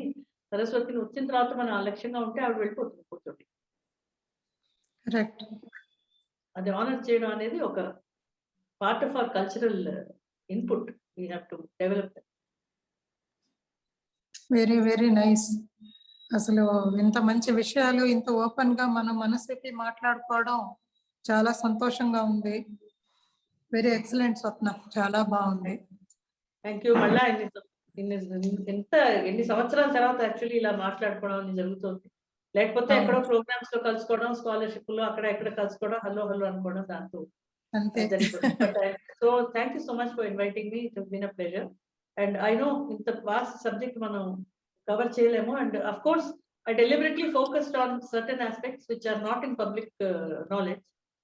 సరస్వతిని వచ్చిన తర్వాత మనం అలక్ష్యంగా ఉంటే ఆవిడ వెళ్ళిపోతుంది కూర్చోండి. అది ఆనర్ చేయడం అనేది ఒక part of our cultural input. We have to develop that. Very very nice. అసలు ఇంత మంచి విషయాలు ఇంత ఓపెన్ గా మన మనసుకి మాట్లాడుకోవడం చాలా సంతోషంగా ఉంది. వెరీ ఎక్సలెంట్ స్వప్న, చాలా బాగుంది. Thank you. మళ్ళా ఎన్ని సంవత్సరాల తర్వాత యాక్చువల్లీ ఇలా మాట్లాడుకోవడం జరుగుతుంది. లేకపోతే ఎక్కడో ప్రోగ్రామ్స్ లో కలుసుకోవడం, స్కాలర్షిప్ లో అక్కడ ఎక్కడ కలుసుకోవడం, హలో హలో అనుకోవడం దాంతో అంతే. So thank you so much for inviting me. It has been a pleasure. And I know ఇంత వాస్ట్ సబ్జెక్ట్ మనం కవర్ చేయలేము. And of course I deliberately focused on certain aspects which are not in public knowledge,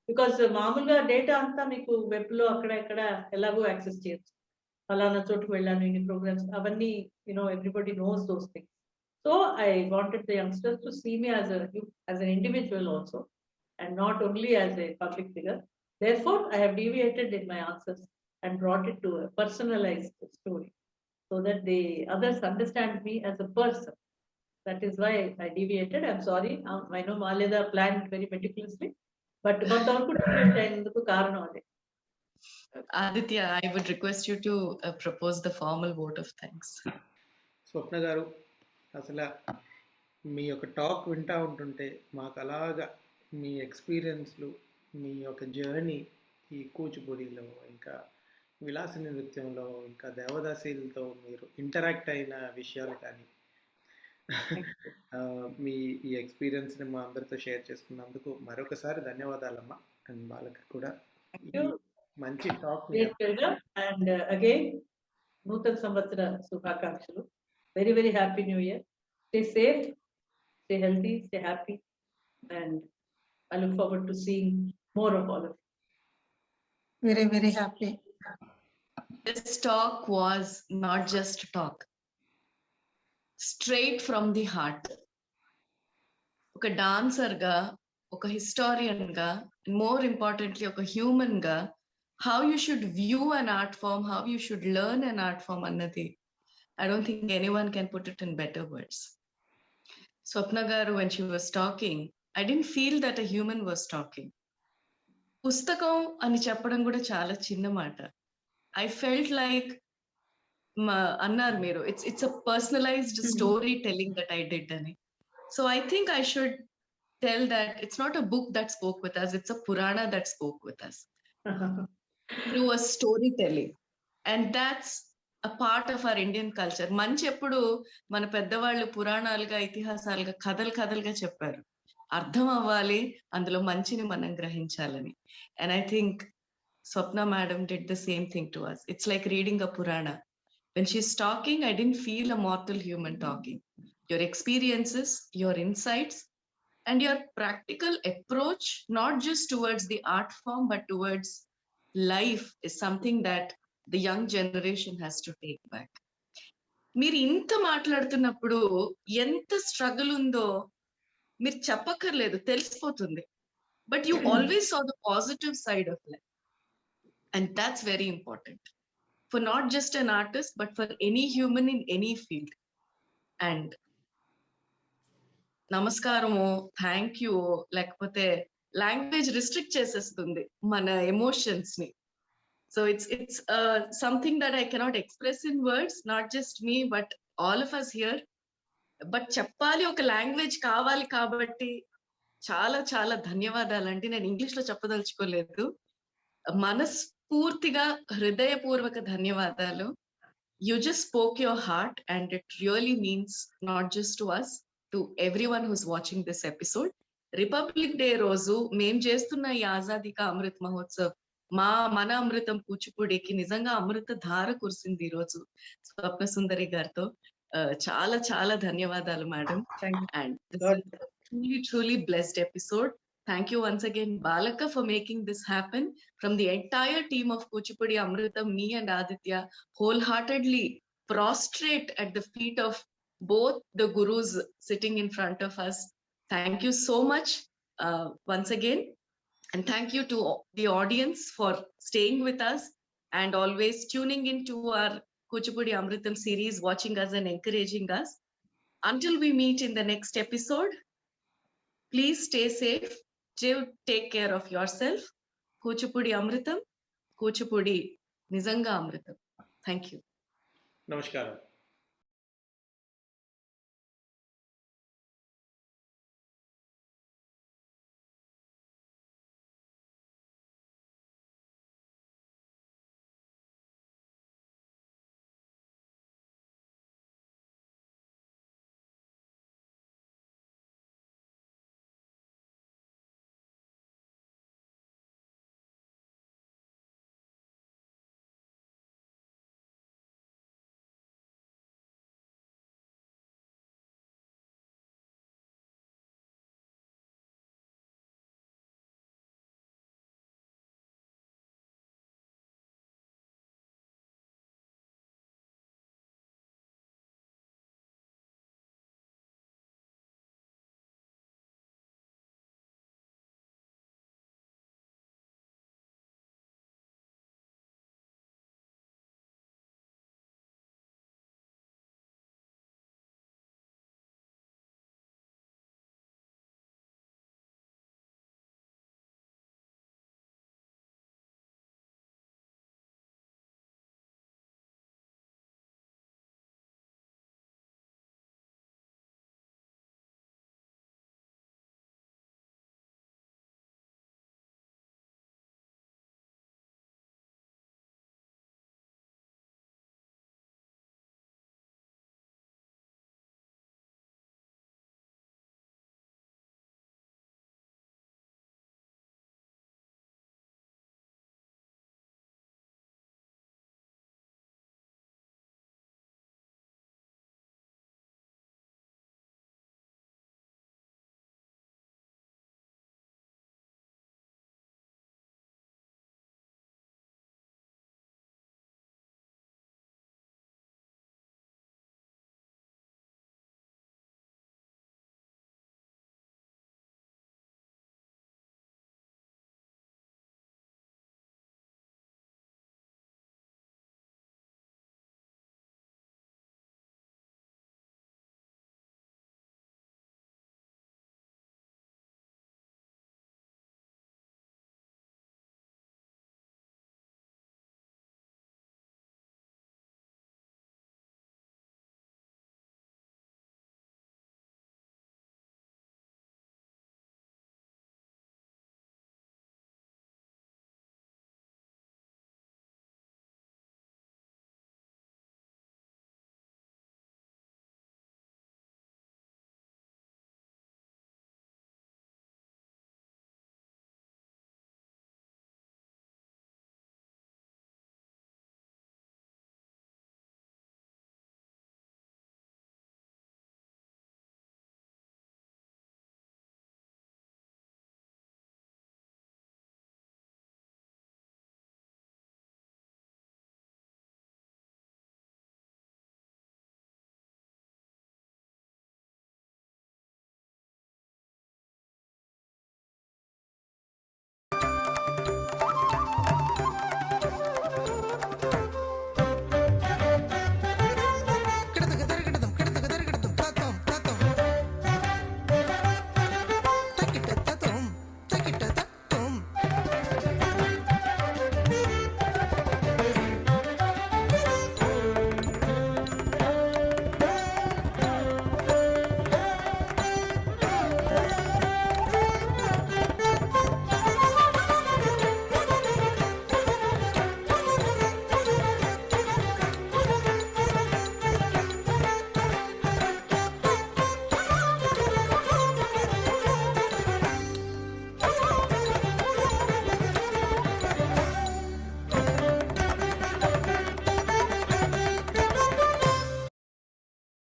because మామూలుగా data అంతా మీకు web లో అక్కడ ఇక్కడ ఎలాగో యాక్సెస్ చేయొచ్చు. ఫలానా చోటుకు వెళ్ళాను, ఇన్ని ప్రోగ్రామ్స్, అవన్నీ everybody knows those things. So I wanted the youngsters to see me as an individual also, and not only as a public figure. Therefore I have deviated in my answers and brought it to a personalized story, so that the others understand me as a person. That is why I deviated. I'm sorry. I know Maleda planned very meticulously, but kontavarku deviate ayenduku karanam ade. Aditya, I would request you to propose the formal vote of thanks. స్వప్న గారు, అసలు మీ యొక్క talk వింటూ ఉంటుంటే మాకు అలాగా మీ ఎక్స్పీరియన్స్లు, మీ యొక్క journey ఈ కూచిపూడిలో, ఇంకా విలాసిని నృత్యంలో, ఇంకా దేవదాసీలతో మీరు ఇంటరాక్ట్ అయిన విషయాలు కానీ, మీ ఈ ఎక్స్పీరియన్స్ని మా అందరితో షేర్ చేసుకున్నందుకు మరొకసారి ధన్యవాదాలమ్మా. అండ్ వాళ్ళకి కూడా మంచి టాక్. అండ్ అగైన్ నూతన సంవత్సర శుభాకాంక్షలు. Very very happy new year. Stay safe, stay healthy, stay happy, and I look forward to seeing more of all of you. Very very happy. This talk was not just talk, straight from the heart. ఒక dancer గా, ఒక historian గా, more importantly ఒక human గా, how you should view an art form, how you should learn an art form అన్నది I don't think anyone can put it in better words. Swapna garu, when she was talking, I didn't feel that a human was talking. పుస్తకం అని చెప్పడం కూడా చాలా చిన్న మాట. I felt like annar meru, it's a personalized storytelling that I did ani. So I think I should tell that it's not a book that spoke with us, it's a Purana that spoke with us through a storytelling. And that's a part of our Indian culture. Manchi eppudu mana peddavallu పురాణాలుగా, ఇతిహాసాలుగా, కథలుగా చెప్పారు. అర్థం అవ్వాలి, అందులో మంచిని మనం గ్రహించాలని. And I think Swapna madam did the same thing to us. It's like reading a Purana. When she's talking, I didn't feel a mortal human talking. Your experiences, your insights, and your practical approach, not just towards the art form, but towards life, is something that the young generation has to take back. మీరు ఇంత మాట్లాడుతున్నప్పుడు ఎంత struggle ఉందో మీరు చెప్పక్కర్లేదు, తెలిసిపోతుంది. But you always saw the positive side of life, and that's very important for not just an artist, but for any human in any field. And నమస్కారము, thank you, లేకపోతే లాంగ్వేజ్ రిస్ట్రిక్ట్ చేసేస్తుంది మన emotions ని. So it's something that I cannot express in words, not just me but all of us here. But చెప్పాలి, ఒక language కావాలి కాబట్టి చాలా చాలా ధన్యవాదాలండి. నేను ఇంగ్లీష్ లో చెప్పదలుచుకోలేదు, మనస్ఫూర్తిగా హృదయపూర్వక ధన్యవాదాలు. You just spoke your heart, and it really means not just to us, to everyone who's watching this episode. Republic day రోజు మేం చేస్తున్న ఈ ఆజాదీ కా అమృత్ మహోత్సవ్, మన అమృతం కూచిపూడికి నిజంగా అమృత ధార కురిసింది ఈ రోజు స్వప్న సుందరి గారితో. చాలా చాలా ధన్యవాదాలు madam. And truly blessed episode. Thank you once again, Balaka, for making this happen. From the entire team of Kuchipudi Amritham, me and Aditya wholeheartedly prostrate at the feet of both the gurus sitting in front of us. Thank you so much once again. And thank you to the audience for staying with us and always tuning into our Kuchipudi Amritham series, watching us and encouraging us. Until we meet in the next episode, please stay safe. Take care of yourself. Kuchipudi Amritham, Kuchipudi Nizanga Amritham. Thank you. Namaskaram.